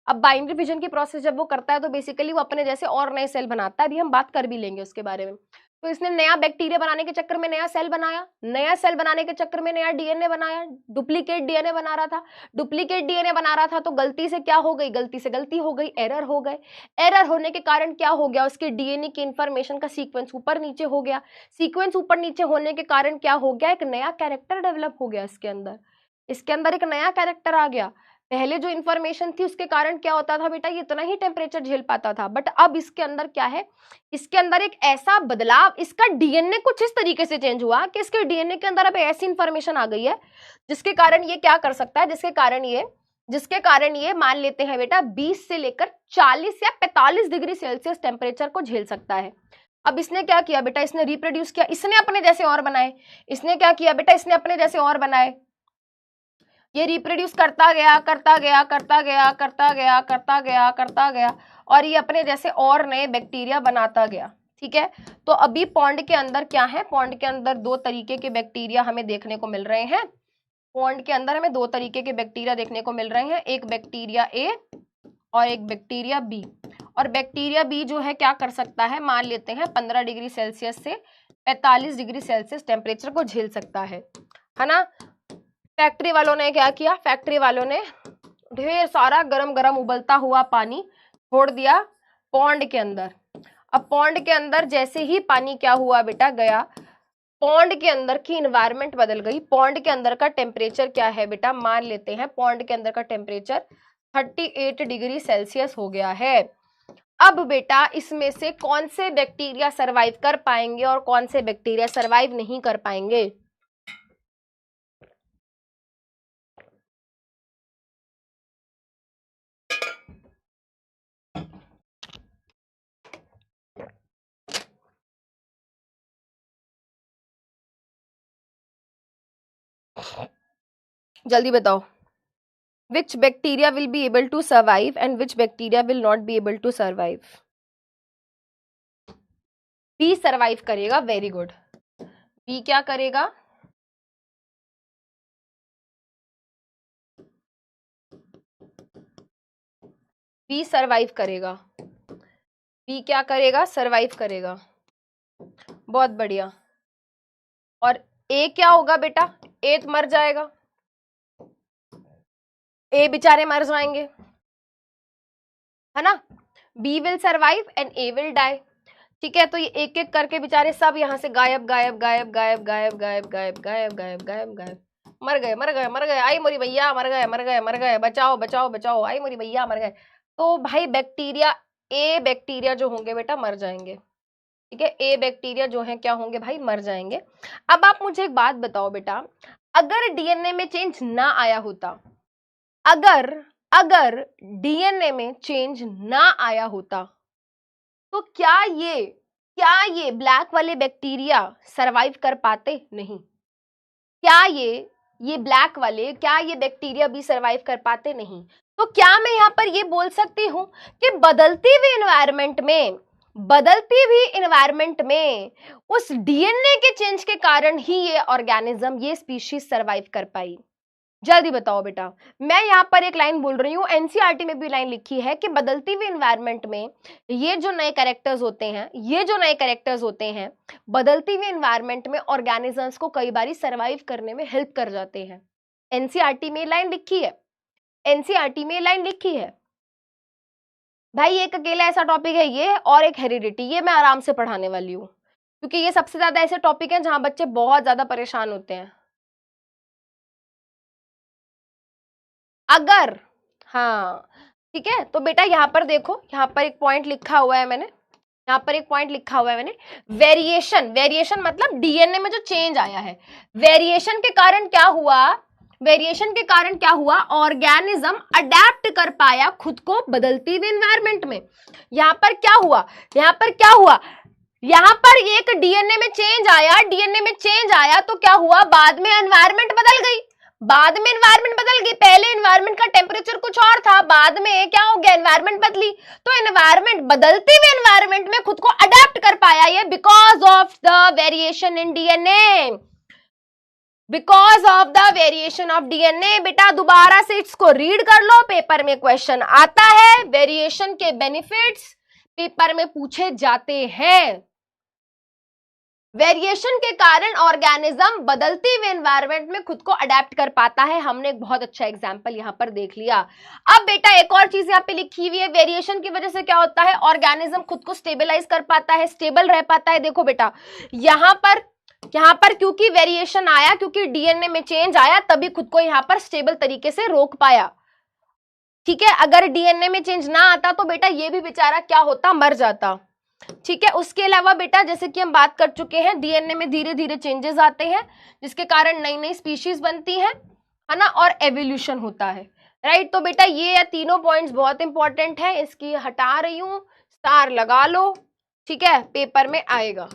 अब बाइंडरी फिजन की प्रोसेस जब वो करता है तो बेसिकली वो अपने जैसे और नए सेल बनाता है, अभी हम बात कर भी लेंगे उसके बारे में। तो इसने नया बैक्टीरिया बनाने के चक्कर में नया सेल बनाया, नया सेल बनाने के चक्कर में नया डीएनए बनाया, डुप्लीकेट डीएनए बना रहा था। डुप्लीकेट डीएनए बना रहा था तो गलती से क्या हो गई, गलती से गलती हो गई, एरर हो गए। एरर होने के कारण क्या हो गया, उसके डीएनए की इंफॉर्मेशन का सीक्वेंस ऊपर नीचे हो गया। सीक्वेंस ऊपर नीचे होने के कारण क्या हो गया, एक नया कैरेक्टर डेवलप हो गया इसके अंदर एक नया कैरेक्टर आ गया। पहले जो इन्फॉर्मेशन थी उसके कारण क्या होता था बेटा, ये इतना ही टेम्परेचर झेल पाता था, बट अब इसके अंदर क्या है, इसके अंदर एक ऐसा बदलाव, इसका डीएनए कुछ इस तरीके से चेंज हुआ कि इसके डीएनए के अंदर अब ऐसी इंफॉर्मेशन आ गई है जिसके कारण ये क्या कर सकता है, जिसके कारण ये मान लेते हैं बेटा 20 से लेकर 40 या 45 डिग्री सेल्सियस टेम्परेचर को झेल सकता है। अब इसने क्या किया बेटा, इसने रिप्रोड्यूस किया, इसने अपने जैसे और बनाए। इसने क्या किया बेटा, इसने अपने जैसे और बनाए। ये रिप्रोड्यूस करता गया, और ये अपने जैसे और नए बैक्टीरिया बनाता गया। ठीक है, तो अभी पॉन्ड के अंदर क्या है, पॉन्ड के अंदर दो तरीके के बैक्टीरिया हमें देखने को मिल रहे हैं। पॉन्ड के अंदर हमें दो तरीके के बैक्टीरिया देखने को मिल रहे हैं, एक बैक्टीरिया ए और एक बैक्टीरिया बी। और बैक्टीरिया बी जो है क्या कर सकता है, मान लेते हैं 15 डिग्री सेल्सियस से 45 डिग्री सेल्सियस टेम्परेचर को झेल सकता है ना। फैक्ट्री वालों ने क्या किया, फैक्ट्री वालों ने ढेर सारा गरम गरम उबलता हुआ पानी छोड़ दिया पॉन्ड के अंदर। अब पॉन्ड के अंदर जैसे ही पानी क्या हुआ बेटा, गया, पॉन्ड के अंदर की इन्वायरमेंट बदल गई। पॉन्ड के अंदर का टेम्परेचर क्या है बेटा, मान लेते हैं पॉन्ड के अंदर का टेम्परेचर 38 डिग्री सेल्सियस हो गया है। अब बेटा इसमें से कौन से बैक्टीरिया सरवाइव कर पाएंगे और कौन से बैक्टीरिया सरवाइव नहीं कर पाएंगे। जल्दी बताओ, which bacteria will be able to survive and which bacteria will not be able to survive। B survive करेगा, वेरी गुड। बी क्या करेगा, बी सरवाइव करेगा। बी क्या करेगा, सरवाइव करेगा, बहुत बढ़िया। और ए क्या होगा बेटा, ए तो मर जाएगा, ए बेचारे मर जाएंगे, है ना। B will survive and A will die. ठीक है, तो ये एक एक करके बेचारे सब यहाँ से गायब गायब गायब गायब गायब गायब गायब गायब गायब गायब गायब, मर गए मर गए मर गए, आई मोरी भैया मर गए मर गए मर गए, बचाओ बचाओ बचाओ, आई मोरी भैया मर गए। तो भाई बैक्टीरिया, ए बैक्टीरिया जो होंगे बेटा मर जाएंगे, ठीक है, ए बैक्टीरिया जो है क्या होंगे भाई, मर जाएंगे। अब आप मुझे एक बात बताओ बेटा, अगर डीएनए में चेंज ना आया होता, अगर डीएनए में चेंज ना आया होता, तो क्या ये ब्लैक वाले बैक्टीरिया सरवाइव कर पाते? नहीं। क्या ये ब्लैक वाले, क्या ये बैक्टीरिया भी सरवाइव कर पाते? नहीं। तो क्या मैं यहाँ पर ये बोल सकती हूँ कि बदलती हुई इन्वायरमेंट में उस डीएनए के चेंज के कारण ही ये ऑर्गेनिज्म, ये स्पीशीज सरवाइव कर पाई? जल्दी बताओ बेटा। मैं यहाँ पर एक लाइन बोल रही हूँ, एनसीईआरटी में भी लाइन लिखी है कि बदलती हुई इन्वायरमेंट में ये जो नए कैरेक्टर्स होते हैं, बदलती हुई इन्वायरमेंट में ऑर्गेनिजम्स को कई बार सर्वाइव करने में हेल्प कर जाते हैं। एनसीईआरटी में लाइन लिखी है, भाई एक अकेला ऐसा टॉपिक है ये, और एक हेरिडिटी, ये मैं आराम से पढ़ाने वाली हूँ, क्योंकि ये सबसे ज्यादा ऐसे टॉपिक हैं जहां बच्चे बहुत ज्यादा परेशान होते हैं। अगर, हाँ ठीक है, तो बेटा यहाँ पर देखो, यहाँ पर एक पॉइंट लिखा हुआ है मैंने, वेरिएशन मतलब डीएनए में जो चेंज आया है, वेरिएशन के कारण क्या हुआ, ऑर्गेनिज्म अडेप्ट कर पाया खुद को बदलती हुई एनवायरनमेंट में। यहाँ पर क्या हुआ, यहाँ पर एक डीएनए में चेंज आया, तो क्या हुआ, बाद में एनवायरनमेंट बदल गई, पहले एनवायरनमेंट का टेम्परेचर कुछ और था, बाद में क्या हो गया, एनवायरनमेंट बदली, तो एनवायरनमेंट, बदलते हुए एनवायरनमेंट में खुद को अडेप्ट कर पाया ये, because of the variation in DNA, बेटा दोबारा से इसको रीड कर लो, पेपर में क्वेश्चन आता है, वेरिएशन के बेनिफिट्स पेपर में पूछे जाते हैं। वेरिएशन के कारण ऑर्गेनिज्म बदलती हुई एनवायरनमेंट में खुद को अडेप्ट कर पाता है। हमने एक बहुत अच्छा एग्जांपल यहां पर देख लिया। अब बेटा एक और चीज यहां पे लिखी हुई है, वेरिएशन की वजह से क्या होता है, ऑर्गेनिज्म खुद को स्टेबलाइज कर पाता है, स्टेबल रह पाता है। देखो बेटा यहां पर क्योंकि वेरिएशन आया, क्योंकि डीएनए में चेंज आया, तभी खुद को यहां पर स्टेबल तरीके से रोक पाया, ठीक है। अगर डीएनए में चेंज ना आता तो बेटा ये भी बेचारा क्या होता, मर जाता, ठीक है। उसके अलावा बेटा जैसे कि हम बात कर चुके हैं, डीएनए में धीरे धीरे चेंजेस आते हैं, जिसके कारण नई नई स्पीशीज बनती है ना, और एवोल्यूशन होता है, राइट। तो बेटा ये तीनों पॉइंट्स बहुत इंपॉर्टेंट है, इसकी हटा रही हूं, स्टार लगा लो, ठीक है, पेपर में आएगा,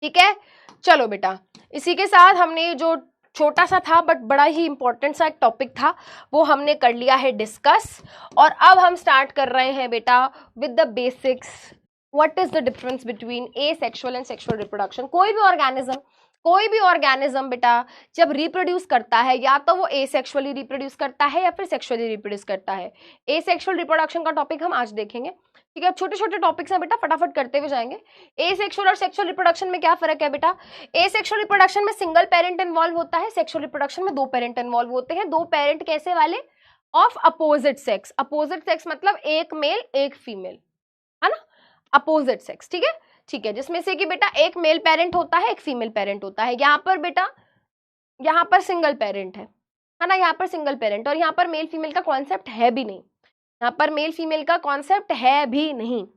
ठीक है। चलो बेटा इसी के साथ हमने जो छोटा सा था बट बड़ा ही इंपॉर्टेंट सा एक टॉपिक था वो हमने कर लिया है डिस्कस, और अब हम स्टार्ट कर रहे हैं बेटा with the basics. What is the difference between asexual and sexual reproduction. कोई भी ऑर्गेनिज्म बेटा जब रिप्रोड्यूस करता है, या तो वो एसेक्सुअली रिप्रोड्यूस करता है या फिर सेक्सुअली रिप्रोड्यूस करता है। एसेक्सुअल रिप्रोडक्शन का टॉपिक हम आज देखेंगे, ठीक है। छोटे छोटे टॉपिक्स हैं बेटा, फटाफट करते हुए जाएंगे। एसेक्सुअल और सेक्सुअल रिप्रोडक्शन में क्या फर्क है बेटा, एसेक्सुअल रिप्रोडक्शन में सिंगल पेरेंट इन्वॉल्व होता है, सेक्सुअल रिप्रोडक्शन में 2 पेरेंट इन्वॉल्व होते हैं। 2 पेरेंट कैसे वाले, of opposite sex, opposite sex मतलब एक मेल एक फीमेल, है ना, अपोजिट सेक्स, ठीक है, जिसमें से कि बेटा एक मेल पेरेंट होता है, एक फीमेल पेरेंट होता है। यहाँ पर बेटा यहाँ पर सिंगल पेरेंट है ना, यहाँ पर सिंगल पेरेंट, और यहाँ पर मेल फीमेल का कॉन्सेप्ट है भी नहीं, यहाँ पर मेल फीमेल का कॉन्सेप्ट है भी नहीं।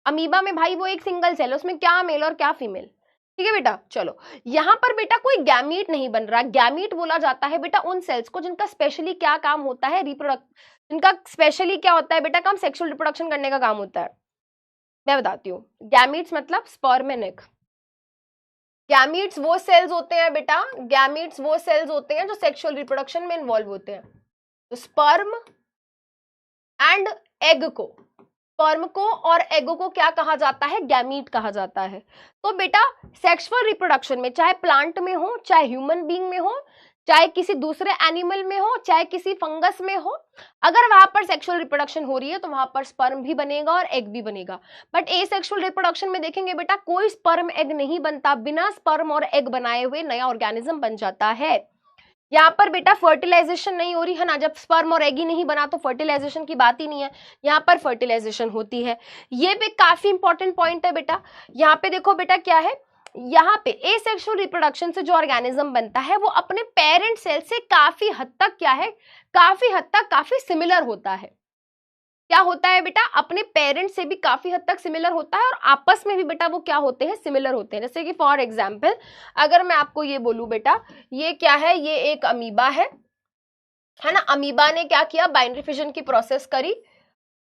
अमीबा में भाई वो एक सिंगल सेल है, उसमें क्या मेल और क्या फीमेल, ठीक है बेटा। चलो यहाँ पर बेटा कोई गैमीट नहीं बन रहा। गैमीट बोला जाता है बेटा उन सेल्स को जिनका स्पेशली क्या काम होता है, जिनका स्पेशली क्या होता है बेटा काम, सेक्सुअल रिप्रोडक्शन करने का काम होता है। मैं बताती हूँ, गैमीट्स मतलब स्पर्म एंड एग। गैमीट्स वो सेल्स होते हैं बेटा, गैमीट्स वो सेल्स होते हैं जो सेक्सुअल रिप्रोडक्शन में इन्वॉल्व होते हैं। तो स्पर्म एंड एग को, स्पर्म को और एग को क्या कहा जाता है, गैमीट कहा जाता है। तो बेटा सेक्सुअल रिप्रोडक्शन में चाहे प्लांट में हो, चाहे ह्यूमन बीइंग में हो, चाहे किसी दूसरे एनिमल में हो, चाहे किसी फंगस में हो, अगर वहां पर सेक्सुअल रिप्रोडक्शन हो रही है तो वहां पर स्पर्म भी बनेगा और एग भी बनेगा। बट एसेक्सुअल रिप्रोडक्शन में देखेंगे बेटा कोई स्पर्म एग नहीं बनता, बिना स्पर्म और एग बनाए हुए नया ऑर्गेनिज्म बन जाता है। यहाँ पर बेटा फर्टिलाइजेशन नहीं हो रही है ना, जब स्पर्म और एग ही नहीं बना तो फर्टिलाइजेशन की बात ही नहीं है, यहाँ पर फर्टिलाइजेशन होती है। ये भी काफी इंपॉर्टेंट पॉइंट है बेटा। यहाँ पे देखो बेटा क्या है, यहाँ पे एसेक्सुअल रिप्रोडक्शन से जो ऑर्गेनिज्म बनता है वो अपने पेरेंट सेल से काफी हद तक क्या है, काफी हद तक काफी सिमिलर होता है। क्या होता है बेटा, अपने पेरेंट से भी काफी हद तक सिमिलर होता है और आपस में भी बेटा वो क्या होते हैं, सिमिलर होते हैं। जैसे कि फॉर एग्जाम्पल अगर मैं आपको ये बोलूं बेटा ये क्या है, ये एक अमीबा है ना। अमीबा ने क्या किया, बाइनरी फिजन की प्रोसेस करी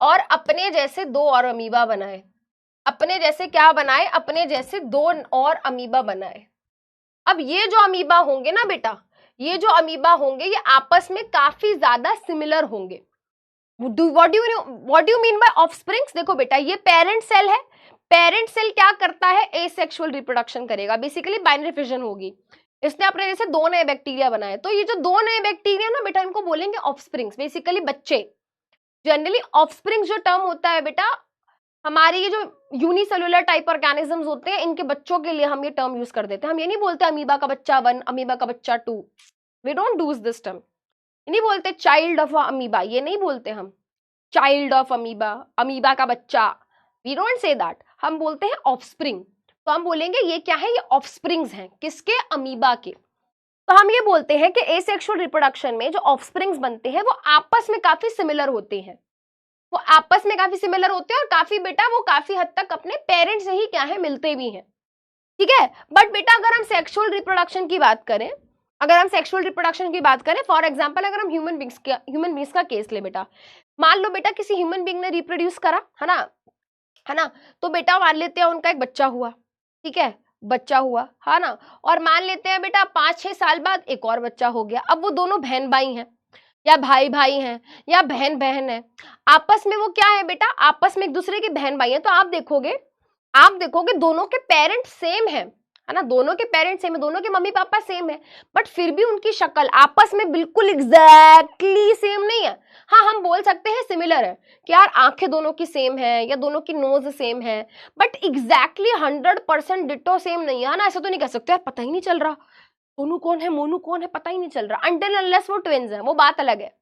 और अपने जैसे दो और अमीबा बनाए। अपने जैसे क्या बनाए, अपने जैसे दो और अमीबा बनाए। अब ये जो अमीबा होंगे ना बेटा, ये जो अमीबा होंगे ये आपस में काफी ज्यादा सिमिलर होंगे। What do you mean by offsprings? देखो बेटा ये पेरेंट सेल है, पेरेंट सेल क्या करता है, एसेक्सुअल रिप्रोडक्शन करेगा, बेसिकली बाइनरी फिजन होगी। इसने अपने जैसे दो नए बैक्टीरिया बनाए, तो ये जो दो नए बैक्टीरिया ना बेटा इनको बोलेंगे ऑफस्प्रिंग्स, बेसिकली बच्चे। जनरली ऑफस्प्रिंग्स जो टर्म होता है बेटा, हमारे ये जो यूनिसेलुलर टाइप ऑर्गेनिजम्स होते हैं इनके बच्चों के लिए हम ये टर्म यूज कर देते हैं। हम ये नहीं बोलते अमीबा का बच्चा 1, अमीबा का बच्चा 2, we don't use this term. नहीं बोलते चाइल्ड ऑफ अमीबा, ये नहीं बोलते हम चाइल्ड ऑफ अमीबा, अमीबा का बच्चा, वी डोंट से दैट। हम बोलते हैं ऑफस्प्रिंग। तो हम बोलेंगे ये क्या है, ये ऑफस्प्रिंग्स हैं, किसके, अमीबा के। तो हम ये बोलते हैं कि एसेक्सुअल रिप्रोडक्शन में जो ऑफस्प्रिंग्स बनते हैं वो आपस में काफी सिमिलर होते हैं, वो आपस में काफी सिमिलर होते हैं और काफी बेटा वो काफी हद तक अपने पेरेंट्स से ही क्या है, मिलते भी हैं, ठीक है। बट बेटा अगर हम सेक्सुअल रिप्रोडक्शन की बात करें, अगर हम सेक्सुअल रिप्रोडक्शन की बात करें, फॉर एग्जांपल अगर हम ह्यूमन बींग्स का केस ले बेटा, मान लो बेटा किसी ह्यूमन बींग ने रिप्रोड्यूस करा है ना, तो बेटा मान लेते हैं उनका एक बच्चा हुआ, ठीक है, बच्चा हुआ है ना, और मान लेते हैं बेटा 5-6 साल बाद एक और बच्चा हो गया। अब वो दोनों बहन भाई हैं या भाई भाई हैं या बहन बहन है, आपस में वो क्या है बेटा, आपस में एक दूसरे के बहन भाई हैं। तो आप देखोगे दोनों के पेरेंट्स सेम है ना, दोनों के पेरेंट्स सेम है, दोनों के मम्मी पापा सेम है, बट फिर भी उनकी शक्ल आपस में बिल्कुल एग्जैक्टली सेम नहीं है। हाँ हम बोल सकते हैं सिमिलर है कि यार आंखें दोनों की सेम है या दोनों की नोज सेम है, बट एग्जैक्टली 100% डिटो सेम नहीं है ना। ऐसा तो नहीं कह सकते यार पता ही नहीं चल रहा सोनू कौन है मोनू कौन है, पता ही नहीं चल रहा, अनटिल अनलेस वो ट्विंस हैं, वो बात अलग है।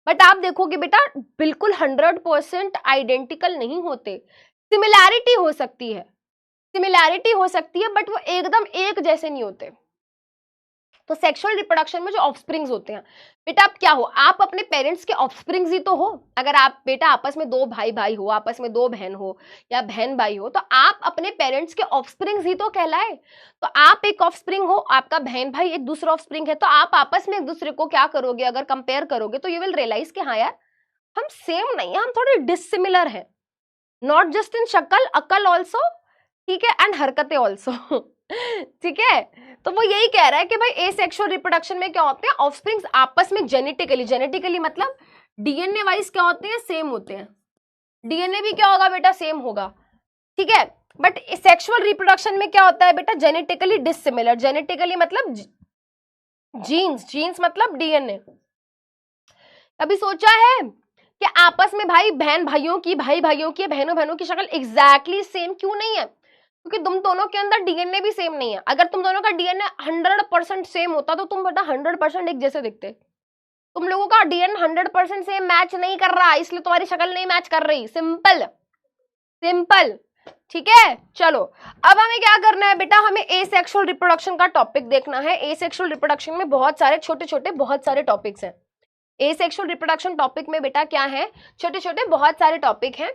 बट आप देखोगे बेटा बिल्कुल 100% आइडेंटिकल नहीं होते, सिमिलैरिटी हो सकती है, बट वो एकदम एक जैसे नहीं होते। तो सेक्सुअल रिप्रोडक्शन में जो ऑफस्प्रिंग्स होते हैं बेटा, आप क्या हो, आप अपने पेरेंट्स के ऑफस्प्रिंग्स ही तो हो। अगर आप बेटा आपस में दो भाई भाई हो, आपस में दो बहन हो या बहन भाई हो, तो आप अपने पेरेंट्स के ऑफस्प्रिंग्स ही तो कहलाए। तो आप एक ऑफस्प्रिंग हो, आपका बहन भाई एक दूसरा ऑफस्प्रिंग है, तो आप आपस में एक दूसरे को क्या करोगे, अगर कंपेयर करोगे तो यू विल रियलाइज कि हाँ यार हम सेम नहीं है, हम थोड़े डिसिमिलर है, नॉट जस्ट इन शक्ल, अकल ऑल्सो, ठीक है, एंड हरकतें ऑल्सो, ठीक है। तो वो यही कह रहा है कि भाई एसेक्सुअल रिप्रोडक्शन में क्या होते हैं, ऑफस्प्रिंग्स आपस में जेनेटिकली मतलब डीएनए वाइज क्या होते हैं, सेम होते हैं। डीएनए भी क्या होगा बेटा, सेम होगा, ठीक है। बट सेक्सुअल रिप्रोडक्शन में क्या होता है बेटा, जेनेटिकली डिसिमिलर। जेनेटिकली मतलब जीन्स मतलब डीएनए। कभी सोचा है कि आपस में भाई भाइयों की बहनों की शक्ल एग्जैक्टली सेम क्यों नहीं है? क्योंकि तुम दोनों के अंदर डीएनए भी सेम नहीं है। अगर तुम दोनों का डीएनए 100% सेम होता तो तुम बेटा 100% एक जैसे दिखते। तुम लोगों का डीएनए 100% सेम मैच नहीं कर रहा, इसलिए तुम्हारी शक्ल नहीं मैच कर रही। सिंपल, ठीक है। चलो अब हमें क्या करना है बेटा, हमें एसेक्सुअल रिप्रोडक्शन का टॉपिक देखना है। एसेक्सुअल रिप्रोडक्शन में बहुत सारे छोटे बहुत सारे टॉपिक्स हैं। एसेक्सुअल रिप्रोडक्शन टॉपिक में बेटा क्या है, छोटे बहुत सारे टॉपिक हैं।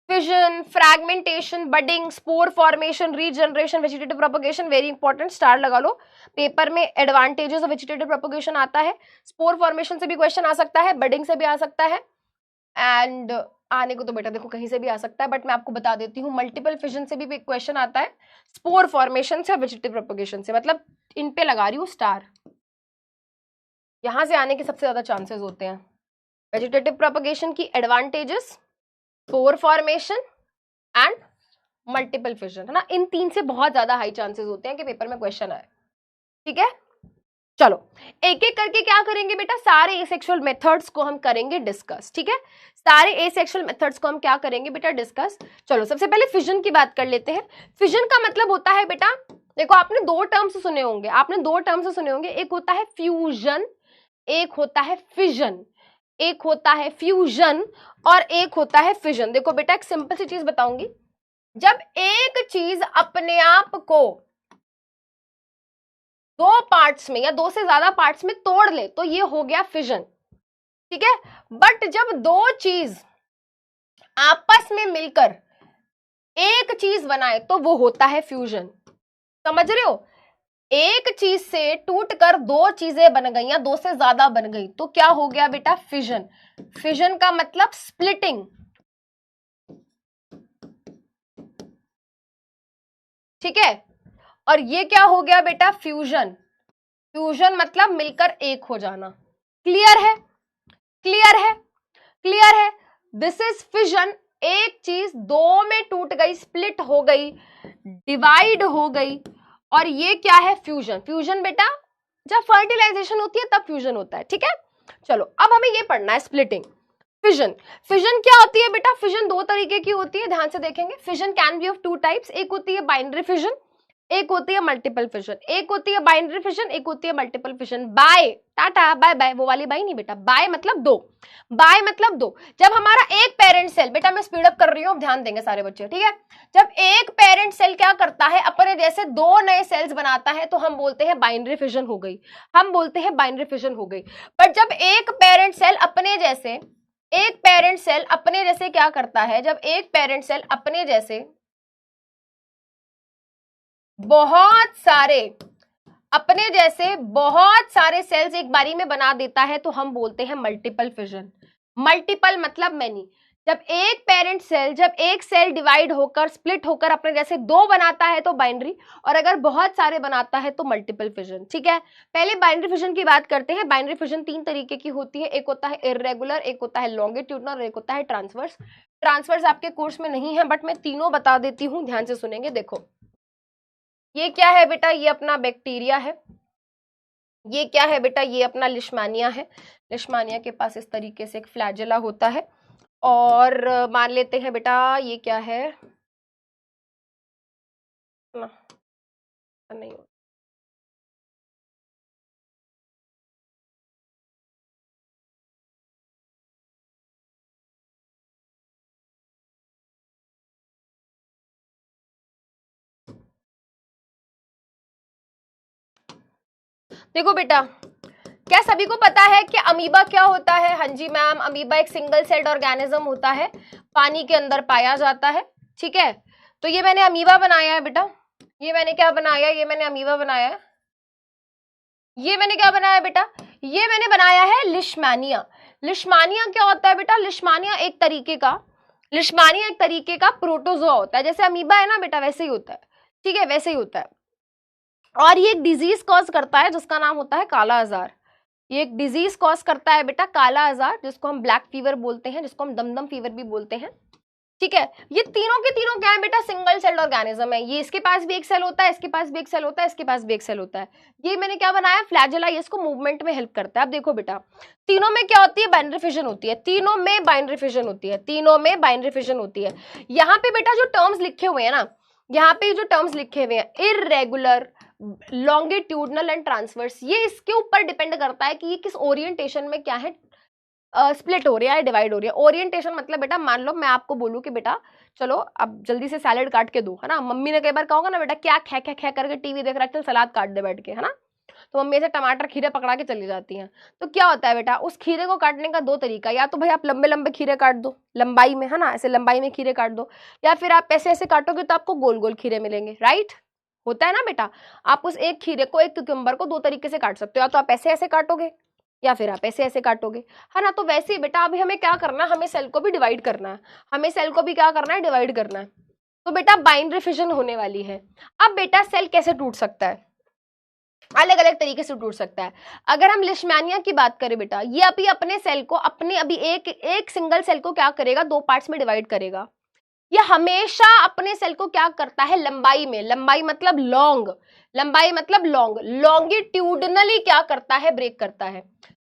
Fission, fragmentation, budding, spore formation, regeneration, vegetative propagation, very important, star लगा लो। पेपर में एडवांटेजेस ऑफ वेजिटेटिव प्रोपगेशन आता है, स्पोर फॉर्मेशन से भी क्वेश्चन आ सकता है, बडिंग से भी आ सकता है, एंड आने को तो बेटा देखो कहीं से भी आ सकता है, बट मैं आपको बता देती हूँ मल्टीपल फिजन से भी क्वेश्चन आता है, स्पोर फॉर्मेशन से, वेजिटेटिव प्रोपगेशन से, मतलब इन पे लगा रही हूँ स्टार। यहां से आने के सबसे ज्यादा चांसेस होते हैं। वेजिटेटिव प्रोपगेशन की advantages, spore formation and multiple fission, है ना। इन तीन से बहुत ज्यादा हाई चांसेस होते हैं कि पेपर में क्वेश्चन आए, ठीक है। चलो एक एक करके क्या करेंगे बेटा, सारे एसेक्सुअल मेथड्स को हम करेंगे डिस्कस, ठीक है। सारे एसेक्सुअल मेथड्स को हम क्या करेंगे बेटा, डिस्कस। चलो सबसे पहले फिजन की बात कर लेते हैं। फिजन का मतलब होता है बेटा, देखो आपने दो टर्म्स सुने होंगे, एक होता है फ्यूजन, एक होता है फिजन। एक होता है फ्यूजन और एक होता है फिजन। देखो बेटा एक सिंपल सी चीज बताऊंगी, जब एक चीज अपने आप को दो पार्ट्स में या दो से ज्यादा पार्ट्स में तोड़ ले तो ये हो गया फिजन, ठीक है। बट जब दो चीज आपस में मिलकर एक चीज बनाए तो वो होता है फ्यूजन, समझ रहे हो। एक चीज से टूटकर दो चीजें बन गई या दो से ज्यादा बन गई तो क्या हो गया बेटा, फिजन। फिजन का मतलब स्प्लिटिंग, ठीक है। और ये क्या हो गया बेटा, फ्यूजन। फ्यूजन मतलब मिलकर एक हो जाना। क्लियर है, क्लियर है, क्लियर है। This is fission. एक चीज दो में टूट गई, स्प्लिट हो गई, डिवाइड हो गई, और ये क्या है, फ्यूजन। फ्यूजन बेटा जब फर्टिलाइजेशन होती है तब फ्यूजन होता है, ठीक है। चलो अब हमें ये पढ़ना है, स्प्लिटिंग, फिजन। फिजन क्या होती है बेटा, फिजन दो तरीके की होती है, ध्यान से देखेंगे। Fission can be of two types, एक होती है बाइनरी फिजन, एक होती है मल्टीपल फिजन। एक होती है बाइनरी फिजन, एक होती है multiple fission. Bye, tata bye bye, वो वाली बाय नहीं बेटा, बाय मतलब दो, बाय मतलब दो। जब हमारा एक पेरेंट सेल, बेटा मैं स्पीड अप कर रही हूं, ध्यान देंगे सारे बच्चे, ठीक है। जब एक पेरेंट सेल क्या करता है, अपने जैसे दो नए सेल्स बनाता है तो हम बोलते हैं बाइनरी फिजन हो गई, हम बोलते हैं बाइनरी फिजन हो गई। बट जब एक पेरेंट सेल अपने जैसे, एक पेरेंट सेल अपने जैसे क्या करता है, जब एक पेरेंट सेल अपने जैसे बहुत सारे, अपने जैसे बहुत सारे सेल्स एक बारी में बना देता है तो हम बोलते हैं मल्टीपल फिजन। मल्टीपल मतलब मैनी। जब एक पेरेंट सेल, जब एक सेल डिवाइड होकर, स्प्लिट होकर अपने जैसे दो बनाता है तो बाइनरी, और अगर बहुत सारे बनाता है तो मल्टीपल फिजन, ठीक है। पहले बाइनरी फिजन की बात करते हैं। बाइनरी फिजन तीन तरीके की होती है, एक होता है इर्रेगुलर, एक होता है लॉन्गिट्यूडनल और एक होता है ट्रांसवर्स। ट्रांसवर्स आपके कोर्स में नहीं है बट मैं तीनों बता देती हूँ, ध्यान से सुनेंगे। देखो ये क्या है बेटा, ये अपना बैक्टीरिया है। ये क्या है बेटा, ये अपना लिशमानिया है। लिशमानिया के पास इस तरीके से एक फ्लैजेला होता है। और मान लेते हैं बेटा ये क्या है ना, नहीं देखो बेटा, क्या सभी को पता है कि अमीबा क्या होता है? हाँ जी मैम, अमीबा एक सिंगल सेल्ड ऑर्गेनिज्म होता है, पानी के अंदर पाया जाता है, ठीक है। तो ये मैंने अमीबा बनाया है बेटा, ये मैंने क्या बनाया, ये मैंने अमीबा बनाया है। ये मैंने क्या बनाया बेटा, ये मैंने बनाया है लिशमानिया। लिशमानिया क्या होता है बेटा, लिशमानिया एक तरीके का, लिशमानिया एक तरीके का प्रोटोजोआ होता है। जैसे अमीबा है ना बेटा, वैसे ही होता है, ठीक है, वैसे ही होता है। और ये एक डिजीज कॉज करता है जिसका नाम होता है काला आजार। ये एक डिजीज कॉज करता है बेटा काला आजार, जिसको हम ब्लैक फीवर बोलते हैं, जिसको हम दमदम फीवर भी बोलते हैं, ठीक है। ये तीनों के तीनों क्या है बेटा, सिंगल सेल ऑर्गेनिज्म है। ये इसके पास भी एक सेल होता है, इसके पास भी एक सेल होता है, इसके पास भी एक सेल होता है। ये मैंने क्या बनाया, फ्लैजेला, ये इसको मूवमेंट में हेल्प करता है। अब देखो बेटा, तीनों में क्या होती है, बाइनरी फिजन होती है, तीनों में बाइनरी फिजन होती है, तीनों में बाइनरी फिजन होती है। यहाँ पे बेटा जो टर्म्स लिखे हुए हैं ना, यहाँ पे जो टर्म्स लिखे हुए हैं, इररेगुलर, लॉन्गिट्यूडनल एंड ट्रांसवर्स, ये इसके ऊपर डिपेंड करता है कि ये किस ओरिएंटेशन में क्या है, स्प्लिट हो रहा है, डिवाइड हो रही है। ओरिएंटेशन मतलब बेटा, मान लो मैं आपको बोलूं कि बेटा चलो अब जल्दी से सैलेड काट के दो, है ना। मम्मी ने कई बार कहोगा ना बेटा, क्या खे खे खे करके टीवी देख रहा है, चल सलाद काट दे बैठ के, है ना। तो मम्मी ऐसे टमाटर खीरे पकड़ा के चली जाती हैं। तो क्या होता है बेटा, उस खीरे को काटने का दो तरीका, या तो भाई आप लंबे लंबे खीरे काट दो, लंबाई में, है ना, ऐसे लंबाई में खीरे काट दो, या फिर आप ऐसे ऐसे काटोगे तो आपको गोल गोल खीरे मिलेंगे, राइट। होता है ना बेटा, आप उस एक खीरे को, एक क्यूकम्बर को दो तरीके से काट सकते हो, या तो आप ऐसे ऐसे काटोगे या फिर आप ऐसे ऐसे काटोगे, है ना। तो वैसे ही बेटा अभी हमें क्या करना है, हमें सेल को भी डिवाइड करना है, हमें सेल को भी क्या करना है, डिवाइड करना है। तो बेटा बाइनरी फिजन होने वाली है। अब बेटा सेल कैसे टूट सकता है, अलग अलग तरीके से टूट सकता है। अगर हम लिशमानिया की बात करें बेटा, ये अभी अपने सेल को, अपने अभी एक सिंगल सेल को क्या करेगा, दो पार्ट्स में डिवाइड करेगा। ये हमेशा अपने सेल को क्या करता है, लंबाई में, लंबाई मतलब लॉन्ग, लंबाई मतलब लॉन्ग, लॉन्गिट्यूडनली क्या करता है, ब्रेक करता है।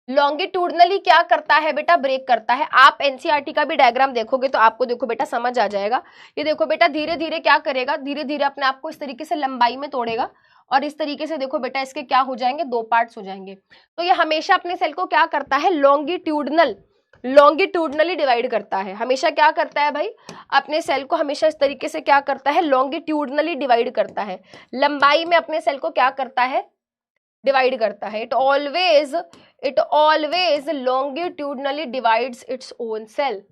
लॉन्गिट्यूडनली क्या करता है बेटा, ब्रेक करता है। आप एनसीईआरटी का भी डायग्राम देखोगे तो आपको देखो बेटा समझ आ जाएगा। ये देखो बेटा धीरे धीरे क्या करेगा, धीरे धीरे अपने आप को इस तरीके से लंबाई में तोड़ेगा, और इस तरीके से देखो बेटा इसके क्या हो जाएंगे, दो पार्ट्स हो जाएंगे। तो ये हमेशा अपने सेल को क्या करता है, लॉन्गिट्यूडनली डिवाइड करता है। हमेशा क्या करता है भाई, अपने सेल को हमेशा इस तरीके से क्या करता है, लॉन्गिट्यूडनली डिवाइड करता है, लंबाई में अपने सेल को क्या करता है, डिवाइड करता है, it always longitudinally divides its own cell.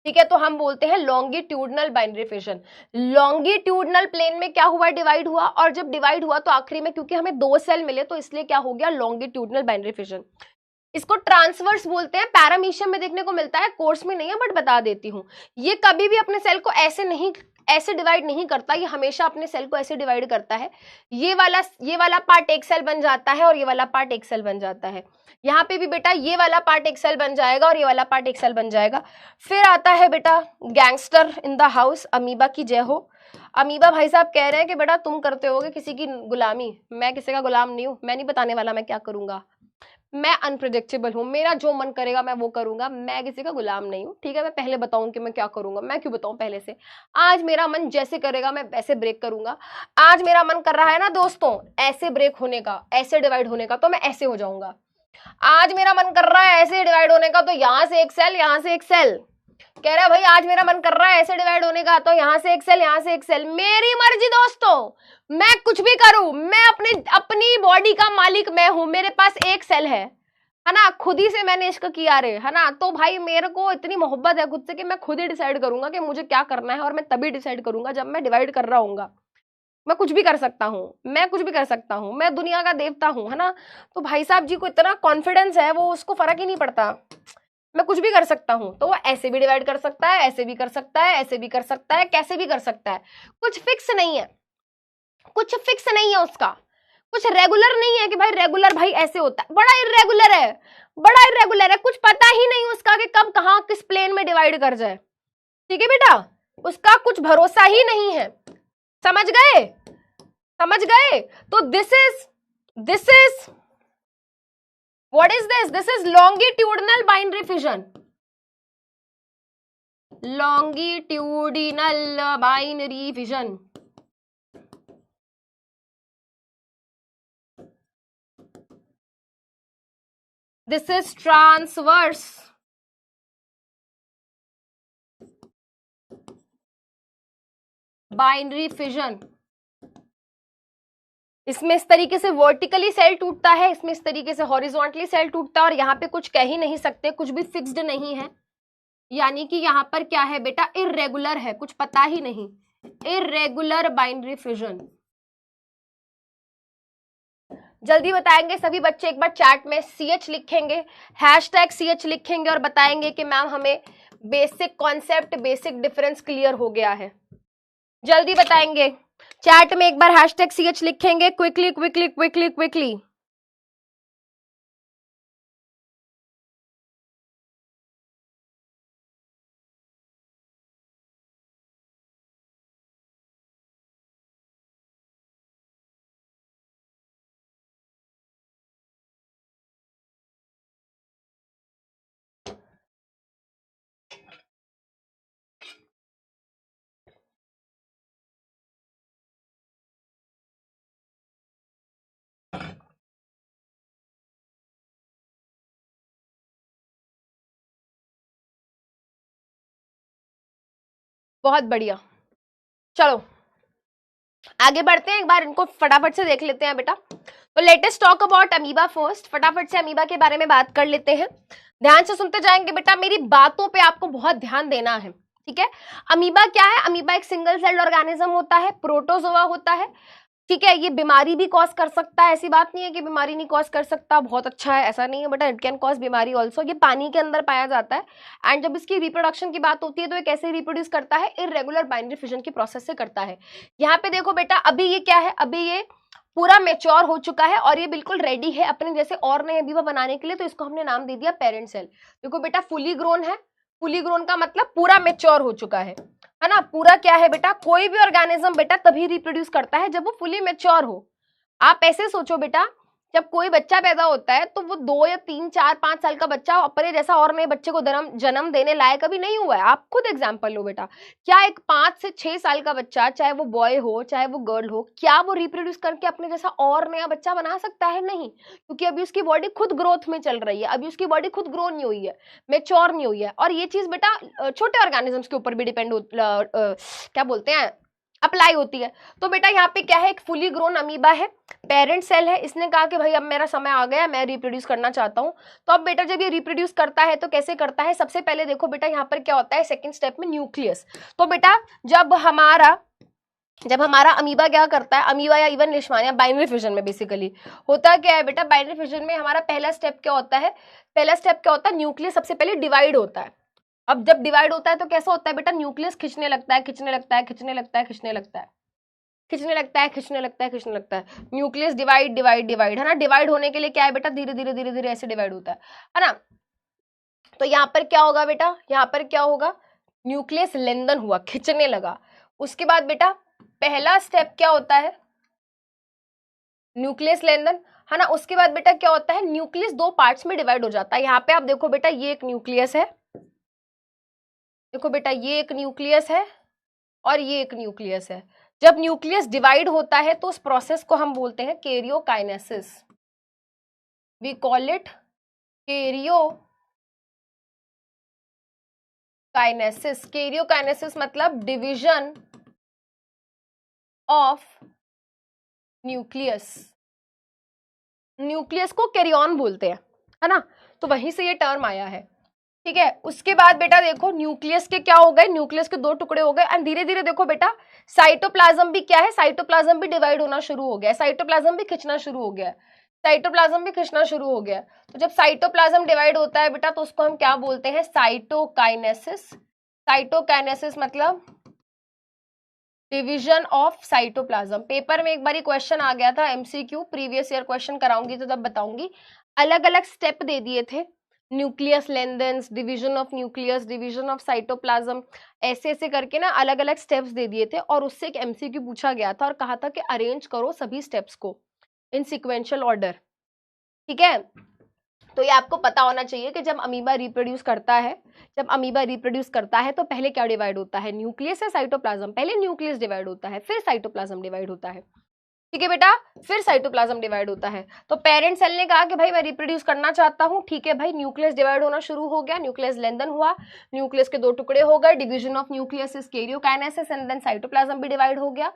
ठीक है, तो हम बोलते हैं longitudinal binary fission. Longitudinal plane में क्या हुआ, डिवाइड हुआ, और जब डिवाइड हुआ तो आखिरी में क्योंकि हमें 2 सेल मिले तो इसलिए क्या हो गया, लॉन्गिट्यूडनल बाइनरी फिजन। इसको ट्रांसवर्स बोलते हैं, पैरामीशियम में देखने को मिलता है, कोर्स में नहीं है बट बता देती हूँ। ये कभी भी अपने सेल को ऐसे डिवाइड नहीं करता, ये हमेशा अपने सेल को ऐसे डिवाइड करता है। ये वाला पार्ट एक सेल बन जाता है और ये वाला पार्ट एक सेल बन जाता है। यहाँ पे भी बेटा ये वाला पार्ट एक सेल बन जाएगा और ये वाला पार्ट एक सेल बन जाएगा। फिर आता है बेटा gangster in the house, amoeba की जय हो। अमीबा भाई साहब कह रहे हैं कि बेटा तुम करते होगे किसी की गुलामी, मैं किसी का गुलाम नहीं हूं, मैं नहीं बताने वाला मैं क्या करूंगा, मैं अनप्रिडिक्टेबल हूँ, मेरा जो मन करेगा मैं वो करूंगा, मैं किसी का गुलाम नहीं हूँ। ठीक है, मैं पहले बताऊं कि मैं क्या करूंगा, मैं क्यों बताऊं पहले से। आज मेरा मन जैसे करेगा मैं वैसे ब्रेक करूंगा। आज मेरा मन कर रहा है ना दोस्तों ऐसे ब्रेक होने का, ऐसे डिवाइड होने का, तो मैं ऐसे हो जाऊंगा। आज मेरा मन कर रहा है ऐसे डिवाइड होने का, तो यहां से एक सेल, यहां से एक सेल। कह रहा है भाई आज मेरा मन कर रहा है ऐसे डिवाइड होने का, तो यहां से एक सेल, यहां से एक सेल। मेरी मर्जी दोस्तों, मैं कुछ भी करूं, मैं अपनी बॉडी का मालिक मैं हूं। मेरे पास एक सेल है ना, खुद ही से मैंने इश्क किया रे, है ना। तो भाई मेरे को इतनी मोहब्बत है खुद से कि मैं खुद ही डिसाइड करूंगा कि मुझे क्या करना है, और मैं तभी डिसाइड करूंगा जब मैं डिवाइड कर रहा हूंगा। मैं कुछ भी कर सकता हूँ, मैं कुछ भी कर सकता हूँ, मैं दुनिया का देवता हूँ, है ना। तो भाई साहब जी को इतना कॉन्फिडेंस है, वो उसको फर्क ही नहीं पड़ता, मैं कुछ भी कर सकता हूँ। तो वो ऐसे भी डिवाइड कर सकता है, ऐसे भी कर सकता है, ऐसे भी कर सकता है, कैसे भी कर सकता है। कुछ फिक्स नहीं है, कुछ फिक्स नहीं है उसका, कुछ रेगुलर नहीं है कि भाई रेगुलर भाई ऐसे होता है, बड़ा इरेगुलर है, बड़ा इरेगुलर है। कुछ पता ही नहीं उसका कि कब कहाँ किस प्लेन में डिवाइड कर जाए। ठीक है बेटा, उसका कुछ भरोसा ही नहीं है। समझ गए, समझ गए। तो this is what is this is longitudinal binary fission, longitudinal binary fission. This is transverse binary fission। इसमें इस तरीके से वर्टिकली सेल टूटता है, इसमें इस तरीके से हॉरिजॉन्टली सेल टूटता है, और यहाँ पे कुछ कह ही नहीं सकते, कुछ भी फिक्स्ड नहीं है। यानी कि यहाँ पर क्या है बेटा, इरेगुलर है, कुछ पता ही नहीं, इरेगुलर बाइनरी फिजन। जल्दी बताएंगे सभी बच्चे, एक बार चैट में CH लिखेंगे, #CH लिखेंगे और बताएंगे कि मैम हमें basic concept, basic difference clear हो गया है। जल्दी बताएंगे चैट में, एक बार #CH लिखेंगे, क्विकली क्विकली क्विकली क्विकली। बहुत बढ़िया, चलो आगे बढ़ते हैं, एक बार इनको फटाफट से देख लेते हैं बेटा। तो latest talk about amoeba first, फटाफट से अमीबा के बारे में बात कर लेते हैं। ध्यान से सुनते जाएंगे बेटा, मेरी बातों पे आपको बहुत ध्यान देना है। ठीक है, अमीबा क्या है, अमीबा एक सिंगल सेल्ड ऑर्गेनिज्म होता है, प्रोटोजोआ होता है। ठीक है, ये बीमारी भी कॉज कर सकता है, ऐसी बात नहीं है कि बीमारी नहीं कॉज कर सकता, बहुत अच्छा है, ऐसा नहीं है बेटा, इट कैन कॉज बीमारी ऑल्सो। ये पानी के अंदर पाया जाता है, एंड जब इसकी रिप्रोडक्शन की बात होती है तो ये कैसे रिप्रोड्यूस करता है, इरेगुलर बाइनरी फिजन की प्रोसेस से करता है। यहाँ पे देखो बेटा, अभी ये क्या है, अभी ये पूरा मेच्योर हो चुका है और ये बिल्कुल रेडी है अपने जैसे और नए अमीबा बनाने के लिए, तो इसको हमने नाम दे दिया पेरेंट सेल। देखो बेटा फुली ग्रोन है, फुली ग्रोन का मतलब पूरा मेच्योर हो चुका है ना। पूरा क्या है बेटा, कोई भी ऑर्गेनिज्म बेटा तभी रिप्रोड्यूस करता है जब वो फुली मेच्योर हो। आप ऐसे सोचो बेटा, जब कोई बच्चा पैदा होता है तो वो 2 या 3 4 5 साल का बच्चा अपने जैसा और नए बच्चे को जन्म देने लायक अभी नहीं हुआ है। आप खुद एग्जांपल लो बेटा, क्या एक 5 से 6 साल का बच्चा, चाहे वो बॉय हो चाहे वो गर्ल हो, क्या वो रिप्रोड्यूस करके अपने जैसा और नया बच्चा बना सकता है? नहीं, क्योंकि अभी उसकी बॉडी खुद ग्रोथ में चल रही है, अभी उसकी बॉडी खुद ग्रो नहीं हुई है, मेच्योर नहीं हुई है। और ये चीज बेटा छोटे ऑर्गेनिजम्स के ऊपर भी डिपेंड क्या बोलते हैं, अप्लाई होती है। तो बेटा यहाँ पे क्या है, एक फुली ग्रोन अमीबा है, पेरेंट सेल है, इसने कहा कि भाई अब मेरा समय आ गया, मैं रिप्रोड्यूस करना चाहता हूँ। तो अब बेटा जब ये रिप्रोड्यूस करता है तो कैसे करता है, सबसे पहले देखो बेटा यहाँ पर क्या होता है, सेकेंड स्टेप में न्यूक्लियस। तो बेटा जब हमारा अमीबा क्या करता है, अमीबा या इवन लिश्मानिया बाइनरी फिजन में बेसिकली होता क्या है बेटा, बाइनरी फिजन में हमारा पहला स्टेप क्या होता है, न्यूक्लियस सबसे पहले डिवाइड होता है। अब जब डिवाइड होता है तो कैसा होता है बेटा, न्यूक्लियस खिंचने लगता है, न्यूक्लियस डिवाइड है ना। डिवाइड होने के लिए क्या है बेटा, धीरे धीरे ऐसे डिवाइड होता है ना। तो यहाँ पर क्या होगा बेटा, यहाँ पर क्या होगा, न्यूक्लियस लेंदन हुआ, खिंचने लगा। उसके बाद बेटा पहला स्टेप क्या होता है, न्यूक्लियस लेंदन, है ना। उसके बाद बेटा क्या होता है, न्यूक्लियस दो पार्ट्स में डिवाइड हो जाता है। यहाँ पे आप देखो बेटा ये एक न्यूक्लियस है, देखो बेटा ये एक न्यूक्लियस है और ये एक न्यूक्लियस है। जब न्यूक्लियस डिवाइड होता है तो उस प्रोसेस को हम बोलते हैं karyokinesis, we call it karyokinesis. Karyokinesis मतलब डिवीजन ऑफ न्यूक्लियस, न्यूक्लियस को कैरियन बोलते हैं, है ना। तो वहीं से ये टर्म आया है, ठीक है। उसके बाद बेटा देखो न्यूक्लियस के क्या हो गए, न्यूक्लियस के दो टुकड़े हो गए एंड धीरे धीरे देखो बेटा साइटोप्लाज्म भी क्या है, साइटोप्लाज्म भी डिवाइड होना शुरू हो गया, साइटोप्लाज्म भी खिंचना शुरू हो गया, तो जब साइटोप्लाज्म डिवाइड होता है बेटा तो उसको हम क्या बोलते हैं, साइटोकाइनेसिस। साइटोकाइनेसिस मतलब डिवीजन ऑफ साइटोप्लाज्म। पेपर में एक बार क्वेश्चन आ गया था एमसीक्यू, प्रीवियस ईयर क्वेश्चन कराऊंगी तो तब बताऊंगी। अलग अलग स्टेप दे दिए थे, न्यूक्लियस लेंदेंस, division of nucleus, division of cytoplasm, ऐसे करके ना अलग अलग स्टेप्स दे दिए थे और उससे एक एमसीक्यू पूछा गया था और कहा था कि अरेंज करो सभी स्टेप्स को इन सिक्वेंशियल ऑर्डर, ठीक है। तो ये आपको पता होना चाहिए कि जब अमीबा रिप्रोड्यूस करता है तो पहले क्या डिवाइड होता है, न्यूक्लियस है साइटोप्लाज्म, पहले न्यूक्लियस डिवाइड होता है फिर साइटोप्लाज्म डिवाइड होता है, ठीक है बेटा, फिर साइटोप्लाज्म डिवाइड होता है। तो पेरेंट सेल ने कहा कि भाई मैं रिप्रोड्यूस करना चाहता हूँ, ठीक है भाई, न्यूक्लियस डिवाइड होना शुरू हो गया, न्यूक्लियस लेंदन हुआ, न्यूक्लियस के दो टुकड़े हो गए, division of nucleus is karyokinesis and then cytoplasm भी डिवाइड हो गया,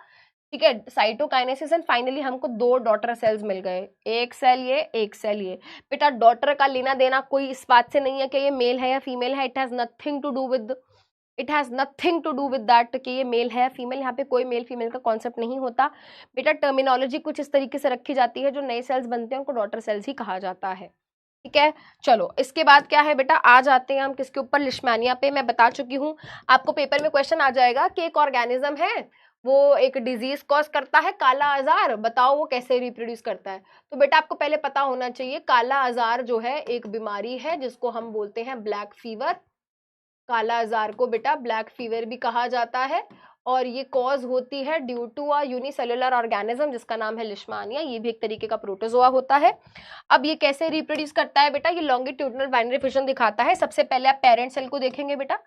ठीक है, साइटोकाइनेसिस एंड फाइनली हमको दो डॉटर सेल्स मिल गए, एक सेल ये एक सेल ये। बेटा डॉटर का लेना देना कोई इस बात से नहीं है कि ये मेल है या फीमेल है, it has nothing to do with that कि ये मेल है या फीमेल, यहाँ पे कोई मेल फीमेल का कॉन्सेप्ट नहीं होता बेटा। टर्मिनोलॉजी कुछ इस तरीके से रखी जाती है, जो नए सेल्स बनते हैं उनको डॉटर सेल्स ही कहा जाता है, ठीक है। चलो इसके बाद क्या है बेटा, आ जाते हैं हम किसके ऊपर, लिश्मानिया पे। मैं बता चुकी हूँ आपको, पेपर में क्वेश्चन आ जाएगा कि एक ऑर्गेनिज्म है वो एक डिजीज कॉज करता है, काला आजार, बताओ वो कैसे रिप्रोड्यूस करता है। तो बेटा आपको पहले पता होना चाहिए, काला आजार जो है एक बीमारी है जिसको हम बोलते हैं ब्लैक फीवर। काला आजार को बेटा ब्लैक फीवर भी कहा जाता है और ये कॉज होती है due to a unicellular organism जिसका नाम है लिश्मानिया, ये भी एक तरीके का प्रोटोजोआ होता है। अब ये कैसे रिप्रोड्यूस करता है बेटा, ये लॉन्गिट्यूडनल बाइनरी फिजन दिखाता है। सबसे पहले आप पेरेंट सेल को देखेंगे बेटा,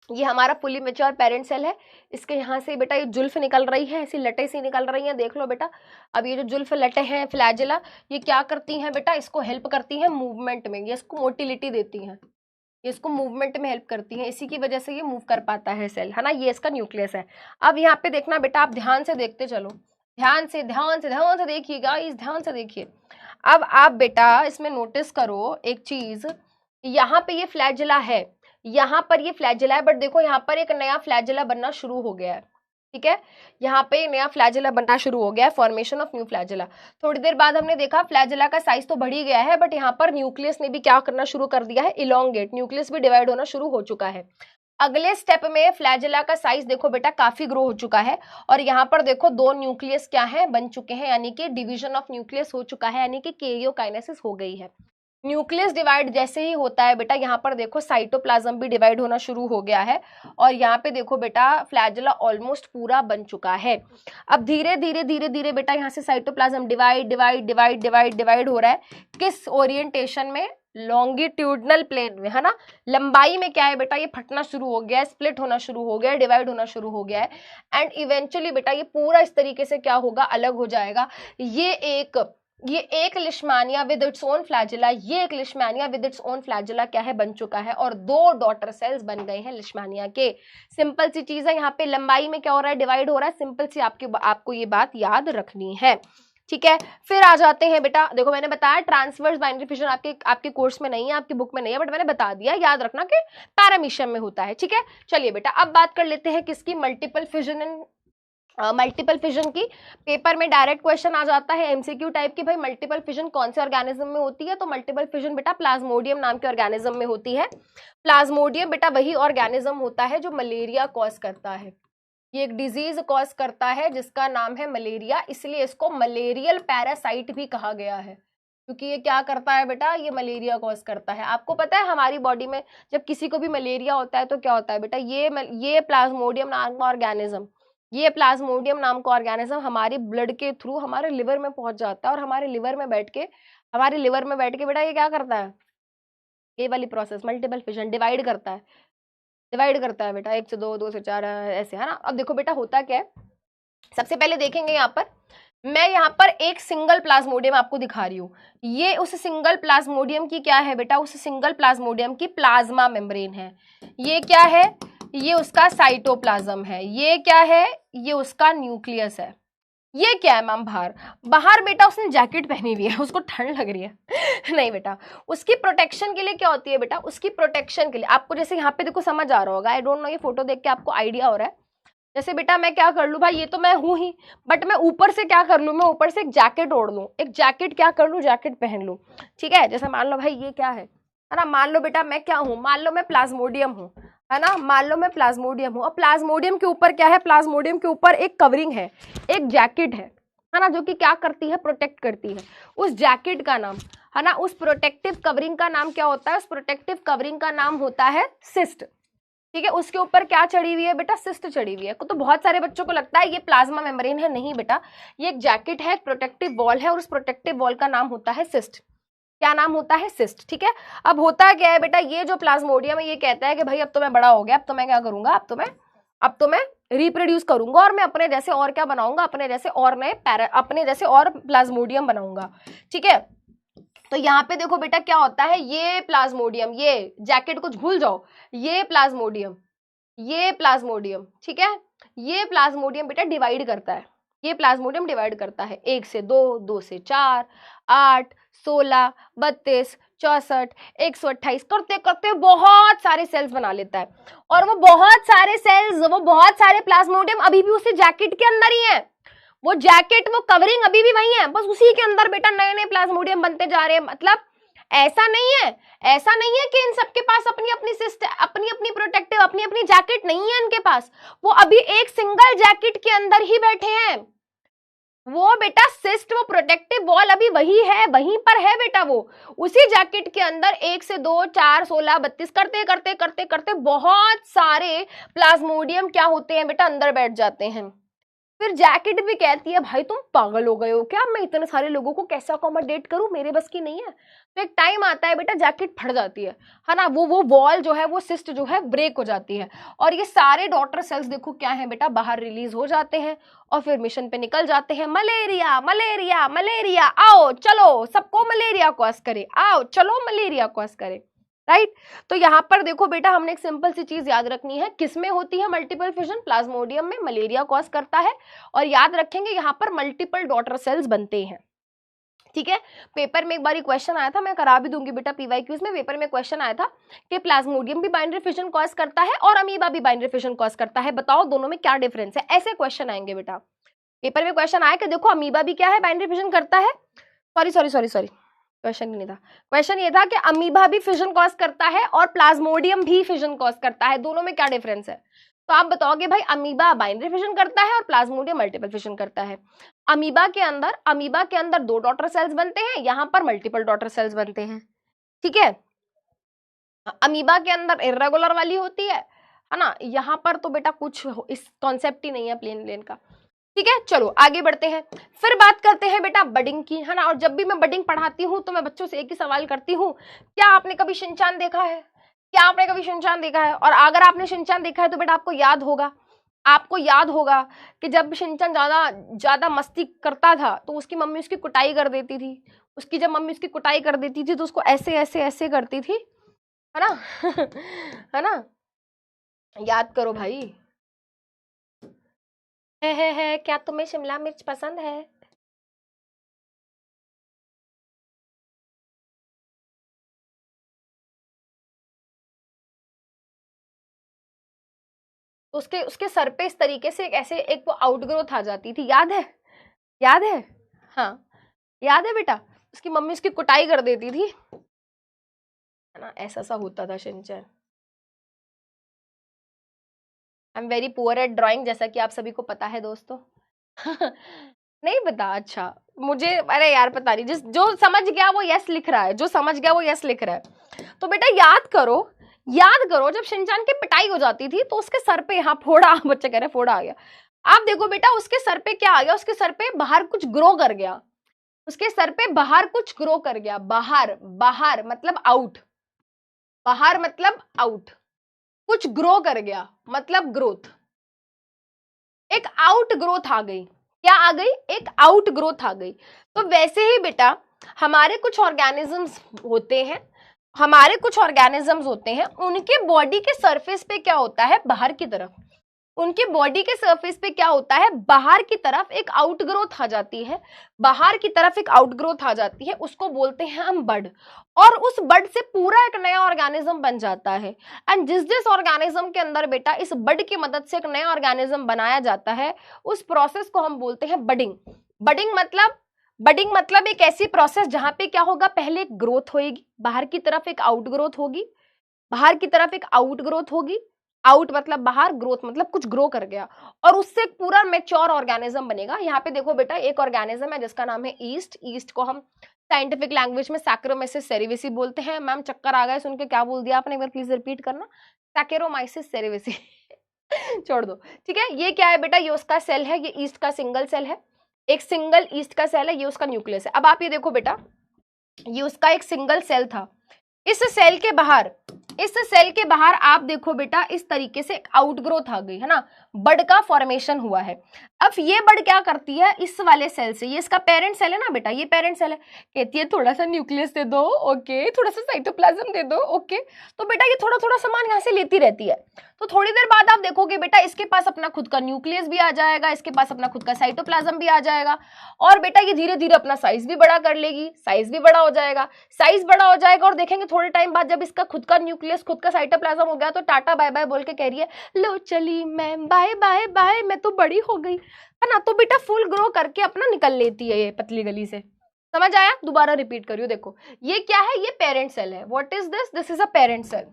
ये हमारा फुली मैच्योर पेरेंट सेल है, इसके यहाँ से बेटा ये जुल्फ निकल रही है, ऐसी लटे सी निकल रही हैं, देख लो बेटा। अब ये जो जुल्फ लटे हैं फ्लैजेला, ये क्या करती हैं बेटा, इसको हेल्प करती हैं मूवमेंट में, ये इसको मोटिलिटी देती हैं, ये इसको मूवमेंट में हेल्प करती हैं, इसी की वजह से ये मूव कर पाता है सेल, है ना। ये इसका न्यूक्लियस है। अब यहाँ पे देखना बेटा, आप ध्यान से देखते चलो, ध्यान से देखिएगा, इस ध्यान से देखिए। अब आप बेटा इसमें नोटिस करो एक चीज, यहाँ पे ये फ्लैजेला है, यहाँ पर ये फ्लैजेला है, बट देखो यहाँ पर एक नया फ्लैजेला बनना शुरू हो गया है, ठीक है, यहाँ पे नया फ्लैजेला बनना शुरू हो गया है, फॉर्मेशन ऑफ न्यू फ्लैजेला। थोड़ी देर बाद हमने देखा फ्लैजेला का साइज तो बढ़ ही गया है, बट यहाँ पर न्यूक्लियस ने भी क्या करना शुरू कर दिया है, इलोंगेट, न्यूक्लियस भी डिवाइड होना शुरू हो चुका है। अगले स्टेप में फ्लैजेला का साइज देखो बेटा काफी ग्रो हो चुका है और यहाँ पर देखो दो न्यूक्लियस क्या है, बन चुके हैं, यानी कि डिवीजन ऑफ न्यूक्लियस हो चुका है, यानी कि कैरियोकाइनेसिस हो गई है। न्यूक्लियस डिवाइड जैसे ही होता है बेटा, यहाँ पर देखो साइटोप्लाज्म भी डिवाइड होना शुरू हो गया है और यहाँ पे देखो बेटा फ्लैजेला ऑलमोस्ट पूरा बन चुका है। अब धीरे धीरे बेटा यहाँ से साइटोप्लाज्म डिवाइड हो रहा है, किस ओरिएंटेशन में, लॉन्गिट्यूडनल प्लेन में, है ना। लंबाई में क्या है बेटा, ये फटना शुरू हो गया है, स्प्लिट होना शुरू हो गया है, डिवाइड होना शुरू हो गया है एंड इवेंचुअली बेटा ये पूरा इस तरीके से क्या होगा, अलग हो जाएगा। ये एक ये एक लिशमानिया विद इट्स ओन फ्लैजिला, ये एक लिशमानिया विद इट्स ओन फ्लैजिला क्या है, बन चुका है, और 2 डॉटर सेल्स बन गए हैं लिशमानिया के। सिंपल सी चीज है, यहाँ पे लंबाई में क्या हो रहा है, डिवाइड हो रहा है। सिंपल सी आपको ये बात याद रखनी है, ठीक है। फिर आ जाते हैं बेटा, देखो मैंने बताया ट्रांसवर्स बाइनरी फिजन आपके कोर्स में नहीं है, आपकी बुक में नहीं है, बट मैंने बता दिया, याद रखना कि पैरामीशियम में होता है, ठीक है। चलिए बेटा अब बात कर लेते हैं किसकी, multiple fission and multiple fission की। पेपर में डायरेक्ट क्वेश्चन आ जाता है एमसीक्यू टाइप की, भाई मल्टीपल फिजन कौन से ऑर्गेनिज्म में होती है, तो मल्टीपल फिजन बेटा प्लाज्मोडियम नाम के ऑर्गेनिज्म में होती है। प्लाज्मोडियम बेटा वही ऑर्गेनिज्म होता है जो मलेरिया कॉज करता है, ये एक डिजीज कॉज करता है जिसका नाम है मलेरिया, इसलिए इसको मलेरियल पैरासाइट भी कहा गया है, क्योंकि ये क्या करता है बेटा, ये मलेरिया कॉज करता है। आपको पता है हमारी बॉडी में जब किसी को भी मलेरिया होता है तो क्या होता है बेटा, ये प्लाज्मोडियम नाम का ऑर्गेनिज्म, ये प्लाज्मोडियम नाम का ऑर्गेनिज्म हमारी ब्लड के थ्रू हमारे लिवर में पहुंच जाता है, और हमारे लिवर में बैठ के बेटा ये क्या करता है, ये वाली प्रोसेस मल्टीपल फिजन डिवाइड करता है बेटा, 1 से 2, 2 से 4 ऐसे, है ना। अब देखो बेटा होता क्या है, सबसे पहले देखेंगे यहाँ पर, मैं यहाँ पर एक सिंगल प्लाज्मोडियम आपको दिखा रही हूँ, ये उस सिंगल प्लाज्मोडियम की क्या है बेटा, उस सिंगल प्लाज्मोडियम की प्लाज्मा मेम्ब्रेन है। ये क्या है, ये उसका साइटोप्लाज्म है। ये क्या है, ये उसका न्यूक्लियस है। ये क्या है मैम, बाहर बेटा उसने जैकेट पहनी हुई है, उसको ठंड लग रही है नहीं बेटा, उसकी प्रोटेक्शन के लिए क्या होती है बेटा, उसकी प्रोटेक्शन के लिए आपको जैसे यहाँ पे देखो समझ आ रहा होगा, आई डोंट नो ये फोटो देख के आपको आइडिया हो रहा है, जैसे बेटा मैं क्या कर लूँ भाई, ये तो मैं हूं ही, बट मैं ऊपर से क्या कर लूँ, मैं ऊपर से एक जैकेट ओढ़ लूँ, एक जैकेट क्या कर लूँ, जैकेट पहन लूँ, ठीक है। जैसे मान लो भाई ये क्या है ना, मान लो बेटा मैं क्या हूँ, मान लो मैं प्लाज्मोडियम हूँ, है ना, मान लो मैं प्लाज्मोडियम हूँ, और प्लाज्मोडियम के ऊपर क्या है, प्लाज्मोडियम के ऊपर एक कवरिंग है, एक जैकेट है ना, जो कि क्या करती है, प्रोटेक्ट करती है। उस जैकेट का नाम है ना, उस प्रोटेक्टिव कवरिंग का नाम क्या होता है, उस प्रोटेक्टिव कवरिंग का नाम होता है सिस्ट, ठीक है। उसके ऊपर क्या चढ़ी हुई है बेटा, सिस्ट चढ़ी हुई है। तो बहुत सारे बच्चों को लगता है ये प्लाज्मा मेम्ब्रेन है, नहीं बेटा, ये एक जैकेट है, एक प्रोटेक्टिव वॉल है, और उस प्रोटेक्टिव वॉल का नाम होता है सिस्ट। क्या नाम होता है, सिस्ट, ठीक है। अब होता क्या है बेटा, ये जो प्लाज्मोडियम है ये कहता है कि भाई अब तो मैं बड़ा हो गया, अब तो मैं क्या करूंगा, अब तो मैं रिप्रोड्यूस करूंगा, और मैं अपने जैसे और क्या बनाऊंगा, अपने जैसे और प्लाज्मोडियम बनाऊंगा, ठीक है। तो यहाँ पे देखो बेटा क्या होता है, ये प्लाज्मोडियम, ये जैकेट को भूल जाओ, ये प्लाज्मोडियम, ठीक है, ये प्लाज्मोडियम बेटा डिवाइड करता है, ये प्लाज्मोडियम डिवाइड करता है 1 से 2, 2 से 4, 8, 16, 32, 64, 128 करते करते बहुत सारे सेल्स बना लेता है, और वो बहुत सारे प्लाज्मोडियम अभी भी उसी जैकेट के अंदर ही है, वो जैकेट, वो कवरिंग अभी भी वही है, बस उसी के अंदर बेटा नए नए प्लाज्मोडियम बनते जा रहे हैं। मतलब ऐसा नहीं है कि इन सबके पास अपनी अपनी सिस्टम, अपनी अपनी प्रोटेक्टिव, अपनी अपनी जैकेट नहीं है इनके पास, वो अभी एक सिंगल जैकेट के अंदर ही बैठे हैं। वो बेटा सिस्ट, वो प्रोटेक्टिव वॉल अभी वही है, वहीं पर है बेटा, वो उसी जैकेट के अंदर 1 से 2, 4, 16, 32 करते करते करते करते बहुत सारे प्लाज्मोडियम क्या होते हैं बेटा, अंदर बैठ जाते हैं। फिर जैकेट भी कहती है भाई तुम पागल हो गए हो क्या, मैं इतने सारे लोगों को कैसे अकोमोडेट करूं, मेरे बस की नहीं है। तो एक टाइम आता है बेटा जैकेट फट जाती है ना, वो वॉल जो है, वो सिस्ट जो है ब्रेक हो जाती है, और ये सारे डॉटर सेल्स देखो क्या है बेटा, बाहर रिलीज हो जाते हैं, और फिर मिशन पे निकल जाते हैं, मलेरिया मलेरिया मलेरिया, आओ चलो सबको मलेरिया कॉज करे, आओ चलो मलेरिया कॉज करे, राइट। तो यहाँ पर देखो बेटा हमने एक सिंपल सी चीज याद रखनी है, किसमें होती है मल्टीपल फिजन, प्लाज्मोडियम में, मलेरिया कॉज करता है, और याद रखेंगे यहाँ पर मल्टीपल डॉटर सेल्स बनते हैं, ठीक है। पेपर में एक बार क्वेश्चन आया था, मैं करा भी दूंगी बेटा पीवाईक्यूज में, पेपर में क्वेश्चन आया था कि प्लाज्मोडियम भी बाइनरी फिजन कॉज करता है और अमीबा भी बाइनरी फिजन कॉज करता है, बताओ दोनों में क्या डिफरेंस है, ऐसे क्वेश्चन आएंगे बेटा। पेपर में क्वेश्चन आया कि देखो अमीबा भी क्या है, बाइनरी फिजन करता है, सॉरी क्वेश्चन नहीं था, क्वेश्चन ये था कि अमीबा भी फिजन कॉज करता है और प्लाज्मोडियम भी फिजन कॉज करता है, दोनों में क्या डिफरेंस है। तो आप बताओगे भाई अमीबा बाइनरी फिजन करता है और प्लाज्मोडियम मल्टीपल फिजन करता है। अमीबा के अंदर 2 डॉटर सेल्स बनते हैं, यहाँ पर मल्टीपल डॉटर सेल्स बनते हैं, ठीक है। अमीबा के अंदर इर्रेगुलर वाली होती है ना, यहाँ पर तो बेटा कुछ इस कॉन्सेप्ट ही नहीं है प्लेन का, ठीक है। चलो आगे बढ़ते हैं, फिर बात करते हैं बेटा बडिंग की, है ना। और जब भी मैं बडिंग पढ़ाती हूँ तो मैं बच्चों से एक ही सवाल करती हूँ, क्या आपने कभी शिनचान देखा है, और अगर आपने शिनचान देखा है तो बेटा आपको याद होगा आपको याद होगा कि जब शिनचैन ज्यादा मस्ती करता था तो उसकी मम्मी उसकी कुटाई कर देती थी। उसकी जब मम्मी उसकी कुटाई कर देती थी तो उसको ऐसे ऐसे ऐसे करती थी, है ना? है ना? याद करो भाई। है क्या तुम्हें शिमला मिर्च पसंद है? उसके उसके सर पे इस तरीके से ऐसे एक वो आउटग्रोथ आ जाती थी, याद है? याद है? हाँ, याद है बेटा? उसकी मम्मी उसकी कुटाई कर देती थी, है ना? ऐसा सा होता था Shinchan. I am very poor at drawing, जैसा कि आप सभी को पता है दोस्तों। नहीं पता? अच्छा, मुझे अरे यार पता नहीं, जिस जो समझ गया वो यस लिख रहा है, जो समझ गया वो यस लिख रहा है। तो बेटा याद करो, याद करो, जब शिनचैन की पिटाई हो जाती थी तो उसके सर पे यहाँ फोड़ा, बच्चे कह रहे फोड़ा आ गया। आप देखो बेटा उसके सर पे क्या आ गया, उसके सर पे बाहर कुछ ग्रो कर गया, उसके सर पे बाहर कुछ ग्रो कर गया। बाहर, बाहर मतलब आउट, बाहर मतलब आउट, कुछ ग्रो कर गया मतलब ग्रोथ, एक आउट ग्रोथ आ गई। क्या आ गई? एक आउट ग्रोथ आ गई। तो वैसे ही बेटा हमारे कुछ ऑर्गेनिजम्स होते हैं, हमारे कुछ ऑर्गेनिजम्स होते हैं, उनके बॉडी के सरफेस पे क्या होता है, बाहर की तरफ, उनके बॉडी के सरफेस पे क्या होता है, बाहर की तरफ एक आउटग्रोथ आ जाती है, बाहर की तरफ एक आउटग्रोथ आ जाती है, उसको बोलते हैं हम बड। और उस बड से पूरा एक नया ऑर्गेनिज्म बन जाता है। एंड जिस जिस ऑर्गेनिज्म के अंदर बेटा इस बड की मदद से एक नया ऑर्गेनिज्म बनाया जाता है, उस प्रोसेस को हम बोलते हैं बडिंग। बडिंग मतलब एक ऐसी प्रोसेस जहां पे क्या होगा, पहले एक ग्रोथ होगी, बाहर की तरफ एक आउटग्रोथ होगी, बाहर की तरफ एक आउटग्रोथ होगी, आउट मतलब बाहर, ग्रोथ मतलब कुछ ग्रो कर गया, और उससे एक पूरा मैच्योर ऑर्गेनिज्म बनेगा। यहाँ पे देखो बेटा एक ऑर्गेनिज्म है जिसका नाम है ईस्ट। ईस्ट को हम साइंटिफिक लैंग्वेज में सैक्रोमाइसिस सेरेविसी बोलते हैं। मैम चक्कर आ गए सुन के, क्या बोल दिया आपने, एक बार प्लीज रिपीट करना। Saccharomyces cerevisiae. छोड़ दो, ठीक है। ये क्या है बेटा, ये उसका सेल है, ये ईस्ट का सिंगल सेल है, एक सिंगल ईस्ट का सेल है, ये उसका न्यूक्लियस है। अब आप ये देखो बेटा, ये उसका एक सिंगल सेल था, इस सेल के बाहर, इस सेल के बाहर आप देखो बेटा इस तरीके से एक आउटग्रोथ आ गई, है ना, बड का फॉर्मेशन हुआ है। अब ये बड क्या करती है, इस वाले सेल से, ये इसका पेरेंट सेल है ना बेटा, ये पेरेंट सेल है, कहती है थोड़ा सा न्यूक्लियस दे दो, ओके, थोड़ा सा साइटोप्लाज्म दे दो, ओके। तो बेटा ये थोड़ा थोड़ा सामान यहाँ से लेती रहती है। तो थोड़ी देर बाद आप देखोगे बेटा इसके पास अपना खुद का न्यूक्लियस भी आ जाएगा, इसके पास अपना खुद का साइटोप्लाज्म भी आ जाएगा, और बेटा ये धीरे धीरे अपना साइज भी बड़ा कर लेगी, साइज भी बड़ा हो जाएगा, साइज बड़ा हो जाएगा, और देखेंगे थोड़े टाइम बाद जब इसका खुद का न्यूक्लियस, खुद का साइटोप्लाज्म हो गया, तो टाटा बाय बाय बोल के कह रही है, लो चली मैं, बाय बाय बाय, मैं तो बड़ी हो गई, है ना। तो बेटा फुल ग्रो करके अपना निकल लेती है ये पतली गली से। समझ आया? दोबारा रिपीट करियो, देखो ये क्या है, ये पेरेंट सेल है। What is this? This is a parent cell.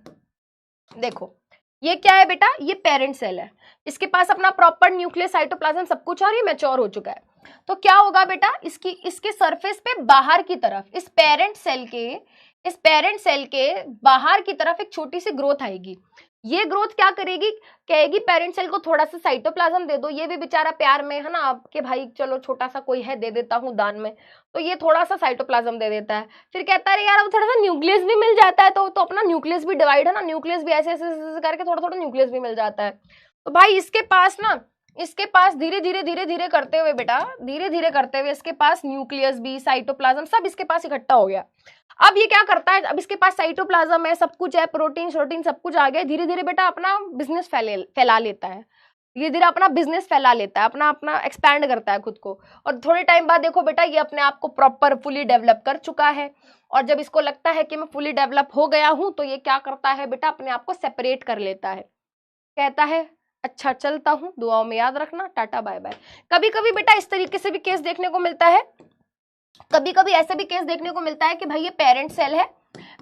देखो ये क्या है बेटा, ये पेरेंट सेल है, इसके पास अपना प्रॉपर न्यूक्लियस, साइटोप्लाज्म सब कुछ, और ये मैच्योर हो चुका है। तो क्या होगा बेटा, इसके सरफेस पे बाहर की तरफ, इस पेरेंट सेल के बाहर की तरफ एक छोटी सी ग्रोथ आएगी। ये ग्रोथ क्या करेगी, कहेगी पेरेंट सेल को थोड़ा सा साइटोप्लाज्म दे दो, ये भी बेचारा प्यार में, है ना, आपके भाई चलो छोटा सा कोई है दे देता हूँ दान में, तो ये थोड़ा सा साइटोप्लाज्म दे देता है। फिर कहता है यार अब थोड़ा सा न्यूक्लियस भी मिल जाता है, तो अपना न्यूक्लियस भी डिवाइड, है ना, न्यूक्लियस भी ऐसे ऐसे करके थोड़ा थोड़ा न्यूक्लियस भी मिल जाता है। तो भाई इसके पास धीरे धीरे करते हुए बेटा, धीरे धीरे करते हुए इसके पास न्यूक्लियस भी, साइटोप्लाज्म सब इसके पास इकट्ठा हो गया। अब ये क्या करता है, अब इसके पास साइटोप्लाज्म है, सब कुछ है, प्रोटीन शोटीन सब कुछ आ गया, धीरे धीरे बेटा अपना बिजनेस फैला लेता है, धीरे धीरे अपना बिजनेस फैला लेता है, अपना एक्सपैंड करता है खुद को। और थोड़े टाइम बाद देखो बेटा ये अपने आप को प्रॉपर फुली डेवलप कर चुका है, और जब इसको लगता है कि मैं फुली डेवलप हो गया हूं, तो ये क्या करता है बेटा, अपने आप को सेपरेट कर लेता है, कहता है अच्छा चलता हूं, दुआओं में याद रखना, टाटा बाय बाय। कभी कभी बेटा इस तरीके से भी केस देखने को मिलता है, कभी कभी ऐसे भी केस देखने को मिलता है कि भाई ये पेरेंट सेल है,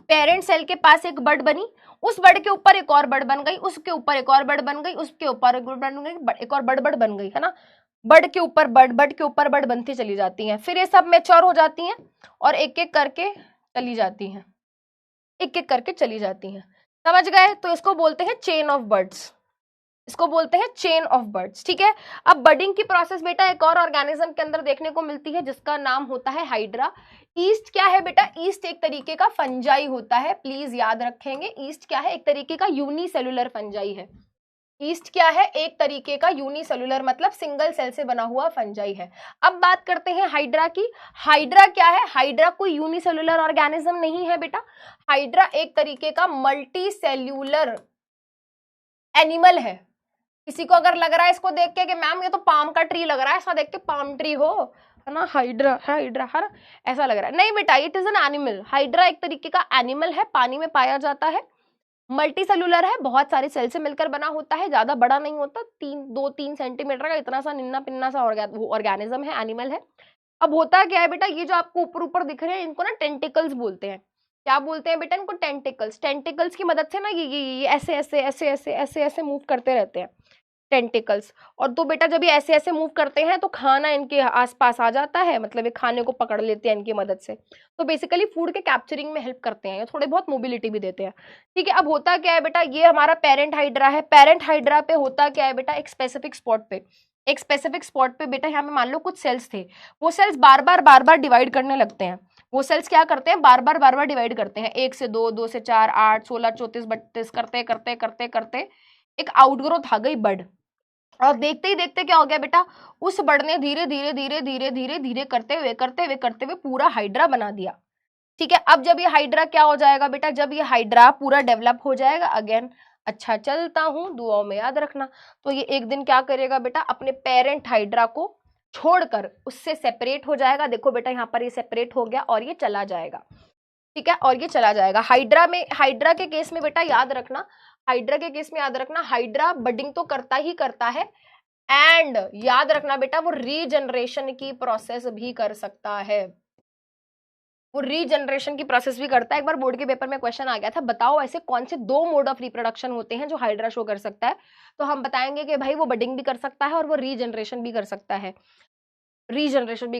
पेरेंट सेल के पास एक बड बनी, उस बड के ऊपर एक और बड बन गई, उसके ऊपर एक और बड बन गई, उसके ऊपर एक बन गई, एक और बड बन गई, है ना, बड के ऊपर बड बनती चली जाती हैं। फिर ये सब मैच्योर हो जाती हैं और एक एक करके चली जाती हैं, एक एक करके चली जाती हैं। समझ गए? तो इसको बोलते हैं चेन ऑफ बर्ड्स, इसको बोलते हैं चेन ऑफ बर्ड्स, ठीक है। अब बडिंग की प्रोसेस बेटा एक और ऑर्गेनिज्म के अंदर देखने को मिलती है जिसका नाम होता है हाइड्रा। ईस्ट क्या है बेटा, ईस्ट एक तरीके का फंजाई होता है, प्लीज याद रखेंगे, ईस्ट क्या है, एक तरीके का यूनिसेलुलर फंजाई है, ईस्ट क्या है? एक तरीके का यूनिसेलुलर मतलब सिंगल सेल से बना हुआ फंजाई है। अब बात करते हैं हाइड्रा की। हाइड्रा क्या है? हाइड्रा कोई यूनिसेलुलर ऑर्गेनिज्म नहीं है बेटा। हाइड्रा एक तरीके का मल्टी सेल्यूलर एनिमल है। किसी को अगर लग रहा है इसको देख के कि मैम ये तो पाम का ट्री लग रहा है, ऐसा देख के पाम ट्री हो, है ना, हाइड्रा हाइड्रा है ना, ऐसा लग रहा है, नहीं बेटा, it is an animal. Hydra एक तरीके का एनिमल है, पानी में पाया जाता है, मल्टी सेलुलर है, बहुत सारे सेल से मिलकर बना होता है, ज्यादा बड़ा नहीं होता, 2-3 सेंटीमीटर का इतना सा निन्ना पिन्ना सा ऑर्गेनिज्म है, एनिमल है। अब होता क्या है बेटा, ये जो आपको ऊपर ऊपर दिख रहे हैं इनको ना टेंटिकल्स बोलते हैं। क्या बोलते हैं बेटा इनको? टेंटिकल्स। टेंटिकल्स की मदद से ना ये ऐसे ऐसे ऐसे ऐसे ऐसे ऐसे मूव करते रहते हैं टेंटिकल्स। और तो बेटा जब ये ऐसे ऐसे मूव करते हैं तो खाना इनके आसपास आ जाता है, मतलब ये खाने को पकड़ लेते हैं इनकी मदद से। तो बेसिकली फूड के कैप्चरिंग में हेल्प करते हैं, ये थोड़े बहुत मोबिलिटी भी देते हैं। ठीक है, अब होता क्या है बेटा, ये हमारा पेरेंट हाइड्रा है। पेरेंट हाइड्रा पे होता क्या है बेटा, एक स्पेसिफिक स्पॉट पे बेटा यहाँ पे मान लो कुछ सेल्स थे, वो सेल्स बार बार डिवाइड करने लगते हैं। वो सेल्स क्या करते हैं? बार बार डिवाइड करते हैं, 1 से 2, 2 से 4, 8, 16, 34, 32 करते करते करते करते एक आउटग्रोथ आ गई, बर्ड। और देखते ही देखते क्या हो गया बेटा, उस बर्ड ने धीरे धीरे धीरे धीरे धीरे धीरे करते हुए पूरा हाइड्रा बना दिया। ठीक है, अब जब ये हाइड्रा क्या हो जाएगा बेटा, जब ये हाइड्रा पूरा डेवलप हो जाएगा, अगेन अच्छा चलता हूं, दुआओं में याद रखना, तो ये एक दिन क्या करेगा बेटा, अपने पेरेंट हाइड्रा को छोड़कर उससे सेपरेट हो जाएगा। देखो बेटा यहाँ पर ये सेपरेट हो गया और ये चला जाएगा। ठीक है, और ये चला जाएगा। हाइड्रा के केस में बेटा याद रखना, हाइड्रा बडिंग तो करता ही करता है, एंड याद रखना बेटा वो रीजनरेशन की प्रोसेस भी कर सकता है। एक बार बोर्ड के पेपर में क्वेश्चन आ गया था, बताओ ऐसे कौन से 2 मोड ऑफ रिप्रोडक्शन होते हैं जो हाइड्रा शो कर सकता है? तो हम बताएंगे कि भाई वो बडिंग भी कर सकता है और वो रीजनरेशन भी कर सकता है। रीजनरेशन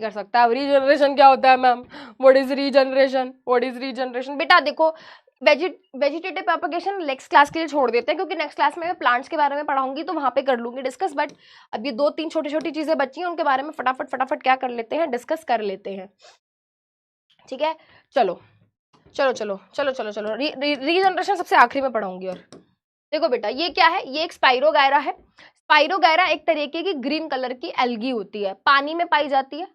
क्या होता है मैम? What is regeneration? बेटा देखो, वेजिटेटिव प्रोपगेशन नेक्स्ट क्लास के लिए छोड़ देते हैं, क्योंकि नेक्स्ट क्लास में मैं प्लांट्स के बारे में पढ़ाऊंगी तो वहां पे कर लूंगी डिस्कस। बट अब ये 2-3 छोटी चीजें बची हैं, उनके बारे में फटाफट क्या कर लेते हैं, डिस्कस कर लेते हैं। ठीक है, चलो रीजनरेशन सबसे आखिरी में पढ़ाऊंगी। और देखो बेटा ये क्या है, ये एक स्पाइरोगायरा है। स्पाइरोगायरा एक तरीके की ग्रीन कलर की एल्गी होती है, पानी में पाई जाती है,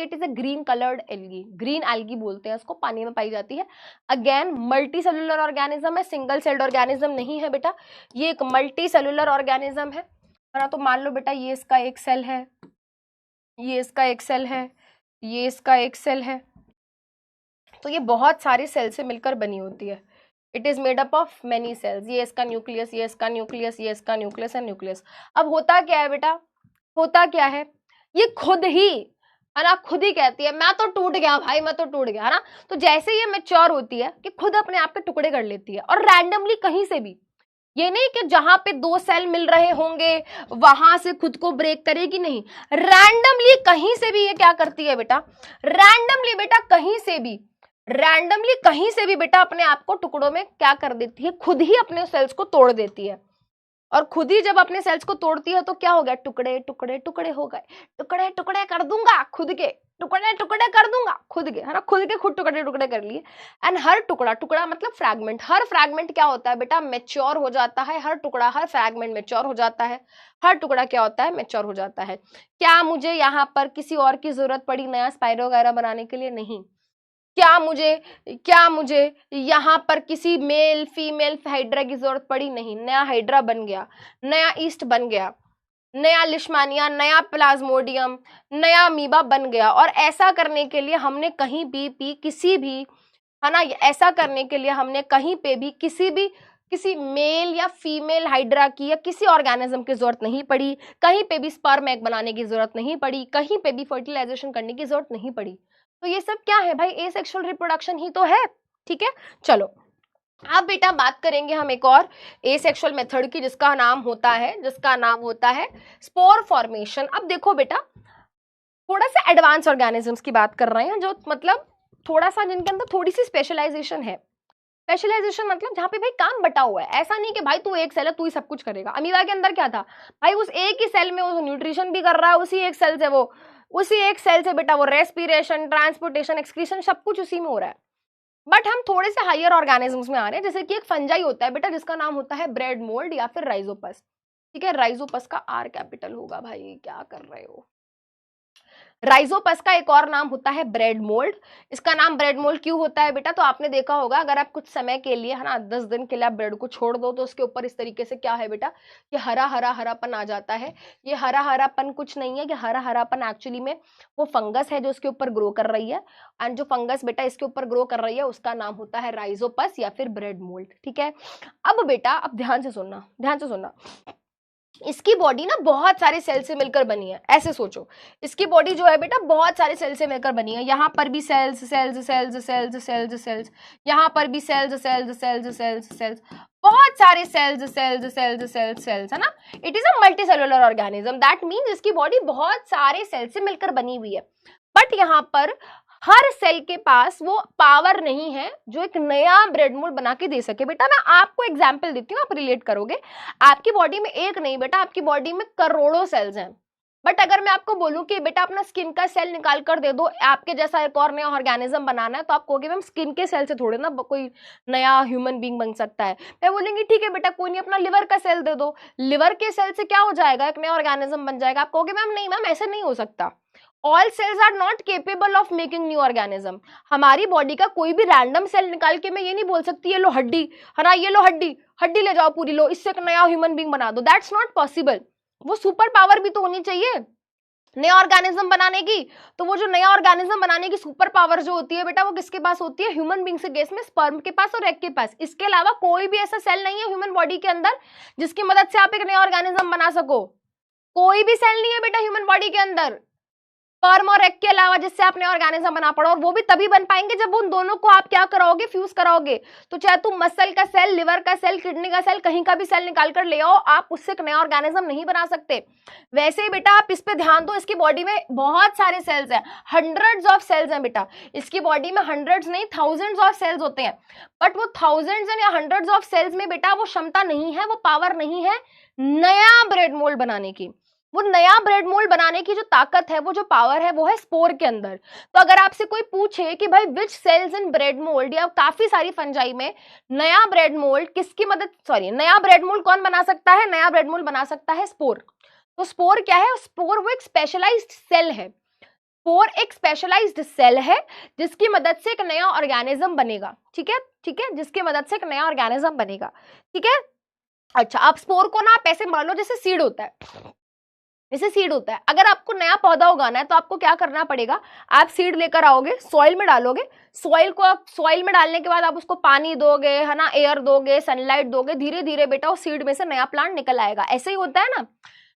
it is a green coloured algae, green algae बोलते हैं इसको, पानी में पाई जाती है। अगेन मल्टी सेलुलर ऑर्गेनिज्म है, सिंगल सेल्ड ऑर्गेनिज्म नहीं है बेटा, ये एक मल्टी सेलुलर ऑर्गेनिज्म है ना। तो मान लो बेटा ये इसका एक सेल है, ये इसका एक सेल है, ये इसका एक सेल है, तो ये बहुत सारे सेल से मिलकर बनी होती है। It is made up of many cells, ये इसका न्यूक्लियस, ये इसका न्यूक्लियस, ये इसका न्यूक्लियस एंड न्यूक्लियस। अब होता क्या है बेटा, होता क्या है, ये खुद ही है ना, खुद ही कहती है मैं तो टूट गया भाई, मैं तो टूट गया, है ना। तो जैसे ये मैच्योर होती है कि खुद अपने आप के टुकड़े कर लेती है, और रैंडमली कहीं से भी, ये नहीं कि जहां पे 2 सेल मिल रहे होंगे वहां से खुद को ब्रेक करेगी, नहीं, रैंडमली कहीं से भी ये क्या करती है बेटा, रैंडमली कहीं से भी बेटा अपने आप को टुकड़ों में क्या कर देती है, खुद ही अपने सेल्स को तोड़ देती है। और खुद ही जब अपने सेल्स को तोड़ती है तो क्या हो गया, टुकड़े टुकड़े टुकड़े हो गए, टुकड़े टुकड़े कर दूंगा खुद के, टुकड़े टुकड़े कर दूंगा खुद के, है ना, खुद टुकड़े टुकड़े कर लिए। एंड हर टुकड़ा मतलब फ्रैगमेंट, हर फ्रैगमेंट क्या होता है बेटा, मैच्योर हो जाता है, हर फ्रैगमेंट मैच्योर हो जाता है, हर टुकड़ा क्या होता है, मैच्योर हो जाता है। क्या मुझे यहाँ पर किसी और की जरूरत पड़ी नया स्पाइरोगायरा बनाने के लिए? नहीं। क्या मुझे यहाँ पर किसी मेल फीमेल हाइड्रा की जरूरत पड़ी? नहीं। नया हाइड्रा बन गया, नया ईस्ट बन गया, नया लिशमानिया, नया प्लाज्मोडियम, नया अमीबा बन गया। और ऐसा करने के लिए हमने कहीं भी किसी भी, है ना, ऐसा करने के लिए हमने कहीं पे भी किसी मेल या फीमेल हाइड्रा की या किसी ऑर्गेनिज्म की जरूरत नहीं पड़ी, कहीं पे भी स्पर्म एग बनाने की जरूरत नहीं पड़ी, कहीं पे भी फर्टिलाइजेशन करने की जरूरत नहीं पड़ी। तो ये सब क्या है भाई, एसेक्सुअल रिप्रोडक्शन ही तो है। ठीक है, चलो अब बेटा बात करेंगे हम एक और एसेक्सुअल मेथड की, जिसका नाम होता है स्पोर फॉर्मेशन। अब देखो बेटा, थोड़ा सा एडवांस ऑर्गेनिजम्स की बात कर रहे हैं, जो मतलब थोड़ा सा जिनके अंदर थोड़ी सी स्पेशलाइजेशन है। स्पेशलाइजेशन मतलब जहाँ पे भाई काम बटा हुआ है, ऐसा नहीं कि भाई तू एक सेल है तू ही सब कुछ करेगा। अमीबा के अंदर क्या था भाई, उस एक ही सेल में वो न्यूट्रिशन भी कर रहा है, उसी एक सेल से बेटा वो रेस्पिरेशन, ट्रांसपोर्टेशन, एक्सक्रीशन सब कुछ उसी में हो रहा है। बट हम थोड़े से हायर ऑर्गेनिजम्स में आ रहे हैं, जैसे कि एक फंजाई होता है बेटा जिसका नाम होता है ब्रेड मोल्ड या फिर राइजोपस। ठीक है, राइजोपस का आर कैपिटल होगा, भाई क्या कर रहे हो। राइजोपस का एक और नाम होता है ब्रेड मोल्ड। इसका नाम ब्रेड मोल्ड क्यों होता है बेटा, तो आपने देखा होगा अगर आप कुछ समय के लिए, है ना, 10 दिन के लिए आप ब्रेड को छोड़ दो तो उसके ऊपर इस तरीके से क्या है बेटा, ये हरा हरा हरापन आ जाता है। ये हरा हरापन कुछ नहीं है, ये हरा हरापन एक्चुअली में वो फंगस है जो उसके ऊपर ग्रो कर रही है, एंड जो फंगस बेटा इसके ऊपर ग्रो कर रही है उसका नाम होता है राइजोपस या फिर ब्रेड मोल्ड। ठीक है, अब बेटा अब ध्यान से सुनना, ध्यान से सुनना। इसकी बॉडी ना बहुत सारे सेल से मिलकर बनी है, ऐसे सोचो, इसकी बॉडी जो है बेटा बहुत सारे सेल से मिलकर बनी है। यहाँ पर भी cells cells cells cells cells cells, यहाँ पर भी cells cells cells cells cells, बहुत सारे cells cells cells cells cells, है ना। It is a multi cellular organism, that means इसकी बॉडी बहुत सारे सेल से मिलकर बनी हुई है। बट यहाँ पर हर सेल के पास वो पावर नहीं है जो एक नया ब्रेड मोल्ड बना के दे सके। बेटा मैं आपको एग्जांपल देती हूँ, आप रिलेट करोगे। आपकी बॉडी में एक नहीं बेटा, आपकी बॉडी में करोड़ों सेल्स हैं। बट अगर मैं आपको बोलूं कि बेटा अपना स्किन का सेल निकाल कर दे दो, आपके जैसा एक और नया ऑर्गेनिज्म बनाना है, तो आप कहोगे मैम स्किन के सेल से थोड़े ना कोई नया ह्यूमन बींग बन सकता है। मैं बोलेंगी ठीक है बेटा कोई नहीं, अपना लिवर का सेल दे दो, लिवर के सेल से क्या हो जाएगा, एक नया ऑर्गेनिज्म बन जाएगा। आप कहोगे मैम नहीं मैम ऐसे नहीं हो सकता, all cells are not capable of making new organism. हमारी बॉडी का कोई भी रैंडम सेल निकाल के मैं ये नहीं बोल सकती ये लो हड्डी, है ना, ये लो हड्डी, हड्डी ले जाओ पूरी, लो इससे एक नया ह्यूमन बींग बना दो, दैट्स नॉट पॉसिबल। वो सुपर पावर भी तो होनी चाहिए नया ऑर्गेनिज्म बनाने की। तो वो जो नया ऑर्गेनिज्म बनाने की सुपर पावर जो होती है बेटा वो किसके पास होती है, ह्यूमन बींग से केस में स्पर्म के पास और एग के पास। इसके अलावा कोई भी ऐसा सेल नहीं है ह्यूमन बॉडी के अंदर जिसकी मदद से आप एक नया ऑर्गेनिज्म बना सको। कोई भी सेल नहीं है बेटा ह्यूमन बॉडी के अंदर स्पर्म और एग के अलावा जिससे आपने ऑर्गेनिज्म बना पड़ा, और वो भी तभी बन पाएंगे जब उन दोनों को आप क्या कराओगे, फ्यूज कराओगे। तो चाहे तुम मसल का सेल, लिवर का सेल, किडनी का सेल, कहीं का भी सेल निकाल कर ले आओ, आप उससे एक नया ऑर्गेनिज्म नहीं बना सकते। वैसे ही बेटा आप इस पे ध्यान दो, इसकी बॉडी में बहुत सारे सेल्स हैं, हंड्रेड्स ऑफ सेल्स हैं बेटा। इसकी बॉडी में हंड्रेड्स नहीं थाउजेंड्स ऑफ सेल्स होते हैं। बट वो थाउजेंड्स या हंड्रेड्स ऑफ सेल्स में बेटा वो क्षमता नहीं है, वो पावर नहीं है नया ब्रेड मोल्ड बनाने की। वो नया ब्रेड मोल्ड बनाने की जो ताकत है, वो जो पावर है, वो है स्पोर के अंदर। तो अगर आपसे कोई पूछे कि भाई विच सेल्स इन ब्रेड मोल्ड या काफी सारी फंजाई में नया ब्रेड मोल्ड किसकी मदद, सॉरी नया ब्रेड मोल्ड कौन बना सकता है, नया ब्रेड मोल्ड बना सकता है स्पोर। तो स्पोर क्या है, स्पोर वो एक स्पेशलाइज्ड सेल है। स्पोर एक स्पेशलाइज्ड सेल है जिसकी मदद से एक नया ऑर्गेनिज्म बनेगा। ठीक है, ठीक है, जिसकी मदद से एक नया ऑर्गेनिज्म बनेगा। ठीक है, अच्छा आप स्पोर को ना आप ऐसे मान लो जैसे सीड होता है, जैसे सीड होता है। अगर आपको नया पौधा उगाना है तो आपको क्या करना पड़ेगा, आप सीड लेकर आओगे, सॉइल में डालोगे, सॉइल को आप सॉइल में डालने के बाद आप उसको पानी दोगे, है ना, एयर दोगे, सनलाइट दोगे, धीरे धीरे बेटा उस सीड में से नया प्लांट निकल आएगा। ऐसे ही होता है ना।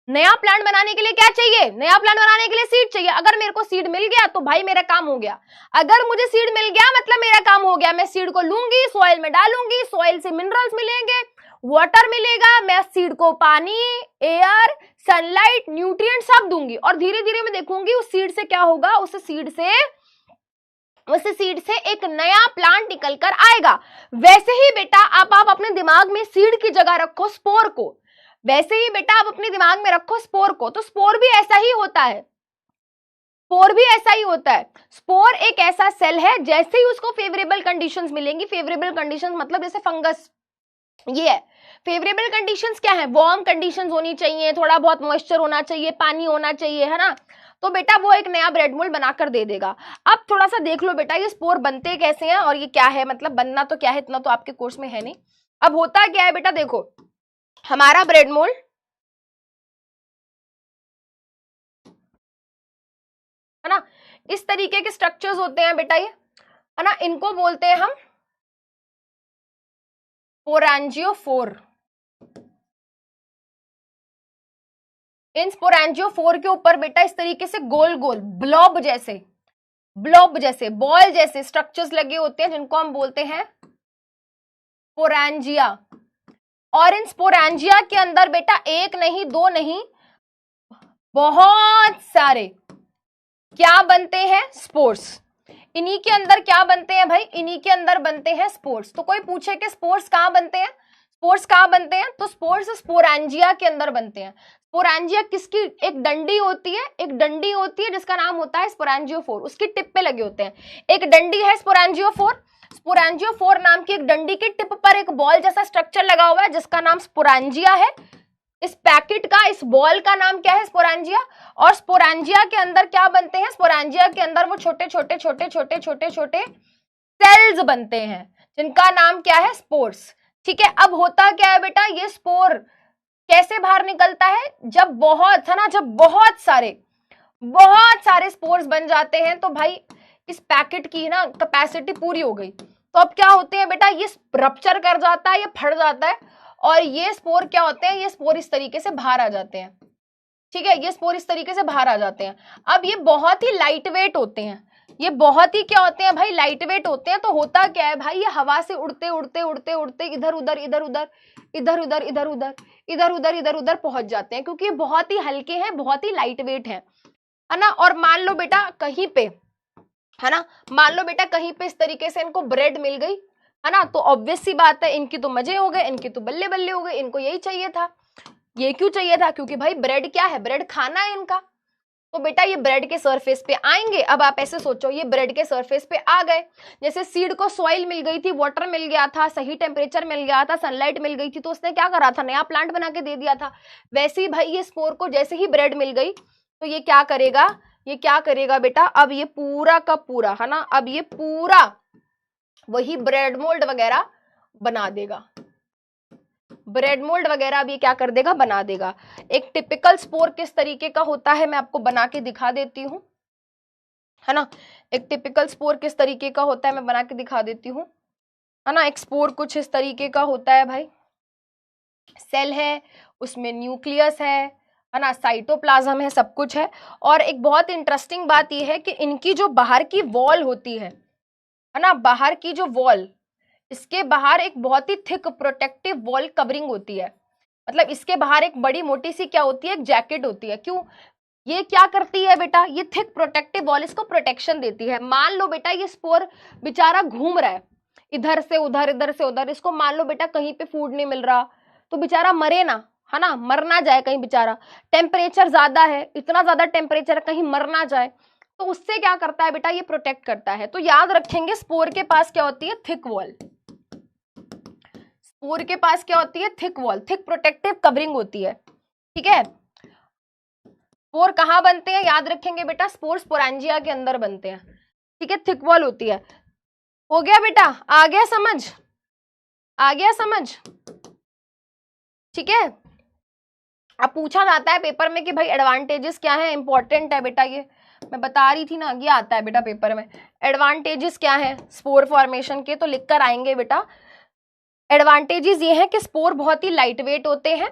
नया प्लांट बनाने के लिए क्या चाहिए, नया प्लांट बनाने के लिए सीड चाहिए। अगर मेरे को सीड मिल गया तो भाई मेरा काम हो गया। अगर मुझे सीड मिल गया मतलब मेरा काम हो गया। मैं सीड को लूंगी, सॉइल में डालूंगी, सॉइल से मिनरल्स मिलेंगे, वाटर मिलेगा, मैं सीड को पानी, एयर, सनलाइट, न्यूट्रिएंट सब दूंगी, और धीरे धीरे मैं देखूंगी उस सीड से क्या होगा, उस सीड से एक नया प्लांट निकल कर आएगा। वैसे ही बेटा आप अपने दिमाग में सीड की जगह रखो स्पोर को, वैसे ही बेटा आप अपने दिमाग में रखो स्पोर को। तो स्पोर भी ऐसा ही होता है, स्पोर भी ऐसा ही होता है। स्पोर एक ऐसा सेल है, जैसे ही उसको फेवरेबल कंडीशंस मिलेंगी, फेवरेबल कंडीशंस मतलब जैसे फंगस, ये है फेवरेबल कंडीशंस क्या है, वार्म कंडीशंस होनी चाहिए, थोड़ा बहुत मॉइस्चर होना चाहिए, पानी होना चाहिए, है ना। तो बेटा वो एक नया ब्रेड मोल्ड बनाकर दे देगा। अब थोड़ा सा देख लो बेटा ये स्पोर बनते कैसे हैं और ये क्या है, मतलब बनना तो क्या है, इतना तो आपके कोर्स में है नहीं। अब होता क्या है बेटा, देखो हमारा ब्रेड मोल्ड, है ना, इस तरीके के स्ट्रक्चर्स होते हैं बेटा, ये है ना, इनको बोलते हैं हम स्पोरेंजियोफोर। इन स्पोरेंजियोफोर के ऊपर बेटा इस तरीके से गोल गोल ब्लॉब जैसे बॉल जैसे स्ट्रक्चर्स लगे होते हैं जिनको हम बोलते हैं स्पोरेंजिया। और इन स्पोरेंजिया के अंदर बेटा एक नहीं दो नहीं बहुत सारे क्या बनते हैं, स्पोर्स। इन्हीं के अंदर क्या बनते हैं भाई, इन्हीं के अंदर बनते हैं स्पोर्स। तो कोई पूछे कि स्पोर्स कहाँ बनते हैं, स्पोर्स कहाँ बनते हैं, तो स्पोर्स स्पोरेंजिया के अंदर बनते हैं। स्पोरेंजिया किसकी, एक डंडी होती है, एक डंडी होती है जिसका नाम होता है स्पोरेंजियोफोर, उसकी टिप पे लगे होते हैं। एक डंडी है स्पोरेंजियोफोर, स्पोरेंजियोफोर नाम की एक डंडी की टिप पर एक बॉल जैसा स्ट्रक्चर लगा हुआ है जिसका नाम स्पोरेंजिया है। इस पैकेट का, इस बॉल का नाम क्या है? स्पोरेंजिया। और स्पोरेंजिया के अंदर क्या बनते हैं? स्पोरेंजिया के अंदर वो छोटे छोटे छोटे छोटे छोटे छोटे सेल्स बनते हैं जिनका नाम क्या है? स्पोर्स। ठीक है, अब होता क्या है बेटा, ये स्पोर कैसे बाहर निकलता है? जब बहुत है ना, जब बहुत सारे स्पोर्स बन जाते हैं तो भाई इस पैकेट की ना कैपेसिटी पूरी हो गई, तो अब क्या होते हैं बेटा, ये रप्चर कर जाता है, ये फट जाता है और ये स्पोर क्या होते हैं? ये स्पोर इस तरीके से बाहर आ जाते हैं। ठीक है, ये स्पोर इस तरीके से बाहर आ जाते हैं। अब ये बहुत ही लाइट वेट होते हैं, ये बहुत ही क्या होते हैं भाई? लाइट वेट होते हैं। तो होता क्या है भाई, ये हवा से उड़ते उड़ते उड़ते उड़ते इधर उधर इधर उधर इधर उधर इधर उधर इधर उधर इधर उधर पहुंच जाते हैं, क्योंकि ये बहुत ही हल्के हैं, बहुत ही लाइट वेट है ना। और मान लो बेटा कहीं पे, है ना, मान लो बेटा कहीं पे इस तरीके से इनको ब्रेड मिल गई, है ना, तो ऑब्वियस सी बात है इनकी तो मजे हो गए, इनके तो बल्ले बल्ले हो गए, इनको यही चाहिए था। ये क्यों चाहिए था? क्योंकि भाई ब्रेड क्या है? ब्रेड खाना है इनका। तो बेटा ये ब्रेड के सरफेस पे आएंगे। अब आप ऐसे सोचो, ये ब्रेड के सरफेस पे आ गए, जैसे सीड को सॉइल मिल गई थी, वाटर मिल गया था, सही टेम्परेचर मिल गया था, सनलाइट मिल गई थी, तो उसने क्या करा था? नया प्लांट बना के दे दिया था। वैसे ही भाई ये स्पोर को जैसे ही ब्रेड मिल गई तो ये क्या करेगा? ये क्या करेगा बेटा, अब ये पूरा का पूरा, है ना, अब ये पूरा वही ब्रेड मोल्ड वगैरह बना देगा। ब्रेड मोल्ड वगैरह अब ये क्या कर देगा? बना देगा। एक टिपिकल स्पोर किस तरीके का होता है मैं आपको बना के दिखा देती हूँ, है ना। एक टिपिकल स्पोर किस तरीके का होता है मैं बना के दिखा देती हूँ, है ना। एक स्पोर कुछ इस तरीके का होता है भाई, सेल है, उसमें न्यूक्लियस है ना, साइटोप्लाज्म है, सब कुछ है। और एक बहुत इंटरेस्टिंग बात यह है कि इनकी जो बाहर की वॉल होती है ना, बाहर की जो वॉल, इसके बाहर एक बहुत ही थिक प्रोटेक्टिव वॉल कवरिंग होती है। मतलब इसके बाहर एक बड़ी मोटी सी क्या होती है? एक जैकेट होती है। क्यों? ये क्या करती है बेटा? ये थिक प्रोटेक्टिव वॉल इसको प्रोटेक्शन देती है। मान लो बेटा ये स्पोर बेचारा घूम रहा है इधर से उधर, इधर से उधर, इसको मान लो बेटा कहीं पे फूड नहीं मिल रहा, तो बेचारा मरे ना, है ना, मर ना जाए कहीं बेचारा। टेम्परेचर ज्यादा है, इतना ज्यादा टेम्परेचर, कहीं मर ना जाए, तो उससे क्या करता है बेटा? ये प्रोटेक्ट करता है। तो याद रखेंगे स्पोर के पास क्या होती है? Thick wall. स्पोर के पास क्या होती है? Thick wall, thick protective covering होती है। ठीक है, स्पोर कहाँ बनते हैं? याद रखेंगे बेटा, स्पोर स्पोरेंजिया के अंदर बनते हैं। ठीक है, थिक वॉल होती है। हो गया बेटा? आ गया समझ? आ गया समझ? ठीक है। अब पूछा जाता है पेपर में कि भाई एडवांटेजेस क्या है, इंपॉर्टेंट है बेटा, ये मैं बता रही थी ना, ये आता है बेटा पेपर में। एडवांटेजेस क्या है स्पोर फॉर्मेशन के, तो लिख कर आएंगे बेटा। एडवांटेजेस ये है कि स्पोर बहुत ही लाइट वेट होते हैं,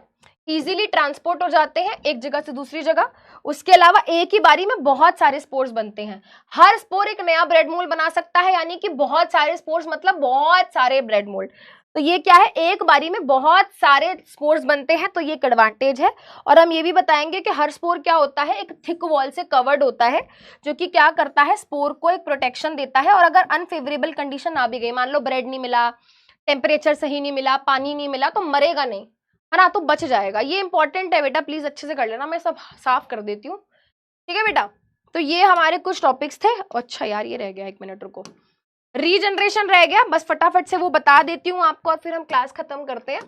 इजीली ट्रांसपोर्ट हो जाते हैं एक जगह से दूसरी जगह। उसके अलावा एक ही बारी में बहुत सारे स्पोर्स बनते हैं। हर स्पोर एक नया ब्रेड मोल्ड बना सकता है, यानी कि बहुत सारे स्पोर्स मतलब बहुत सारे ब्रेड मोल्ड। तो ये क्या है? एक बारी में बहुत सारे स्पोर्स बनते हैं, तो ये एक एडवांटेज है। और हम ये भी बताएंगे कि हर स्पोर क्या होता है? एक थिक वॉल से कवर्ड होता है, जो कि क्या करता है? स्पोर को एक प्रोटेक्शन देता है। और अगर अनफेवरेबल कंडीशन आ भी गई, मान लो ब्रेड नहीं मिला, टेम्परेचर सही नहीं मिला, पानी नहीं मिला, तो मरेगा नहीं, है ना, तो बच जाएगा। ये इंपॉर्टेंट है बेटा, प्लीज अच्छे से कर लेना, मैं सब साफ कर देती हूँ। ठीक है बेटा, तो ये हमारे कुछ टॉपिक्स थे। अच्छा यार ये रह गया, 1 मिनट रुको, रीजनरेशन रह गया, बस फटाफट से वो बता देती हूँ आपको और फिर हम क्लास खत्म करते हैं।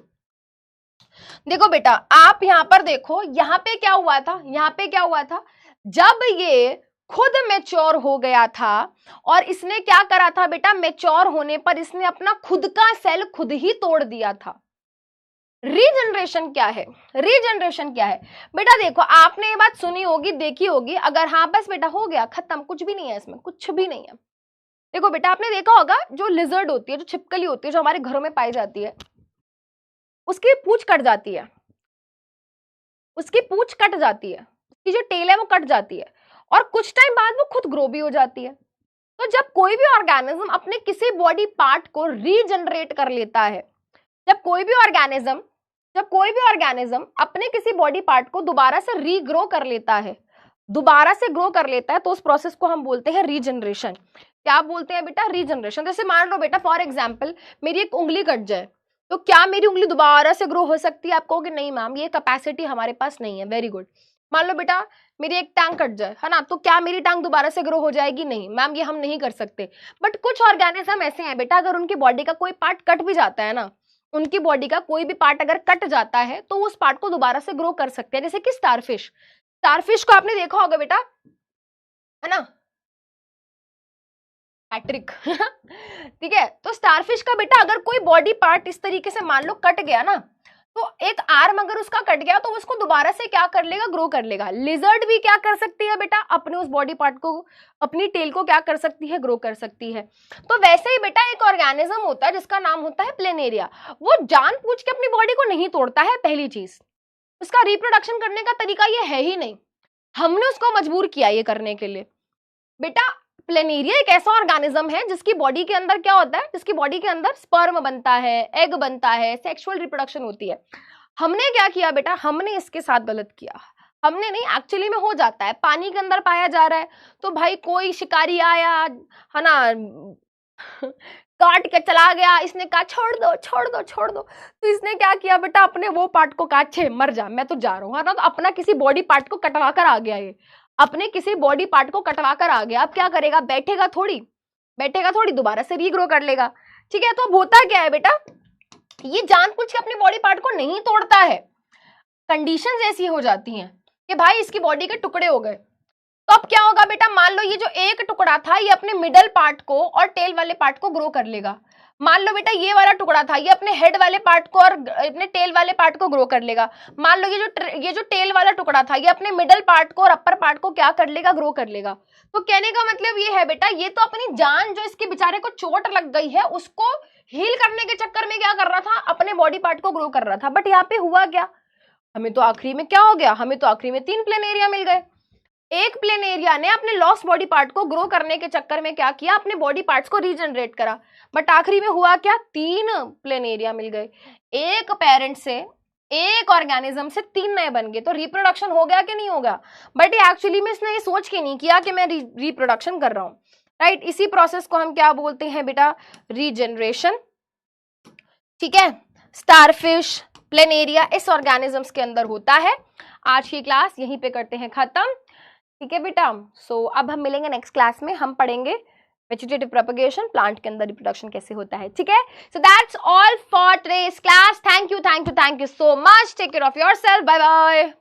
देखो बेटा, आप यहाँ पर देखो, यहाँ पे क्या हुआ था? यहाँ पे क्या हुआ था? जब ये खुद मैच्योर हो गया था और इसने क्या करा था बेटा? मैच्योर होने पर इसने अपना खुद का सेल खुद ही तोड़ दिया था। रीजनरेशन क्या है? रीजनरेशन क्या है बेटा? देखो आपने ये बात सुनी होगी, देखी होगी। अगर हाँ बस बेटा हो गया, खत्म, कुछ भी नहीं है इसमें, कुछ भी नहीं है। देखो बेटा, आपने देखा होगा जो लिजर्ड होती है, जो छिपकली होती है, जो हमारे घरों में पाई जाती है, उसकी पूंछ कट जाती है, उसकी पूंछ कट जाती है, उसकी जो टेल है वो कट जाती है, और कुछ टाइम बाद वो खुद ग्रो भी हो जाती है। तो जब कोई भी ऑर्गेनिज्म अपने किसी बॉडी पार्ट को रीजनरेट कर लेता है, जब कोई भी ऑर्गेनिज्म अपने किसी बॉडी पार्ट को दोबारा से रीग्रो कर लेता है, दोबारा से ग्रो कर लेता है, तो उस प्रोसेस को हम बोलते हैं रीजनरेशन। क्या बोलते हैं बेटा? रीजनरेशन। जैसे मान लो बेटा फॉर एग्जांपल मेरी एक उंगली कट जाए, तो क्या मेरी उंगली दोबारा से ग्रो हो सकती है? आप कहोगे नहीं मैम, ये कैपेसिटी हमारे पास नहीं है। वेरी गुड, मान लो बेटा मेरी एक टांग कट जाए, है ना, तो क्या मेरी टांग दोबारा से ग्रो हो जाएगी? नहीं मैम, ये हम नहीं कर सकते। बट कुछ ऑर्गेनिज्म ऐसे हैं बेटा, अगर उनकी बॉडी का कोई पार्ट कट भी जाता है ना, उनकी बॉडी का कोई भी पार्ट अगर कट जाता है तो उस पार्ट को दोबारा से ग्रो कर सकते हैं, जैसे कि स्टारफिश। स्टारफिश को आपने देखा होगा बेटा, है ना, पैट्रिक ठीक है, तो स्टारफिश का बेटा अगर कोई बॉडी पार्ट इस तरीके से मान लो कट गया ना, तो एक आर्म अगर उसका कट गया तो उसको दोबारा से क्या कर लेगा? ग्रो कर लेगा। लिजर्ड भी क्या कर सकती है बेटा? अपने उस बॉडी पार्ट को, अपनी टेल को क्या कर सकती है? ग्रो कर सकती है। तो वैसे ही बेटा एक ऑर्गेनिज्म होता है जिसका नाम होता है प्लेनेरिया, वो जानबूझ के अपनी बॉडी को नहीं तोड़ता है। पहली चीज, उसका रिप्रोडक्शन करने का तरीका ये है ही नहीं, हमने उसको मजबूर किया ये करने के लिए। बेटा प्लेनेरिया एक ऐसा ऑर्गेनिज्म है जिसकी बॉडी के अंदर क्या होता है? जिसकी बॉडी के अंदर स्पर्म बनता है, एग बनता है, सेक्सुअल रिप्रोडक्शन होती है। हमने क्या किया बेटा? हमने इसके साथ गलत किया। हमने नहीं, एक्चुअली में हो जाता है, पानी के अंदर पाया जा रहा है, तो भाई कोई शिकारी आया, है ना, काट के चला गया, इसने कहा छोड़ दो छोड़ दो छोड़ दो, तो इसने क्या किया बेटा? अपने वो पार्ट को कहा छे मर जा, मैं तो जा रहा हूँ, है ना, तो अपना किसी बॉडी पार्ट को कटवा कर आ गया, ये अपने किसी बॉडी पार्ट को कटवा कर आ गया। अब क्या करेगा? बैठेगा थोड़ी, बैठेगा थोड़ी, दोबारा से रीग्रो कर लेगा। ठीक है, तो अब होता क्या है बेटा? ये जानबूझ के अपने बॉडी पार्ट को नहीं तोड़ता है, कंडीशंस ऐसी हो जाती हैं कि भाई इसकी बॉडी के टुकड़े हो गए, तो अब क्या होगा बेटा? मान लो ये जो एक टुकड़ा था ये अपने मिडल पार्ट को और टेल वाले पार्ट को ग्रो कर लेगा। मान लो बेटा ये वाला टुकड़ा था, ये अपने हेड वाले पार्ट को और अपने टेल वाले पार्ट को ग्रो कर लेगा। मान लो ये जो टेल वाला टुकड़ा था, ये अपने मिडल पार्ट को और अपर पार्ट को क्या कर लेगा? ग्रो कर लेगा। तो कहने का मतलब ये है बेटा, ये तो अपनी जान, जो इसके बेचारे को चोट लग गई है, उसको हील करने के चक्कर में क्या कर रहा था? अपने बॉडी पार्ट को ग्रो कर रहा था। बट यहाँ पे हुआ क्या? हमें तो आखिरी में क्या हो गया? हमें तो आखिरी में 3 प्लेनेरिया मिल गए। एक प्लेनेरिया ने अपने लॉस्ट बॉडी पार्ट को ग्रो करने के चक्कर में क्या किया? अपने बॉडी पार्ट्स को रीजनरेट करा। बट आखिरी में हुआ क्या? 3 प्लेनेरिया मिल गए। एक पेरेंट से, एक ऑर्गेनिज्म से 3 नए बन गए। तो रिप्रोडक्शन हो गया कि नहीं होगा? बट ये एक्चुअली में इसने ये सोच के नहीं किया कि मैं रिप्रोडक्शन कर रहा हूं, राइट। इसी प्रोसेस को हम क्या बोलते हैं बेटा? रीजनरेशन। ठीक है, स्टारफिश, प्लेनेरिया इस ऑर्गेनिजम्स के अंदर होता है। आज की क्लास यहीं पे करते हैं खत्म। ठीक है बेटा, सो अब हम मिलेंगे नेक्स्ट क्लास में, हम पढ़ेंगे वेजिटेटिव प्रोपगेशन, प्लांट के अंदर रिप्रोडक्शन कैसे होता है। ठीक है, so that's all for today's class. Thank you so much, take care of yourself, bye bye.